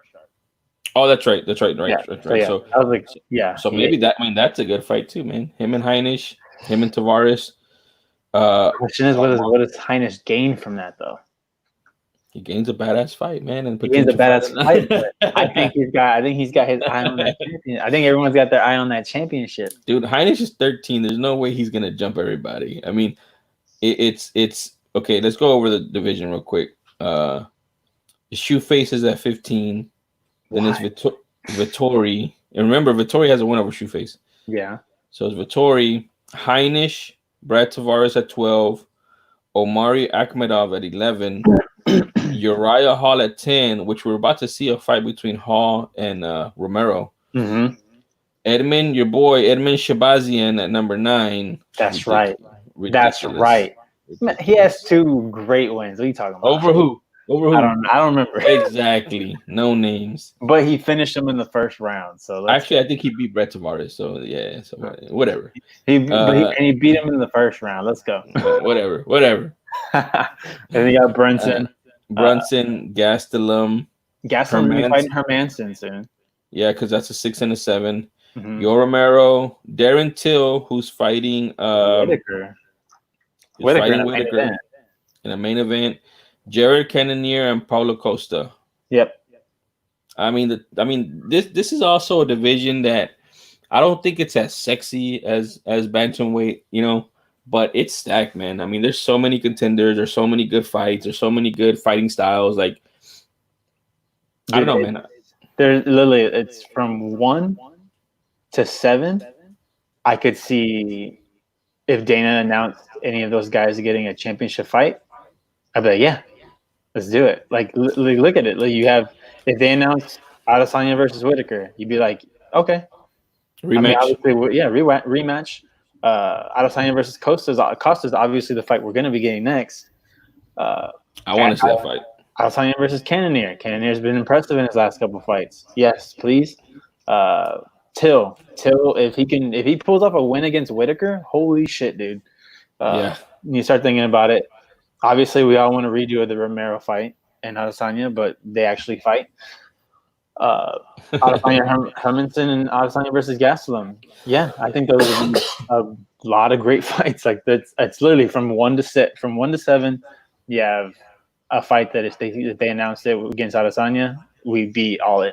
Oh, that's right. Right. Yeah. Right. So, yeah. So I was like, yeah. So maybe that's a good fight too, man. Him and Heinisch, him and Tavares. Question is, what does Heinisch gain from that, though? He gains a badass fight, man, and he gains a badass fight. But I think he's got his eye on that champion. I think everyone's got their eye on that championship. Dude, Heinisch is 13. There's no way he's gonna jump everybody. I mean, it's okay. Let's go over the division real quick. Shoe Face is at 15. Then it's Vettori. And remember, Vettori has a win over Shoe Face. Yeah. So it's Vettori, Heinisch, Brad Tavares at 12, Omari Akhmedov at 11, Uriah Hall at 10, which we're about to see a fight between Hall and Romero. Mm-hmm. Edmund Shabazian at number 9. That's right. That's right. He has 2 great wins. What are you talking about? Over who? I don't remember. Exactly. No names. But he finished him in the first round. So actually, I think he beat Brett Tavares. So yeah. So whatever. He beat him in the first round. Let's go. Whatever. And he got Brunson, Gastelum. Gastelum will be fighting Hermanson soon. Yeah, because that's a 6 and a 7. Mm-hmm. Yo Romero, Darren Till, who's fighting Whitaker. Whitaker in a main event. Jared Cannonier and Paulo Costa. Yep. I mean, this is also a division that I don't think it's as sexy as bantamweight, you know, but it's stacked, man. I mean, there's so many contenders, there's so many good fights, there's so many good fighting styles. Like, I don't know, man. There's literally, it's from 1 to 7. I could see if Dana announced any of those guys getting a championship fight, I'd be like, yeah, let's do it. Like, look at it. Like, you have, if they announce Adesanya versus Whitaker, you'd be like, okay. Rematch. I mean, rematch. Adesanya versus Costa's obviously the fight we're going to be getting next. I want to see that fight. Adesanya versus Cannonier. Cannonier's been impressive in his last couple of fights. Yes, please. Till, if he pulls off a win against Whitaker, holy shit, dude. You start thinking about it. Obviously, we all want to redo the Romero fight and Adesanya, but they actually fight. Adesanya Hermanson and Adesanya versus Gastelum. Yeah, I think those would be a lot of great fights. Like it's literally from 1 to 7. You have a fight that if they announced it against Adesanya, we'd be all in.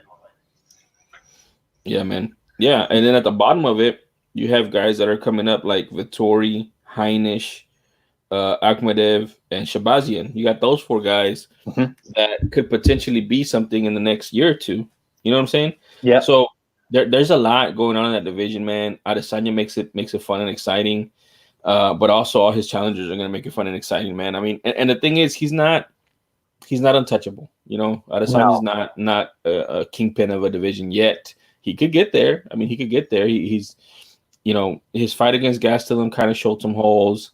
Yeah, man. Yeah, and then at the bottom of it, you have guys that are coming up like Vettori, Heinisch, Akhmedev, and Shabazian. You got those 4 guys that could potentially be something in the next year or 2. You know what I'm saying? Yeah. So there's a lot going on in that division, man. Adesanya makes it fun and exciting, but also all his challengers are going to make it fun and exciting, man. I mean, and the thing is, he's not untouchable. You know, Adesanya's not a kingpin of a division yet. He could get there. I mean, he could get there. He's, you know, his fight against Gastelum kind of showed some holes.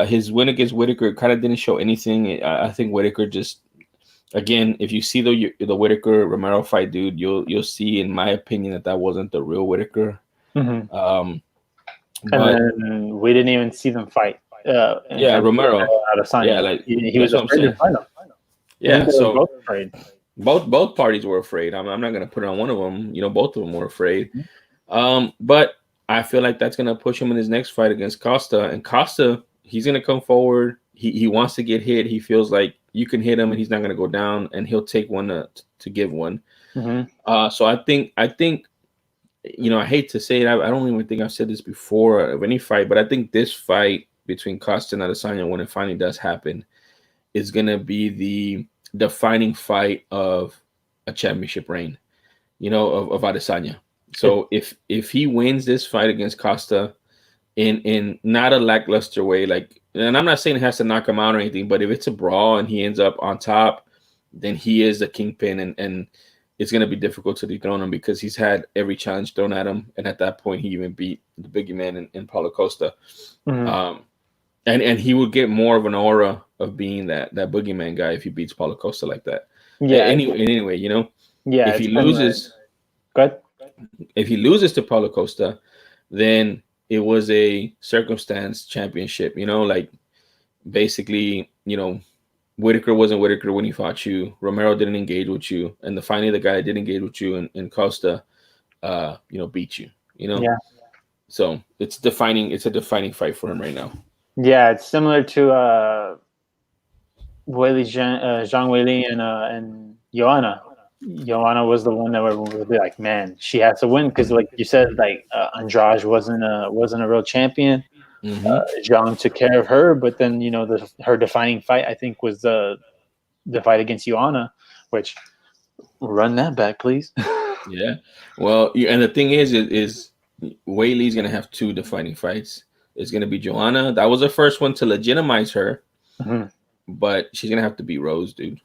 His win against Whitaker kind of didn't show anything. I think Whitaker just, again, if you see the Whitaker Romero fight, dude, you'll see, in my opinion, that wasn't the real Whitaker. Mm-hmm. And then we didn't even see them fight. Romero. Adesanya. Yeah, like he was afraid to fight him. Yeah, so both afraid. Both parties were afraid. I'm not gonna put it on one of them. You know, both of them were afraid. But I feel like that's gonna push him in his next fight against Costa. And Costa, he's gonna come forward. He wants to get hit. He feels like you can hit him and he's not gonna go down, and he'll take one to give one. Mm-hmm. So I think, you know, I hate to say it. I don't even think I've said this before of any fight, but I think this fight between Costa and Adesanya, when it finally does happen, is gonna be the defining fight of a championship reign. Of Adesanya. So if he wins this fight against Costa in not a lackluster way, like, and I'm not saying it has to knock him out or anything, but if it's a brawl and he ends up on top, then he is the kingpin, and it's going to be difficult to dethrone him because he's had every challenge thrown at him, and at that point he even beat the biggie man in Paulo Costa. And he would get more of an aura of being that boogeyman guy if he beats Paulo Costa like that. Yeah. Anyway, Yeah. If he loses, good. If he loses to Paulo Costa, then it was a circumstance championship. Like basically, Whitaker wasn't Whitaker when he fought you. Romero didn't engage with you, and finally the guy that did engage with you and Costa, beat you. Yeah. So it's a defining fight for him right now. Yeah, it's similar to Zhang Weili and Joanna. Joanna was the one that would be like, man, she has to win because, like you said, like Andrade wasn't a real champion. Zhang took care of her, but then her defining fight, I think, was the fight against Joanna, which run that back, please. Yeah, well, and the thing is Weili's gonna have two defining fights. It's gonna be Joanna. That was the first one to legitimize her, but she's gonna have to beat Rose, dude.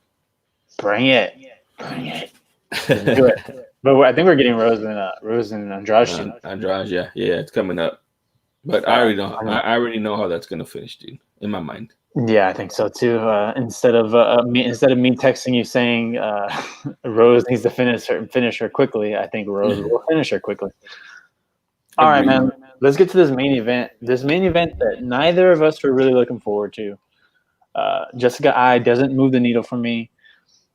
Bring it. Do it. But I think we're getting Rose and Andrade. Andrade, yeah, it's coming up. But I already know how that's gonna finish, dude. In my mind. Yeah, I think so too. Instead of me texting you saying Rose needs to finish her quickly, I think Rose will finish her quickly. All right, man. Let's get to this main event. This main event that neither of us are really looking forward to. Jessica Ai doesn't move the needle for me.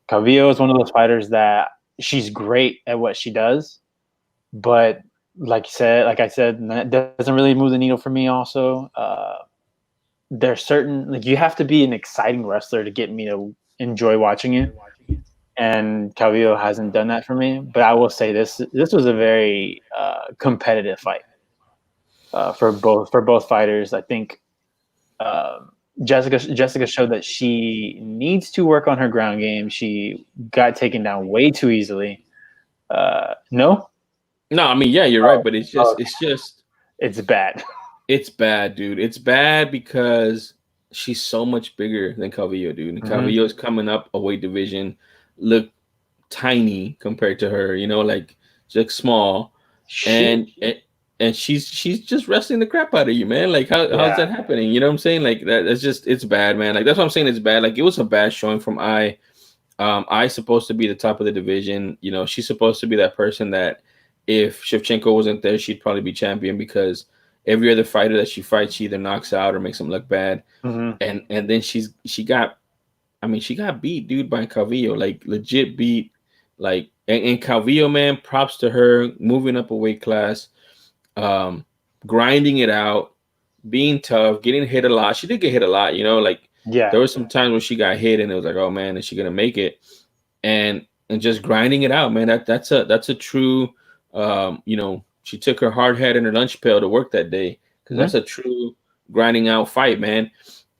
Calvillo is one of those fighters that she's great at what she does, but like I said, that doesn't really move the needle for me. Also, there's certain you have to be an exciting wrestler to get me to enjoy watching it, and Calvillo hasn't done that for me. But I will say this was a very competitive fight for both fighters. I think Jessica showed that she needs to work on her ground game. She got taken down way too easily. No, I mean, yeah, you're right, but it's bad. It's bad, dude. It's bad because she's so much bigger than Calvillo, dude. And Calvillo's coming up a weight division, look tiny compared to her. Like just small, and she's just wrestling the crap out of you, man. Like how's that happening? You know what I'm saying? Like that's just it's bad, man. Like that's what I'm saying. It's bad. Like it was a bad showing from Ai. Ai's supposed to be the top of the division. She's supposed to be that person that if Shevchenko wasn't there, she'd probably be champion because every other fighter that she fights, she either knocks out or makes them look bad. And then she got beat, dude, by Calvillo, like legit beat. Like and Calvillo, man, props to her moving up a weight class. Grinding it out, being tough, getting hit a lot. She did get hit a lot, there were some times when she got hit and it was like, oh man, is she gonna make it? And just grinding it out, man. That's a true she took her hard hat and her lunch pail to work that day because that's a true grinding out fight, man.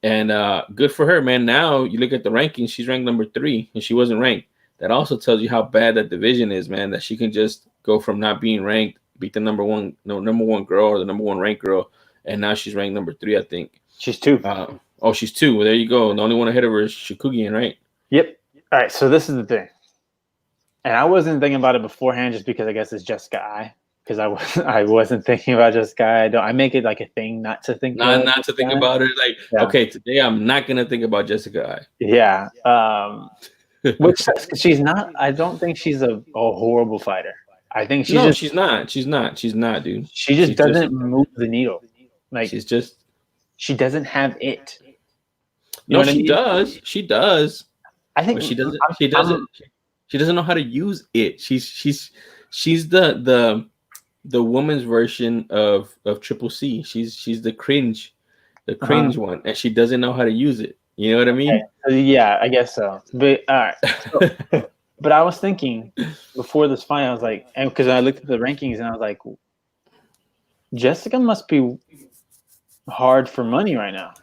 And good for her, man. Now you look at the rankings, she's ranked number 3 and she wasn't ranked. That also tells you how bad that division is, man, that she can just go from not being ranked, beat the number one girl or the number 1 ranked girl, and now she's ranked number 3, I think. She's 2. She's 2. Well, there you go. The only one ahead of her is Shikugian, right? Yep. All right, so this is the thing. And I wasn't thinking about it beforehand just because I guess it's Jessica Ai. Because I wasn't thinking about Jessica Ai. I make it like a thing not to think about not to think about it. Like, okay, today I'm not going to think about Jessica Ai. Yeah. Which she's not. I don't think she's a horrible fighter. I think she's not. She's not, dude. She just doesn't move the needle. Like she doesn't have it. Does. She does. I think she doesn't. She doesn't know how to use it. She's the woman's version of Triple C. She's the cringe one, and she doesn't know how to use it. You know what I mean? Okay. Yeah, I guess so. But all right. So, but I was thinking before this fight, I was like, and because I looked at the rankings and I was like, Jessica must be hard for money right now.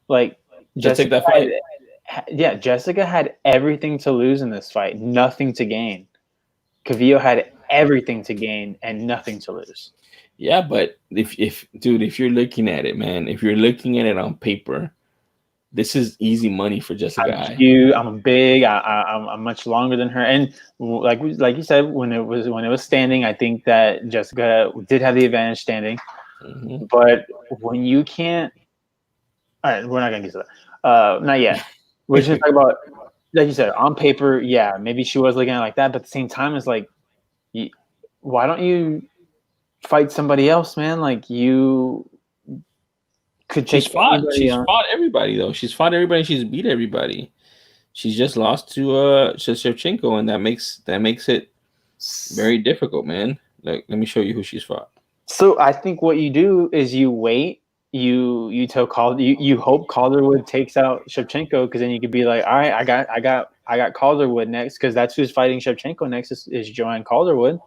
Like, just take that fight. yeah, Jessica had everything to lose in this fight, nothing to gain. Cavillo had everything to gain and nothing to lose. Yeah, but if dude, if you're looking at it, man, if you're looking at it on paper, this is easy money for Jessica I'm I. huge. I'm big. I'm much longer than her. And like you said, when it was standing, I think that Jessica did have the advantage standing. Mm-hmm. But when you can't, all right, we're not gonna get to that. Not yet. We're just gonna talk about, like you said, on paper. Yeah, maybe she was looking at it like that, but at the same time, it's like, why don't you fight somebody else, man? Like you could take anybody She's on. fought everybody though. She's fought everybody. She's beat everybody. She's just lost to Shevchenko, and that makes it very difficult, man. Like, let me show you who she's fought. So I think what you do is you wait. You tell you hope Calderwood takes out Shevchenko, because then you could be like, all right, I got Calderwood next, because that's who's fighting Shevchenko next is Joanne Calderwood.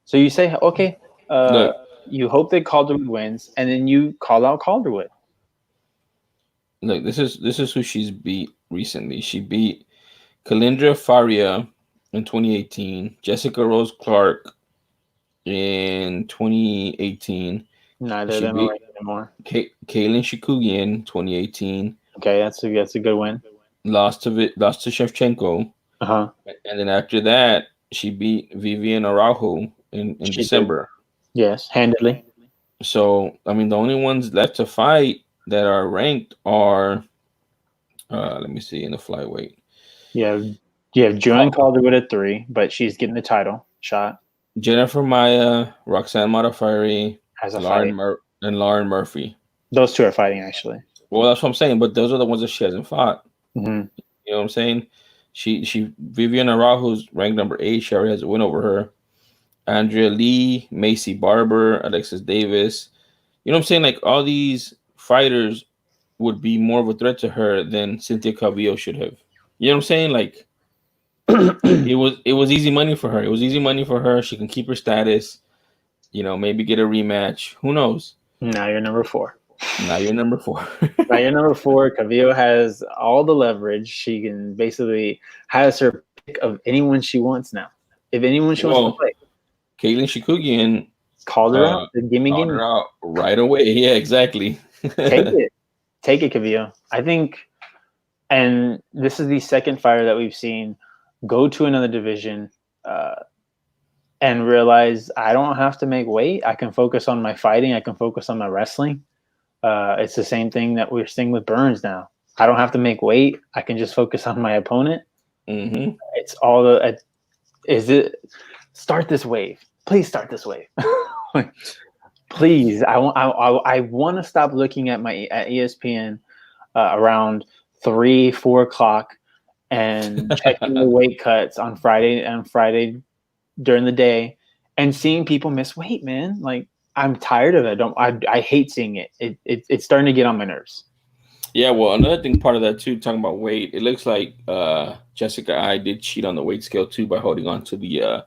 So you say, okay, Look, you hope that Calderwood wins, and then you call out Calderwood. look, this is who she's beat recently. She beat Kalindra Faria in 2018, Jessica Rose Clark in 2018. Neither of She them are beat right anymore. Kaylin Shikugian 2018. Okay, that's a good win. Lost to Shevchenko, Uh-huh. and then after that she beat Vivian Araujo in She did. December. Yes, handedly. So I mean, the only ones left to fight that are ranked are let me see, in the flyweight. You have Joanne Calderwood at 3, but she's getting the title shot Jennifer Maya, Roxanne Modafferi, as a fight. And Lauren Murphy. Those two are fighting, actually. Well, that's what I'm saying. But those are the ones that she hasn't fought. Mm-hmm. You know what I'm saying? She Vivian Araujo's ranked number 8. She already has a win over her. Andrea Lee, Macy Barber, Alexis Davis. You know what I'm saying? Like, all these fighters would be more of a threat to her than Cynthia Calvillo should have. You know what I'm saying? Like, it was easy money for her. It was easy money for her. She can keep her status. You know, maybe get a rematch. Who knows? Now you're number 4. Now you're number 4. Now you're number 4. Cavillo has all the leverage. She can basically has her pick of anyone she wants now. If anyone she wants to play, Kaylin Shikugian called her out. Gimme, called gimme. her out right away. Yeah, exactly. Take it, Cavillo. I think, and this is the second fighter that we've seen go to another division and realize I don't have to make weight. I can focus on my fighting. I can focus on my wrestling. It's the same thing that we're seeing with Burns now. I don't have to make weight. I can just focus on my opponent. Mm-hmm. It's all the. Is it start this wave? Please start this wave. Please, I want to stop looking at ESPN around 3-4 o'clock and checking the weight cuts on Friday during the day and seeing people miss weight, man. Like, I'm tired of it. I hate seeing it. It's starting to get on my nerves. Yeah, well, another thing, part of that too, talking about weight, it looks like Jessica I did cheat on the weight scale too by holding on to the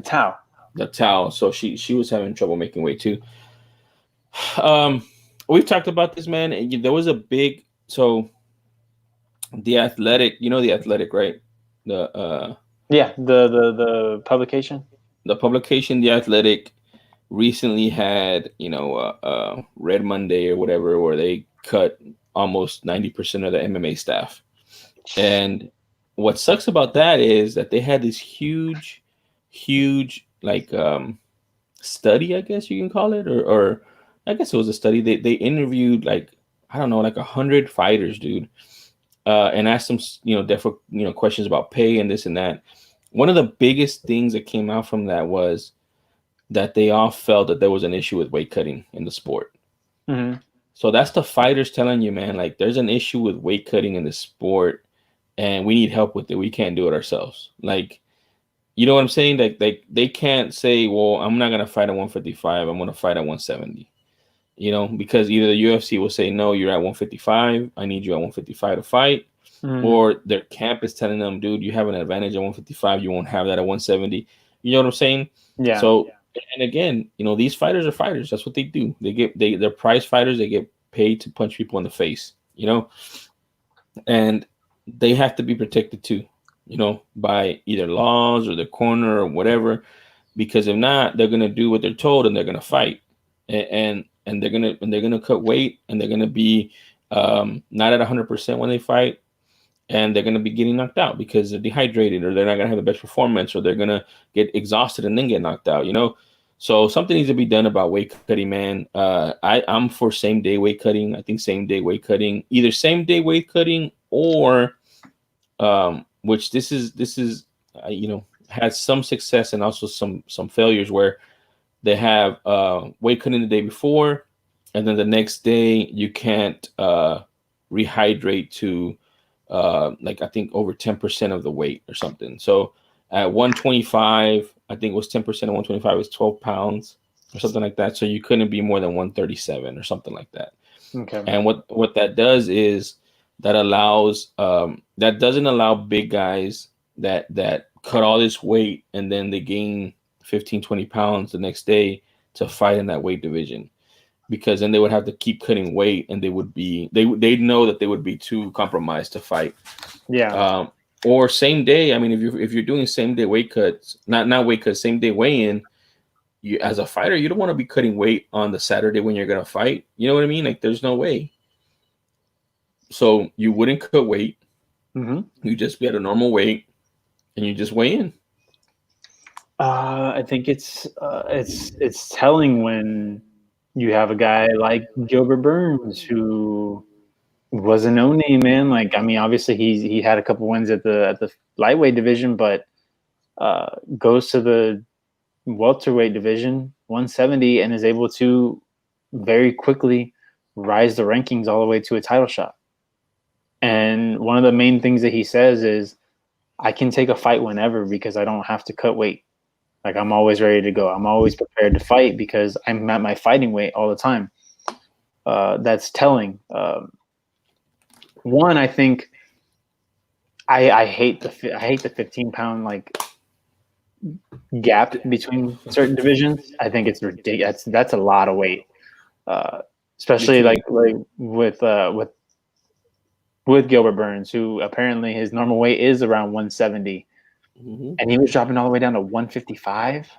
towel. The towel. So she was having trouble making weight too. We've talked about this, man. And there was a big the Athletic, the Athletic, right? The the publication. The publication, The Athletic, recently had Red Monday or whatever, where they cut almost 90% of the MMA staff. And what sucks about that is that they had this huge like study, I guess you can call it, or I guess it was a study. They interviewed like, I don't know, like 100 fighters, dude, and asked them different questions about pay and this and that. One of the biggest things that came out from that was that they all felt that there was an issue with weight cutting in the sport. Mm-hmm. So that's the fighters telling you, man, like, there's an issue with weight cutting in the sport and we need help with it. We can't do it ourselves. Like, you know what I'm saying? Like, they can't say, well, I'm not going to fight at 155. I'm going to fight at 170, because either the UFC will say, no, you're at 155. I need you at 155 to fight. Mm-hmm. Or their camp is telling them, dude, you have an advantage at 155. You won't have that at 170. You know what I'm saying? Yeah. So, and again, these fighters are fighters. That's what they do. They're prize fighters. They get paid to punch people in the face, and they have to be protected too, by either laws or the corner or whatever, because if not, they're gonna do what they're told and they're gonna fight, and they're gonna cut weight, and they're gonna be not at 100% when they fight, and they're gonna be getting knocked out because they're dehydrated, or they're not gonna have the best performance, or they're gonna get exhausted and then get knocked out. So something needs to be done about weight cutting, man. I'm for same day weight cutting. I think same day weight cutting, either same day weight cutting or which this is has some success and also some failures, where they have weight cutting the day before, and then the next day you can't rehydrate to like I think over 10% of the weight or something. So at 125, I think it was 10% of 125 was 12 pounds or something like that. So you couldn't be more than 137 or something like that. Okay. And what that does is that doesn't allow big guys that cut all this weight and then they gain 15, 20 pounds the next day to fight in that weight division, because then they would have to keep cutting weight, and they'd know that they would be too compromised to fight. Yeah. Or same day. I mean, if you're doing same day weight cuts, not weight cuts, same day weigh in, you, as a fighter, you don't want to be cutting weight on the Saturday when you're gonna fight. You know what I mean? Like, there's no way. So you wouldn't cut weight. Mm-hmm. You just be at a normal weight, and you just weigh in. I think it's telling when you have a guy like Gilbert Burns, who was a no name, man. Like, I mean, obviously he had a couple wins at the lightweight division, but goes to the welterweight division, 170, and is able to very quickly rise the rankings all the way to a title shot. And one of the main things that he says is, I can take a fight whenever because I don't have to cut weight. Like, I'm always ready to go. I'm always prepared to fight because I'm at my fighting weight all the time. That's telling. One, I think I hate the 15-pound like gap between certain divisions. I think it's ridiculous. That's a lot of weight, especially like with Gilbert Burns, who apparently his normal weight is around 170, and he was dropping all the way down to 155.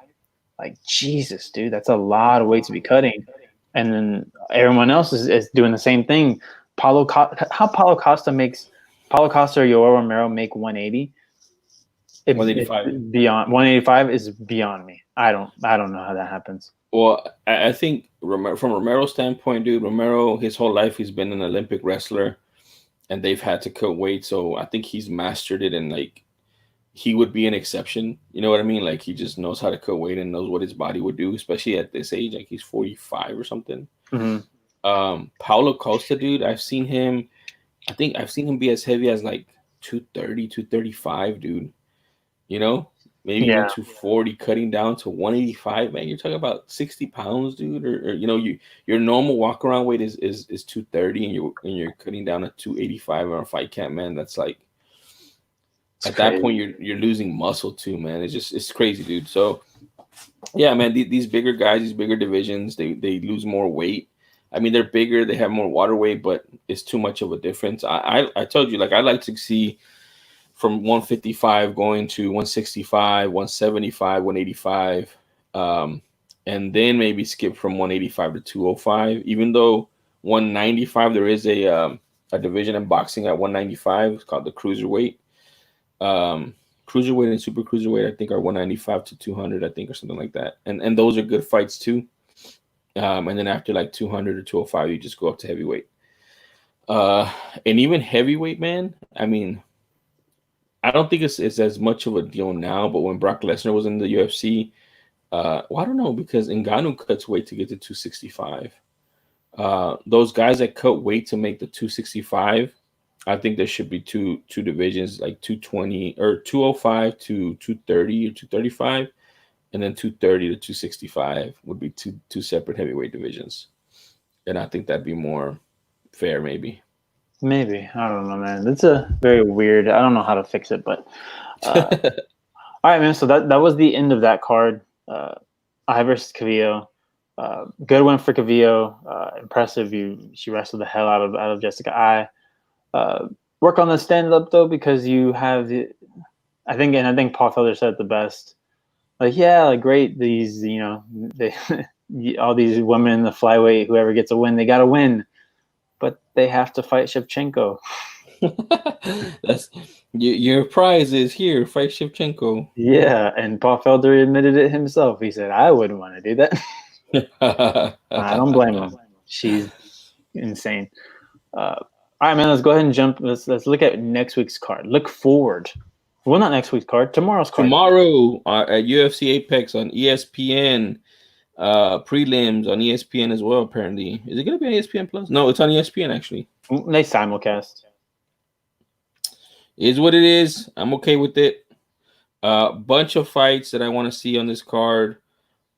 Like, Jesus, dude, that's a lot of weight to be cutting. And then everyone else is doing the same thing. Paulo Costa or Yoel Romero make 180. 185. Beyond 185 is beyond me. I don't know how that happens. Well, I think from Romero's standpoint, dude, Romero, his whole life, he's been an Olympic wrestler, and they've had to cut weight. So I think he's mastered it, and like, he would be an exception. You know what I mean? Like, he just knows how to cut weight and knows what his body would do, especially at this age. Like, he's 45 or something. Mm-hmm. Paulo Costa, dude, I think I've seen him be as heavy as like 230, 235, dude. Maybe even 240, cutting down to 185. Man, you're talking about 60 pounds, dude. Or your normal walk around weight is 230, and you're cutting down to 285 on a fight camp, man. That's like, at that point you're losing muscle too, man. It's crazy, dude. So yeah, man, these bigger guys, these bigger divisions, they lose more weight. I mean, they're bigger, they have more water weight, but it's too much of a difference. I told you, like, I like to see from 155 going to 165, 175, 185, and then maybe skip from 185 to 205. Even though 195, there is a division in boxing at 195. It's called the cruiserweight. Cruiserweight and super cruiserweight, I think, are 195 to 200, I think, or something like that. And those are good fights too. And then after like 200 or 205, you just go up to heavyweight. And even heavyweight, man, I mean, I don't think it's as much of a deal now, but when Brock Lesnar was in the UFC, well, I don't know, because Ngannou cuts weight to get to 265. Those guys that cut weight to make the 265, I think there should be two divisions, like 220 or 205 to 230 or 235, and then 230 to 265 would be two separate heavyweight divisions. And I think that'd be more fair, maybe. Maybe. I don't know, man. It's a very weird. I don't know how to fix it, but all right, man. So that was the end of that card. I versus Cavillo. Good win for Cavillo. Impressive. She wrestled the hell out of Jessica Ai. work on the stand up though, because you have the. I think Paul Felder said it the best. Like, yeah, like great. These, they all these women in the flyweight, whoever gets a win, they got to win, but they have to fight Shevchenko. That's your prize is here. Fight Shevchenko. Yeah, and Paul Felder admitted it himself. He said, "I wouldn't want to do that." I don't blame him. She's insane. All right, man. Let's go ahead and jump. Let's look at next week's card. Look forward. Well, not next week's card. Tomorrow's card. Tomorrow at UFC Apex on ESPN. Prelims on ESPN as well. Apparently, is it going to be on ESPN Plus? No, it's on ESPN actually. They simulcast. Is what it is. I'm okay with it. Bunch of fights that I want to see on this card.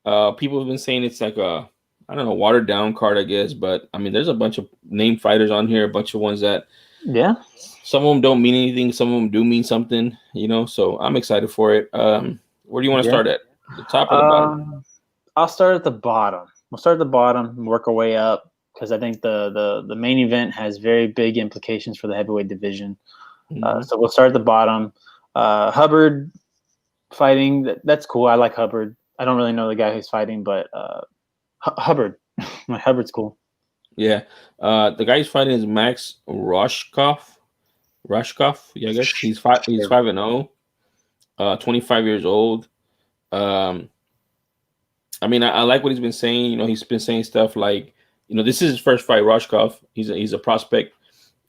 People have been saying it's like a, I don't know, watered down card, I guess. But I mean, there's a bunch of named fighters on here. A bunch of ones that, yeah, some of them don't mean anything. Some of them do mean something. So I'm excited for it. Where do you want to start at? The top or the bottom? I'll start at the bottom. We'll start at the bottom and work our way up, because I think the main event has very big implications for the heavyweight division. So we'll start at the bottom. Hubbard fighting, that's cool. I like Hubbard. I don't really know the guy who's fighting, but Hubbard. Hubbard's cool. Yeah. The guy who's fighting is Max Roshkov. Yeah, I guess he's 5-0. 25 years old. I mean, I like what he's been saying. He's been saying stuff like, this is his first fight. Roshkov, he's a prospect.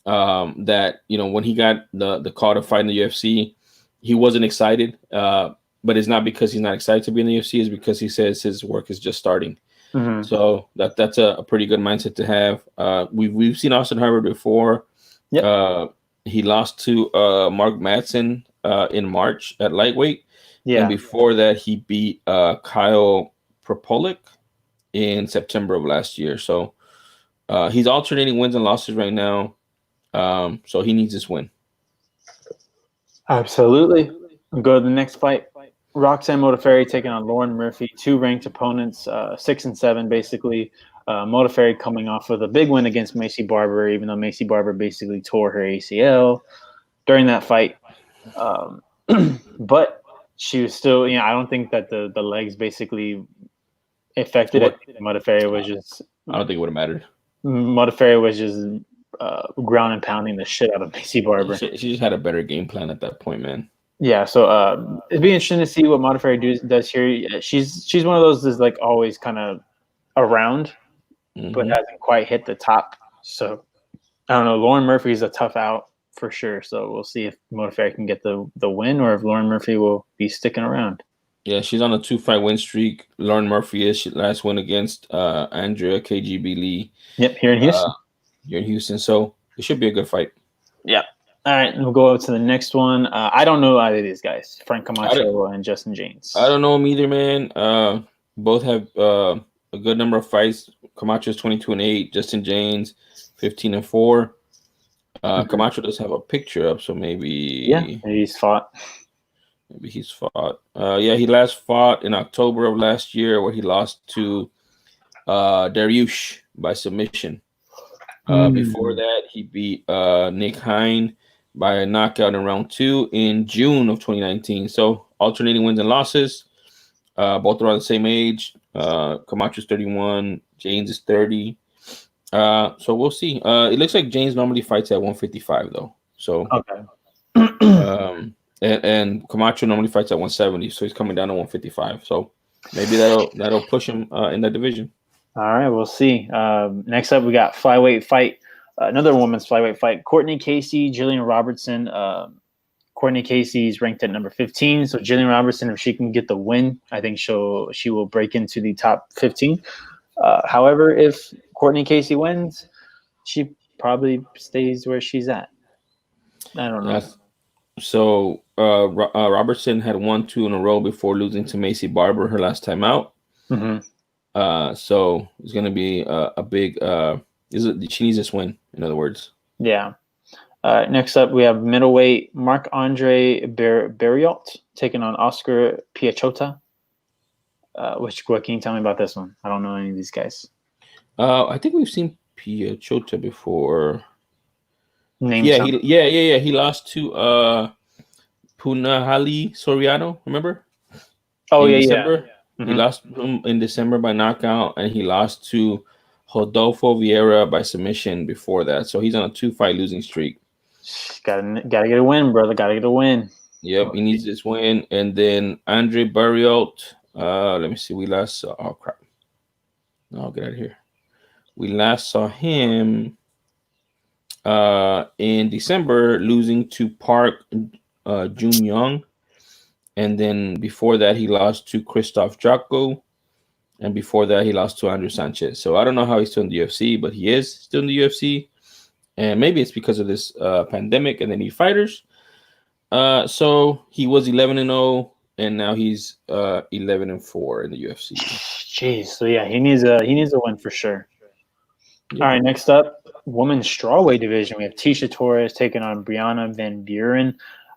That when he got the call to fight in the UFC, he wasn't excited. But it's not because he's not excited to be in the UFC. It's because he says his work is just starting. Mm-hmm. So that's a pretty good mindset to have. We've seen Austin Hubbard before. Yep. He lost to Mark Madsen in March at lightweight. Yeah. And before that, he beat Kyle Propolik in September of last year. So he's alternating wins and losses right now. So he needs this win. Absolutely. We'll go to the next fight. Roxanne Modafferi taking on Lauren Murphy, two ranked opponents, 6 and 7 basically. Modafferi coming off with a big win against Macy Barber, even though Macy Barber basically tore her ACL during that fight. But she was still, I don't think that the legs basically affected it. Modafferi was just... I don't think it would have mattered. Modafferi was just ground and pounding the shit out of Macy Barber. She just had a better game plan at that point, man. Yeah, so it'd be interesting to see what Modafferi does here. She's one of those that's like always kind of around, but hasn't quite hit the top. So I don't know. Lauren Murphy's a tough out for sure. So we'll see if Modafferi can get the win, or if Lauren Murphy will be sticking around. Yeah, she's on a 2-fight win streak. Lauren Murphy is. She last win against Andrea KGB Lee. Yep, here in Houston. So it should be a good fight. Yeah. All right, we'll go up to the next one. I don't know either of these guys, Frank Camacho and Justin James. I don't know them either, man. Both have a good number of fights. Camacho's 22-8. Justin James 15-4. Camacho does have a picture up, so maybe he's fought. Maybe he's fought. He last fought in October of last year, where he lost to Dariush by submission. Before that, he beat Nick Hine by a knockout in round 2 in June of 2019. So alternating wins and losses. Both around the same age. Camacho's 31. James is 30. So we'll see. It looks like James normally fights at 155 though. So okay. And Camacho normally fights at 170, so he's coming down to 155. So maybe that'll push him in that division. All right, we'll see. Next up, we got flyweight fight. Another women's flyweight fight. Courtney Casey, Jillian Robertson. Courtney Casey's ranked at number 15. So Jillian Robertson, if she can get the win, I think she will break into the top 15. However, if Courtney Casey wins, she probably stays where she's at. I don't know. So Robertson had 1-2 in a row before losing to Macy Barber her last time out. Mm-hmm. So it's going to be a big. She needs this win. In other words. Yeah. Next up, we have middleweight Marc-Andre Barriault taking on Oscar Piechota. What can you tell me about this one? I don't know any of these guys. I think we've seen Piechota before. Name Yeah, some. he lost to Punahali Soriano. Remember Oh in yeah, yeah. December, he Mm-hmm. lost him in December by knockout, and he lost to Rodolfo Vieira by submission before that. So he's on a 2-fight losing streak. Gotta get a win, brother. Gotta get a win. Yep, he needs this win. And then Andre Barriot. Let me see. We last saw. Oh crap! No, get out of here. We last saw him in December losing to Park Jun Young, and then before that he lost to Christoph Jocko, and before that he lost to Andrew Sanchez. So I don't know how he's still in the UFC, but he is still in the UFC, and maybe it's because of this pandemic and they need fighters. So he was 11-0, and now he's 11-4 in the UFC. Jeez. So yeah, he needs a win for sure. Yep. All right, next up, women's strawweight division. We have Tisha Torres taking on Brianna Van Buren.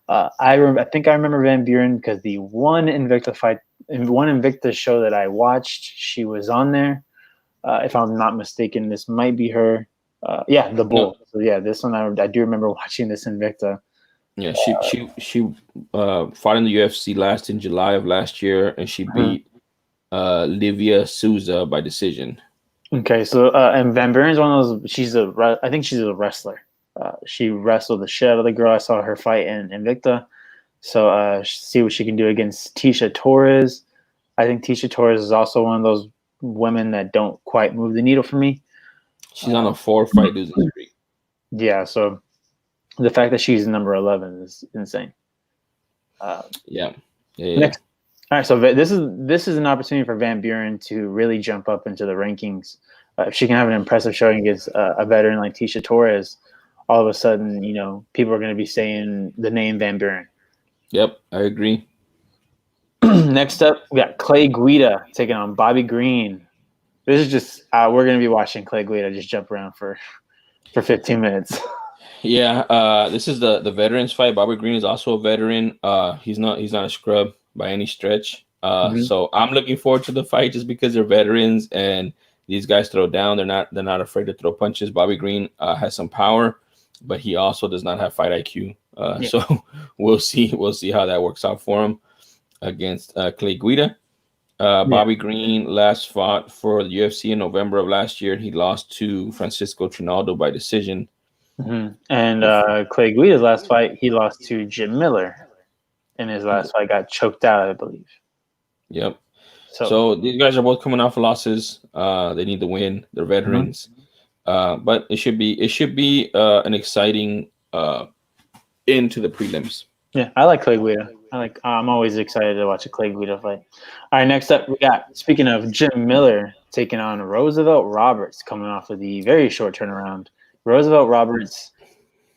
I think I remember Van Buren because the one Invicta show that I watched, she was on there. If I'm not mistaken, this might be her. Yeah, the Bull. No. So yeah, this one I do remember watching this Invicta. Yeah, she fought in the UFC last in July of last year, and she beat Livia Souza by decision. Okay, so and Van Buren's one of those. I think she's a wrestler. She wrestled the shit out of the girl. I saw her fight in Invicta. So see what she can do against Tisha Torres. I think Tisha Torres is also one of those women that don't quite move the needle for me. She's on a 4-fight losing streak. Yeah, so the fact that she's number 11 is insane. Yeah. Next, all right, so this is an opportunity for Van Buren to really jump up into the rankings. If she can have an impressive showing against a veteran like Tisha Torres, all of a sudden, people are going to be saying the name Van Buren. Yep, I agree. Next up, we got Clay Guida taking on Bobby Green. This is just we're going to be watching Clay Guida just jump around for 15 minutes. Yeah, this is the veterans fight. Bobby Green is also a veteran. He's not a scrub by any stretch. So I'm looking forward to the fight just because they're veterans and these guys throw down. They're not afraid to throw punches. Bobby Green has some power, but he also does not have fight IQ. So we'll see how that works out for him against Clay Guida. Bobby Green last fought for the UFC in November of last year. He lost to Francisco Trinaldo by decision. Mm-hmm. And Clay Guida's last fight, he lost to Jim Miller. In his last fight, got choked out, I believe. Yep. So these guys are both coming off losses. They need to win. They're veterans. But it should be an exciting into the prelims. Yeah, I like Clay Guida. I'm always excited to watch a Clay Guida fight. All right, next up we got, speaking of Jim Miller taking on Roosevelt Roberts, coming off of the very short turnaround. Roosevelt Roberts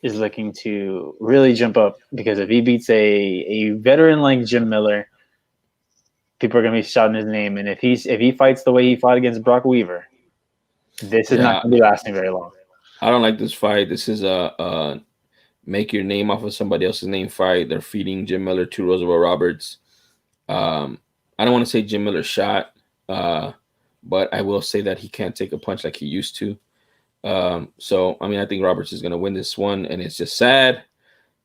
is looking to really jump up because if he beats a veteran like Jim Miller, people are going to be shouting his name. And if he fights the way he fought against Brock Weaver, this is not going to be lasting very long. I don't like this fight. This is a make your name off of somebody else's name fight. They're feeding Jim Miller to Roosevelt Roberts. I don't want to say Jim Miller shot, but I will say that he can't take a punch like he used to. So I mean, I think Roberts is going to win this one, and it's just sad,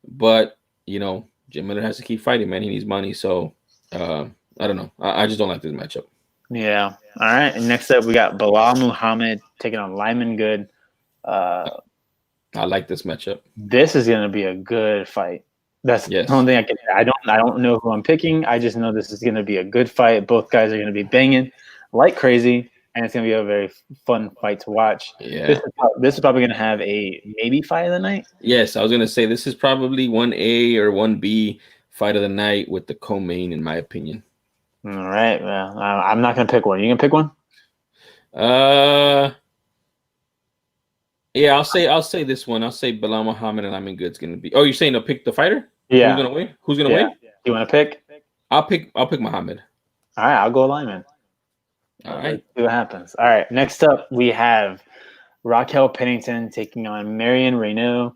but Jim Miller has to keep fighting, man. He needs money, so I don't know. I just don't like this matchup. Yeah. All right. And next up, we got Bilal Muhammad taking on Lyman Good. I like this matchup. This is going to be a good fight. That's the only thing I can say. I don't know who I'm picking. I just know this is going to be a good fight. Both guys are going to be banging like crazy. And it's going to be a very fun fight to watch. Yeah. This is probably going to have a maybe fight of the night. Yes, I was going to say this is probably 1A or 1B fight of the night with the co-main, in my opinion. All right. Well, I'm not going to pick one. You going to pick one? Yeah, I'll say this one. I'll say Bilal Muhammad and Lyman Good's going to be. Oh, you're saying to pick the fighter? Yeah. Who's going to win? Who's going to win? You want to pick? I'll pick Muhammad. All right, I'll go Lyman. All right. Let's see what happens. All right. Next up, we have Raquel Pennington taking on Marion Renaud.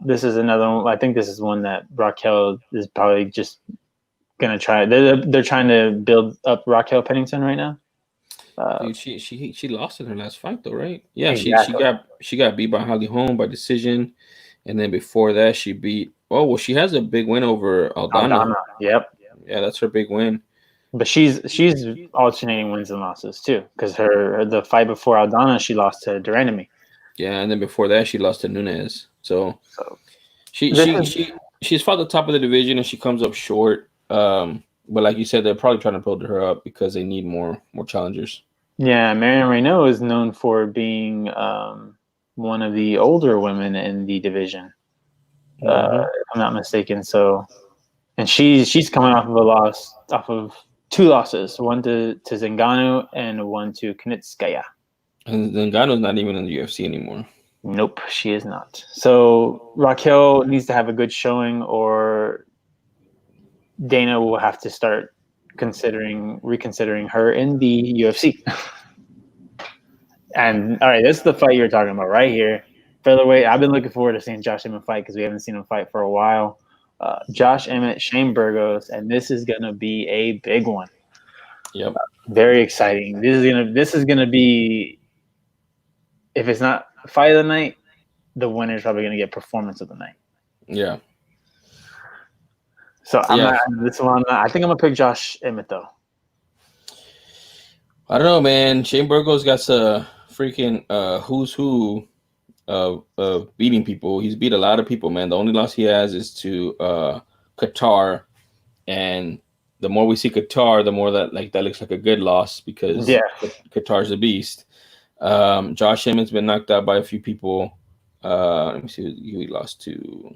This is another one. I think this is one that Raquel is probably just going to try. They're trying to build up Raquel Pennington right now. Dude, she lost in her last fight though, right? Yeah, Exactly. she got beat by Holly Holm by decision, and then before that she beat. Oh well, she has a big win over Aldana. Aldana. Yep. Yeah, that's her big win. But she's alternating wins and losses too, because the fight before Aldana she lost to Duranemy. Yeah, and then before that she lost to Nunez. So So she this she is she she's fought the top of the division and she comes up short. But like you said, they're probably trying to build her up because they need more challengers. yeah. Marion Renault is known for being one of the older women in the division, Hmm. if I'm not mistaken. So, and she's coming off of a loss, off of two losses, one to Zingano and one to Knitskaya. And Ngannou's not even in the UFC anymore. Nope, she is not. So Raquel needs to have a good showing, or Dana will have to start reconsidering her in the UFC. And all right, this is the fight you're talking about right here, featherweight. I've been looking forward to seeing Josh Emmett fight because we haven't seen him fight for a while. Josh Emmett, Shane Burgos, and this is gonna be a big one. Yep. Very exciting. This is gonna be, if it's not fight of the night, the winner is probably gonna get performance of the night. Yeah. So I'm Yeah. not this one. I think I'm gonna pick Josh Emmett though. I don't know, man. Shane Burgos got a freaking who's who of beating people. He's beat a lot of people, man. The only loss he has is to Qatar, and the more we see Qatar, the more that looks like a good loss because Yeah. Qatar's a beast. Josh Emmett's been knocked out by a few people. Let me see who he lost to.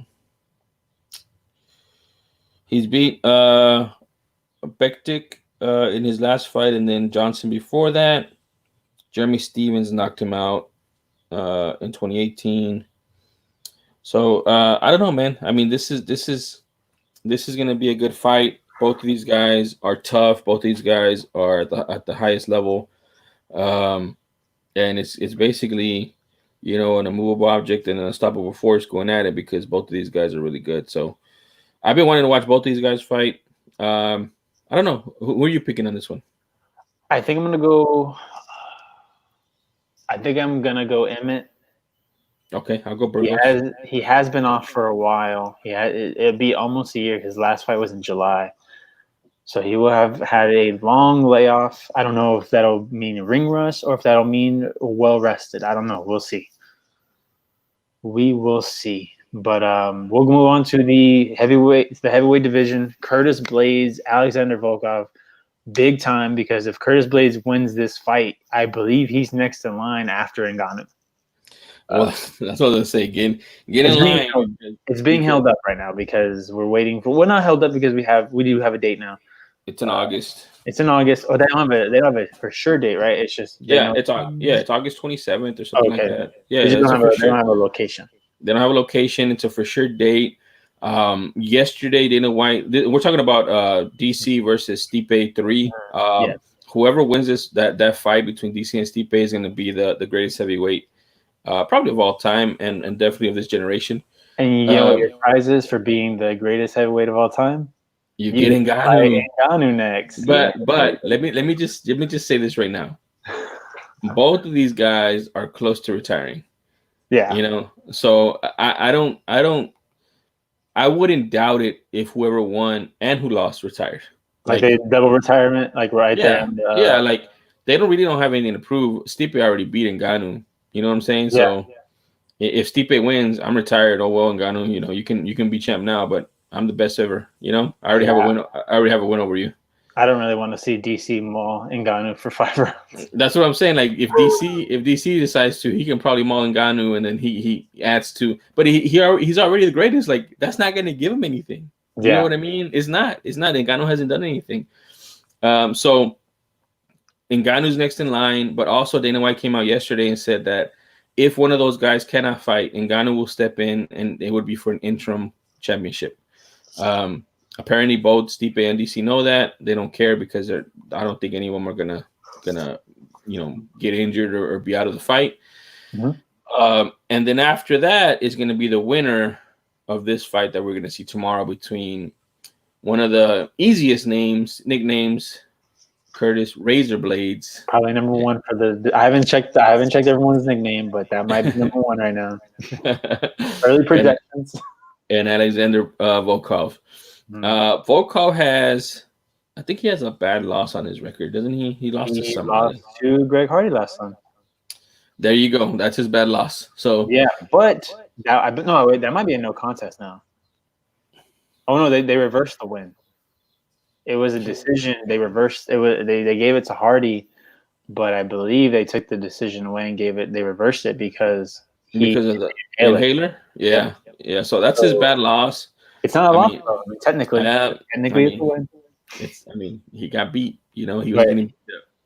He's beat Bektik in his last fight, and then Johnson before that. Jeremy Stevens knocked him out in 2018. So I don't know, man. I mean, this is going to be a good fight. Both of these guys are tough. Both of these guys are at the highest level, and it's basically an immovable object and an unstoppable force going at it because both of these guys are really good. So I've been wanting to watch both of these guys fight. I don't know. Who are you picking on this one? I think I'm gonna go. I think I'm gonna go Emmett. Okay, I'll go Burgos. He has been off for a while. It'll be almost a year. His last fight was in July, so he will have had a long layoff. I don't know if that'll mean ring rust or if that'll mean well rested. I don't know. We'll see. We will see. But we'll move on to the heavyweight division. Curtis Blades, Alexander Volkov, big time, because if Curtis Blades wins this fight, I believe he's next in line after Ngannou. Well, that's what I was gonna say. Get in line. It's being held up right now because we're waiting for. We're not held up because we do have a date now. It's in August. It's in August. Oh, they don't have a for sure date, right? It's just it's August 27th or something like that. Yeah, they don't have a location. They don't have a location. It's a for sure date. Yesterday, Dana White. We're talking about DC versus Stipe 3. Yes. Whoever wins that fight between DC and Stipe is going to be the greatest heavyweight, probably of all time, and definitely of this generation. And you know what your prize is for being the greatest heavyweight of all time? You get Ngannou next. But let me just say this right now. Both of these guys are close to retiring. Yeah. So I wouldn't doubt it if whoever won and who lost retired. Like a double retirement, like right there. Yeah, like they don't have anything to prove. Stipe already beat Ngannou. You know what I'm saying? Yeah. So if Stipe wins, I'm retired. Oh well, Ngannou, you can be champ now, but I'm the best ever. I already have a win. I already have a win over you. I don't really want to see DC maul Ngannou for 5 rounds. That's what I'm saying. Like if DC decides to, he can probably maul Ngannou, and then he adds to. But he's already the greatest. Like that's not going to give him anything. You know what I mean? It's not. Ngannou hasn't done anything. So Ngannou's next in line, but also Dana White came out yesterday and said that if one of those guys cannot fight, Ngannou will step in, and it would be for an interim championship. Apparently both Stipe and DC know that. They don't care because I don't think any of them are gonna get injured or be out of the fight. Mm-hmm. And then after that is going to be the winner of this fight that we're going to see tomorrow between one of the easiest nicknames Curtis Razor Blades. Probably number one for the. I haven't checked everyone's nickname, but that might be number one right now. Early projections. And Alexander Volkov. Volkov has, I think he has a bad loss on his record, doesn't he? He lost to somebody. Lost to Greg Hardy last time. There you go. That's his bad loss. So yeah, but that might be a no contest now. Oh no, they reversed the win. It was a decision. They reversed it. They gave it to Hardy, but I believe they took the decision away and they reversed it because of the inhaler. Yeah. So that's his bad loss. It's not a loss, though. I mean, technically, it's a win. He got beat. He was getting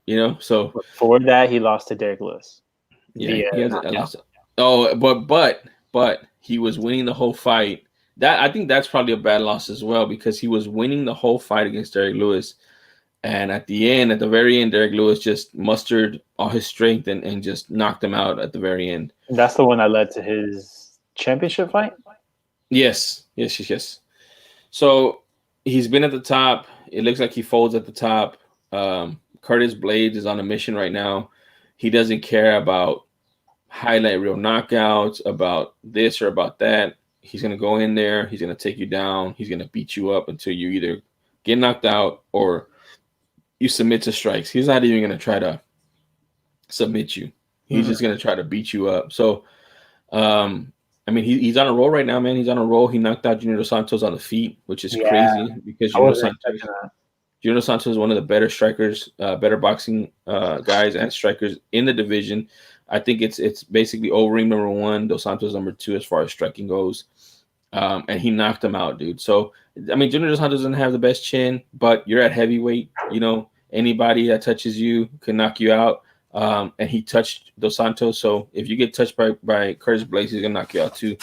beat up. So before that, he lost to Derek Lewis. Yeah, he has a loss. Oh, but he was winning the whole fight. I think that's probably a bad loss as well because he was winning the whole fight against Derek Lewis, and at the very end, Derek Lewis just mustered all his strength and just knocked him out at the very end. That's the one that led to his championship fight. Yes. So he's been at the top. It looks like he folds at the top. Curtis Blades is on a mission right now. He doesn't care about highlight reel knockouts, about this or about that. He's going to go in there. He's going to take you down. He's going to beat you up until you either get knocked out or you submit to strikes. He's not even going to try to submit you. He's just going to try to beat you up. So, he's on a roll right now, man. He's on a roll. He knocked out Junior Dos Santos on the feet, which is crazy because Junior Dos Santos is one of the better strikers, better boxing guys and strikers in the division. I think it's basically Overeem number one, Dos Santos number two as far as striking goes. And he knocked him out, dude. So, Junior Dos Santos doesn't have the best chin, but you're at heavyweight. Anybody that touches you can knock you out. And he touched Dos Santos. So if you get touched by Curtis Blades, he's going to knock you out too.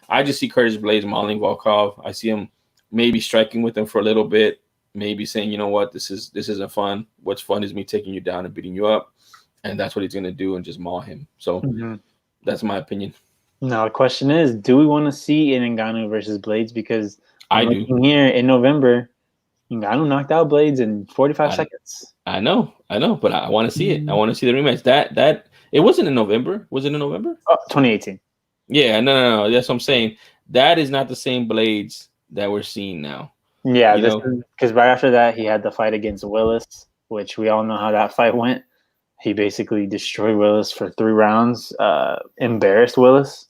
I just see Curtis Blades mauling Volkov. I see him maybe striking with him for a little bit, maybe saying, you know what, this isn't fun. What's fun is me taking you down and beating you up. And that's what he's going to do and just maul him. So that's my opinion. Now, the question is, do we want to see Ngannou versus Blades? Because I do. Here in November, Ngannou knocked out Blades in 45 seconds. I know, but I want to see it. I want to see the rematch. That it wasn't in November. Was it in November? Oh, 2018. Yeah, no. That's what I'm saying. That is not the same Blades that we're seeing now. Yeah, because right after that, he had the fight against Willis, which we all know how that fight went. He basically destroyed Willis for 3 rounds, embarrassed Willis.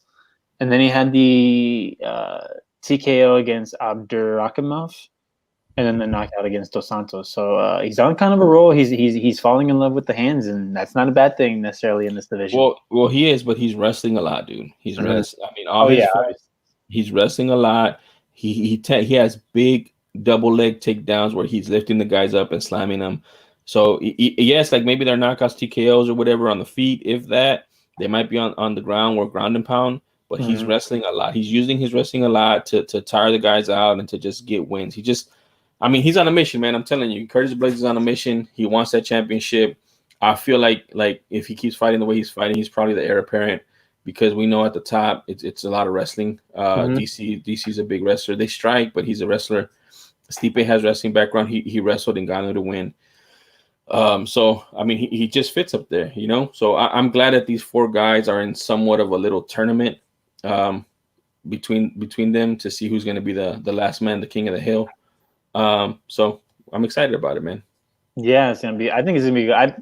And then he had the TKO against Abdurakhimov, and then the knockout against Dos Santos. So he's on kind of a roll. He's falling in love with the hands, and that's not a bad thing necessarily in this division. Well, he is, but he's wrestling a lot, dude. He's wrestling. He's wrestling a lot. He has big double leg takedowns where he's lifting the guys up and slamming them. So yes, like maybe they're knockouts, TKOs or whatever on the feet. If that, they might be on the ground or ground and pound. But he's wrestling a lot. He's using his wrestling a lot to tire the guys out and to just get wins. He's on a mission, man. I'm telling you, Curtis Blades is on a mission. He wants that championship. I feel like if he keeps fighting the way he's fighting, he's probably the heir apparent because we know at the top it's a lot of wrestling. DC's a big wrestler. They strike, but he's a wrestler. Stipe has wrestling background. He wrestled in Ghana to win. He just fits up there, So I'm glad that these 4 guys are in somewhat of a little tournament between them to see who's going to be the last man, the king of the hill. So I'm excited about it, man. Yeah, I think it's gonna be good.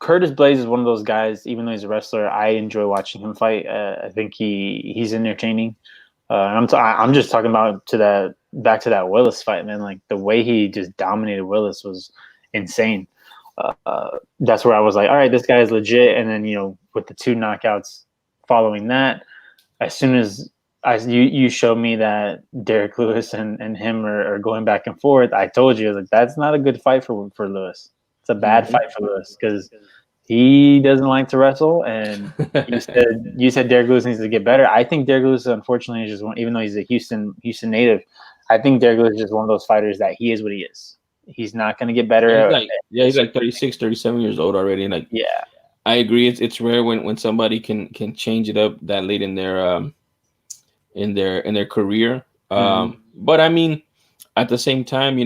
Curtis Blades is one of those guys. Even though he's a wrestler, I enjoy watching him fight. I think he's entertaining. I'm just talking about back to that Willis fight, man. Like the way he just dominated Willis was insane. That's where I was like, all right, this guy is legit. And then with the 2 knockouts following that, as soon as you showed me that Derek Lewis and him are going back and forth, I told you, I was like, that's not a good fight for Lewis. It's a bad fight for Lewis because he doesn't like to wrestle. And you said Derek Lewis needs to get better. I think Derek Lewis, unfortunately, is just one, even though he's a Houston native, I think Derek Lewis is just one of those fighters that he is what he is. He's not going to get better. He's like 36, 37 years old already. And I agree. It's rare when somebody can change it up that late in their career. But at the same time,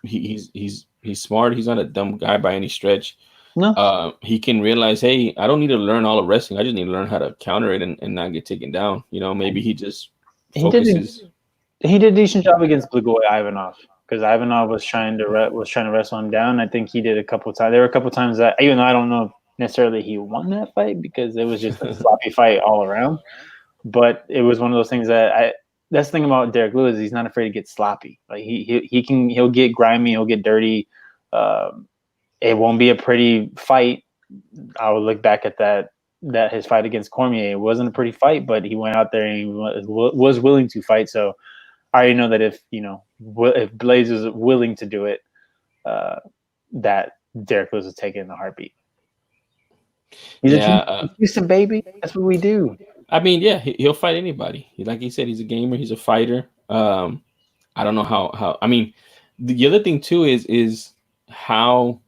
he's He's smart. He's not a dumb guy by any stretch. No, He can realize, hey, I don't need to learn all of wrestling. I just need to learn how to counter it and not get taken down. Maybe he just he did focuses. he did a decent job against Blue Boy Ivanov because Ivanov was trying to wrestle him down. I think he did a couple times. There were a couple times that even though I don't know if necessarily he won that fight because it was just a sloppy fight all around. But it was one of those things that that's the thing about Derek Lewis. He's not afraid to get sloppy. Like he'll get grimy. He'll get dirty. It won't be a pretty fight. I would look back at that his fight against Cormier. It wasn't a pretty fight, but he went out there and he was willing to fight. So I already know that if Blaze is willing to do it, that Derek Lewis is taking the heartbeat. He's a Houston baby. That's what we do. I mean, yeah, he'll fight anybody. Like he said, he's a gamer. He's a fighter. I don't know how. I mean, the other thing too is how.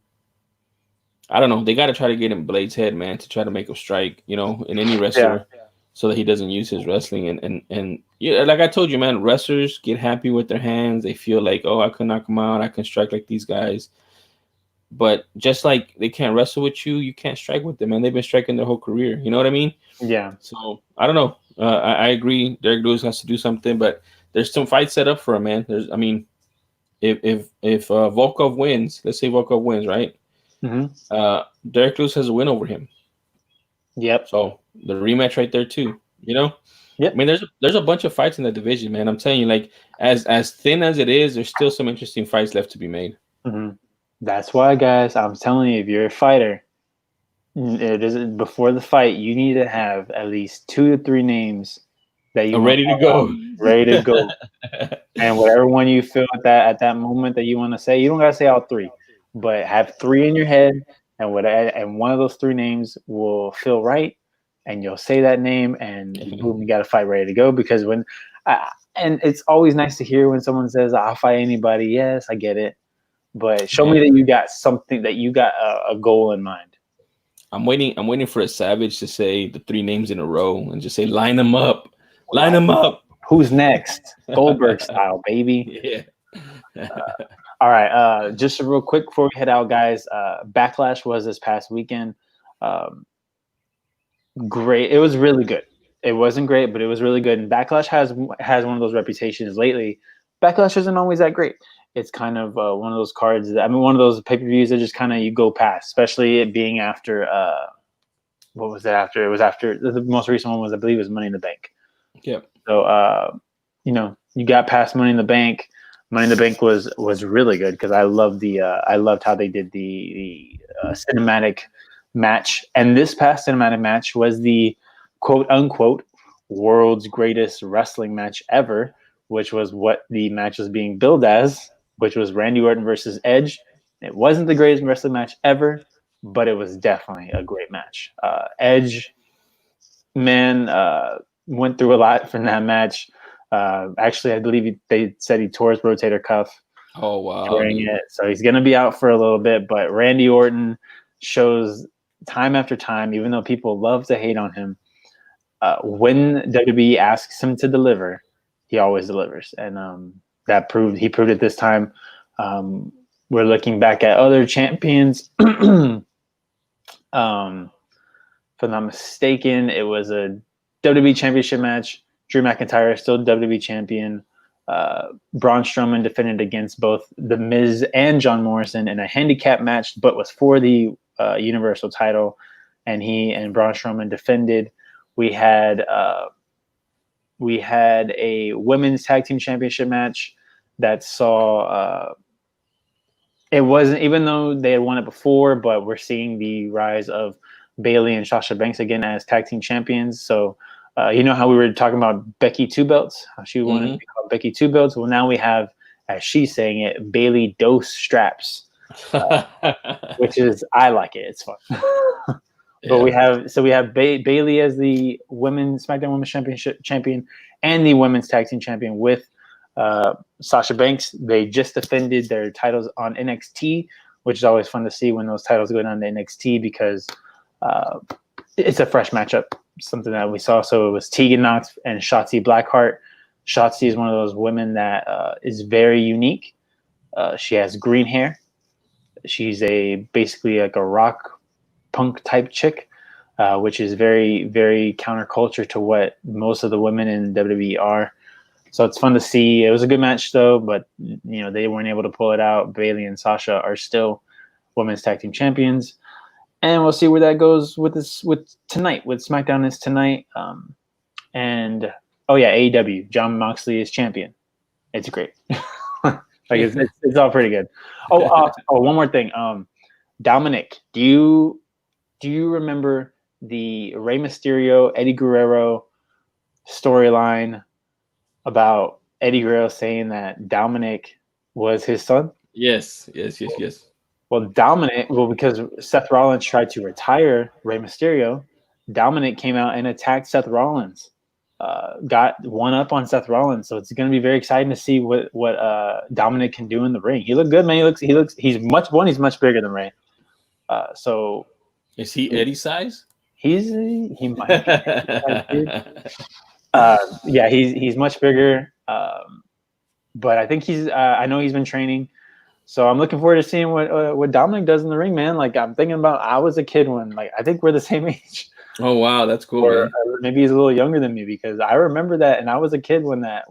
I don't know. They got to try to get in Blade's head, man, to try to make him strike. In any wrestler, so that he doesn't use his wrestling. And yeah, like I told you, man, wrestlers get happy with their hands. They feel like, oh, I can knock them out. I can strike like these guys. But just like they can't wrestle with you, you can't strike with them, and they've been striking their whole career. You know what I mean? Yeah. So I don't know. I agree. Derek Lewis has to do something, but there's some fights set up for him, man. If Volkov wins, let's say Volkov wins, right? Mm-hmm. Derek Lewis has a win over him. Yep. So the rematch right there too. Yep. I mean, there's a bunch of fights in the division, man. I'm telling you, like as thin as it is, there's still some interesting fights left to be made. Mm-hmm. That's why, guys, I'm telling you, if you're a fighter, before the fight, you need to have at least 2 to 3 names that you ready to go. Ready to go. And whatever one you feel at that moment that you want to say, you don't gotta say all 3, but have 3 in your head, and one of those 3 names will feel right, and you'll say that name, and boom, you got a fight ready to go. Because and it's always nice to hear when someone says, "I'll fight anybody." Yes, I get it. But show me that you got something, that you got a goal in mind. I'm waiting for a Savage to say the 3 names in a row and just say, line them up. Line them up. Who's next? Goldberg style, baby. Yeah. All right. Just real quick before we head out, guys. Backlash was this past weekend. Great. It was really good. It wasn't great, but it was really good. And Backlash has one of those reputations lately. Backlash isn't always that great. It's kind of one of those cards. One of those pay-per-views that just kind of you go past, especially it being after. What was it after? It was after the most recent one was, I believe, was Money in the Bank. Yep. So you got past Money in the Bank. Money in the Bank was really good because I loved how they did the cinematic match. And this past cinematic match was the quote unquote world's greatest wrestling match ever, which was what the match was being billed as, which was Randy Orton versus Edge. It wasn't the greatest wrestling match ever, but it was definitely a great match. Edge, man, went through a lot from that match. Actually, I believe they said he tore his rotator cuff. Oh, wow. During it. So he's going to be out for a little bit, but Randy Orton shows time after time, even though people love to hate on him, when WWE asks him to deliver, he always delivers. And he proved it this time. We're looking back at other champions. If I'm not mistaken, it was a WWE Championship match. Drew McIntyre still WWE champion. Braun Strowman defended against both The Miz and John Morrison in a handicap match, but was for the Universal title. And he and Braun Strowman defended. We had a women's tag team championship match that saw it wasn't, even though they had won it before, but we're seeing the rise of Bayley and Sasha Banks again as tag team champions. So you know how we were talking about Becky Two Belts, how she wanted to be called Becky Two Belts. Well, now we have, as she's saying it, Bayley Dose Straps, which is, I like it. It's fun. But we have Bayley as the women's SmackDown Women's Championship champion and the women's tag team champion with Sasha Banks. They just defended their titles on NXT, which is always fun to see when those titles go down to NXT because it's a fresh matchup, something that we saw. So it was Tegan Nox and Shotzi Blackheart. Shotzi is one of those women that is very unique. She has green hair. She's basically like a rock punk type chick, which is very, very counterculture to what most of the women in WWE are. So it's fun to see. It was a good match though, but they weren't able to pull it out. Bayley and Sasha are still women's tag team champions, and we'll see where that goes with tonight. With SmackDown is tonight, and oh yeah, AEW. Jon Moxley is champion. It's great. It's all pretty good. One more thing. Dominic, do you remember the Rey Mysterio, Eddie Guerrero storyline about Eddie Guerrero saying that Dominic was his son? Yes. Well, because Seth Rollins tried to retire Rey Mysterio, Dominic came out and attacked Seth Rollins. Got one up on Seth Rollins, so it's going to be very exciting to see what Dominic can do in the ring. He looked good, man. He's much bigger than Rey. So is he Eddie size? He might be. Yeah, he's much bigger. But I think I know he's been training, so I'm looking forward to seeing what Dominic does in the ring, man. Like I'm thinking about, I was a kid when, I think we're the same age. Oh wow, that's cool. Or maybe he's a little younger than me, because I remember that, and I was a kid when that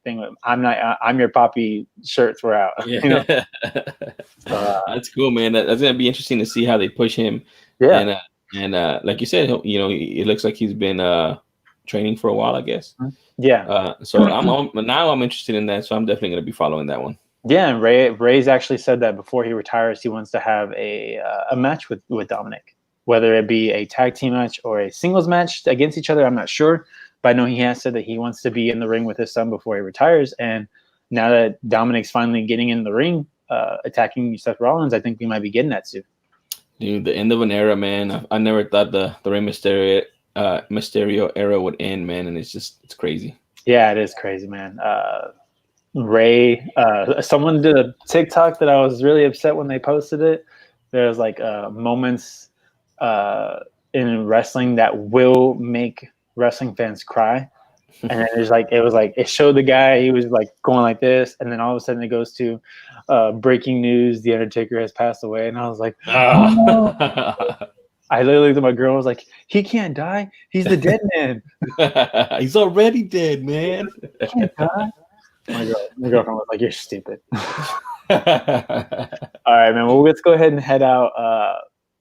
thing, I'm your poppy shirts were out. Yeah. That's cool, man. That's gonna be interesting to see how they push him. Yeah, and like you said, it looks like he's been training for a while, I guess. Yeah. So I'm interested in that, so I'm definitely gonna be following that one. Yeah, and Ray's actually said that before he retires, he wants to have a match with Dominic. Whether it be a tag team match or a singles match against each other, I'm not sure. But I know he has said that he wants to be in the ring with his son before he retires. And now that Dominic's finally getting in the ring, attacking Seth Rollins, I think we might be getting that soon. Dude, the end of an era, man. I never thought the Rey Mysterio era would end, man. And it's crazy. Yeah, it is crazy, man. Ray, someone did a TikTok that I was really upset when they posted it. There's moments in wrestling that will make wrestling fans cry, and then it showed the guy, he was going like this, and then all of a sudden it goes to breaking news, The Undertaker has passed away, and I was like, oh, no. I literally looked at my girl, I was like, he can't die, he's the dead man. He's already dead, man. He can't die. My girlfriend was like, you're stupid. All right, man, well, let's go ahead and head out.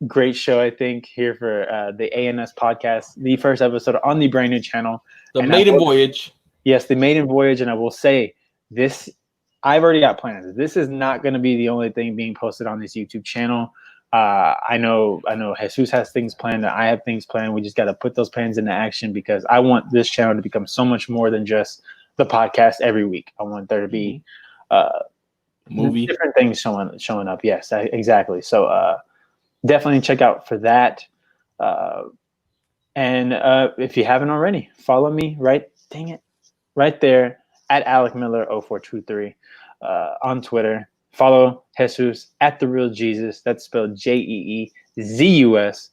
Great show, I think, here for the ANS podcast, the first episode on the brand new channel. The maiden voyage. Yes, the maiden voyage. And I will say this, I've already got plans. This is not going to be the only thing being posted on this YouTube channel. I know Jesus has things planned. I have things planned. We just got to put those plans into action, because I want this channel to become so much more than just the podcast every week. I want there to be different things showing up. Yes, exactly. So, definitely check out for that. And if you haven't already, follow me right there at Alec Miller 0423 on Twitter. Follow Jesus at The Real Jesus. That's spelled JEEZUS.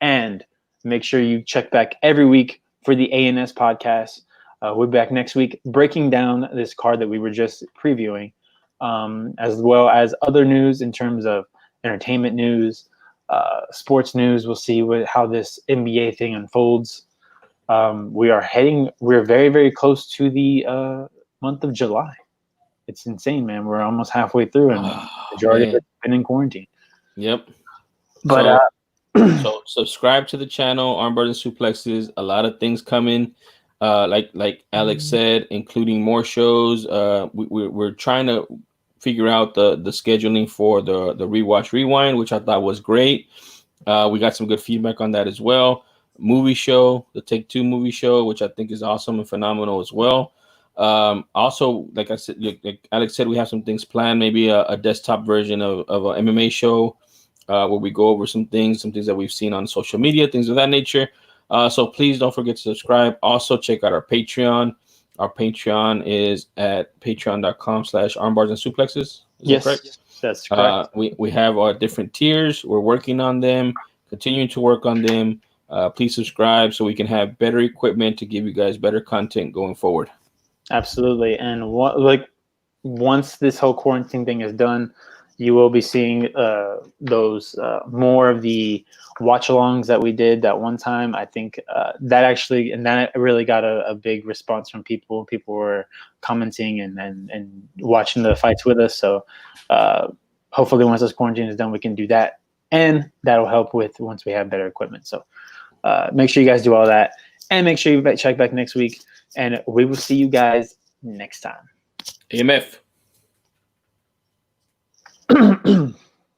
And make sure you check back every week for the ANS podcast. We'll be back next week breaking down this card that we were just previewing, as well as other news in terms of entertainment news, sports news. We'll see how this NBA thing unfolds. We're very, very close to the month of July. It's insane, man. We're almost halfway through, and the majority of it's been in quarantine. Yep. But so subscribe to the channel, Armbars and Suplexes. A lot of things coming. Like Alex said, including more shows. We're trying to figure out the scheduling for the Rewatch Rewind, which I thought was great. We got some good feedback on that as well. Movie show, the Take Two movie show, which I think is awesome and phenomenal as well. Also, like I said, like Alex said, we have some things planned. Maybe a desktop version of an MMA show where we go over some things that we've seen on social media, things of that nature. So please don't forget to subscribe. Also, check out our Patreon. Our Patreon is at patreon.com/armbars and suplexes. Yes, that correct? That's correct. We have our different tiers. We're working on them, continuing to work on them. Please subscribe so we can have better equipment to give you guys better content going forward. Absolutely. And once this whole quarantine thing is done, you will be seeing those more of the watch-alongs that we did that one time. I think that really got a big response from people. People were commenting and watching the fights with us. So hopefully once this quarantine is done, we can do that. And that'll help with once we have better equipment. So make sure you guys do all that. And make sure you check back next week. And we will see you guys next time. AMF.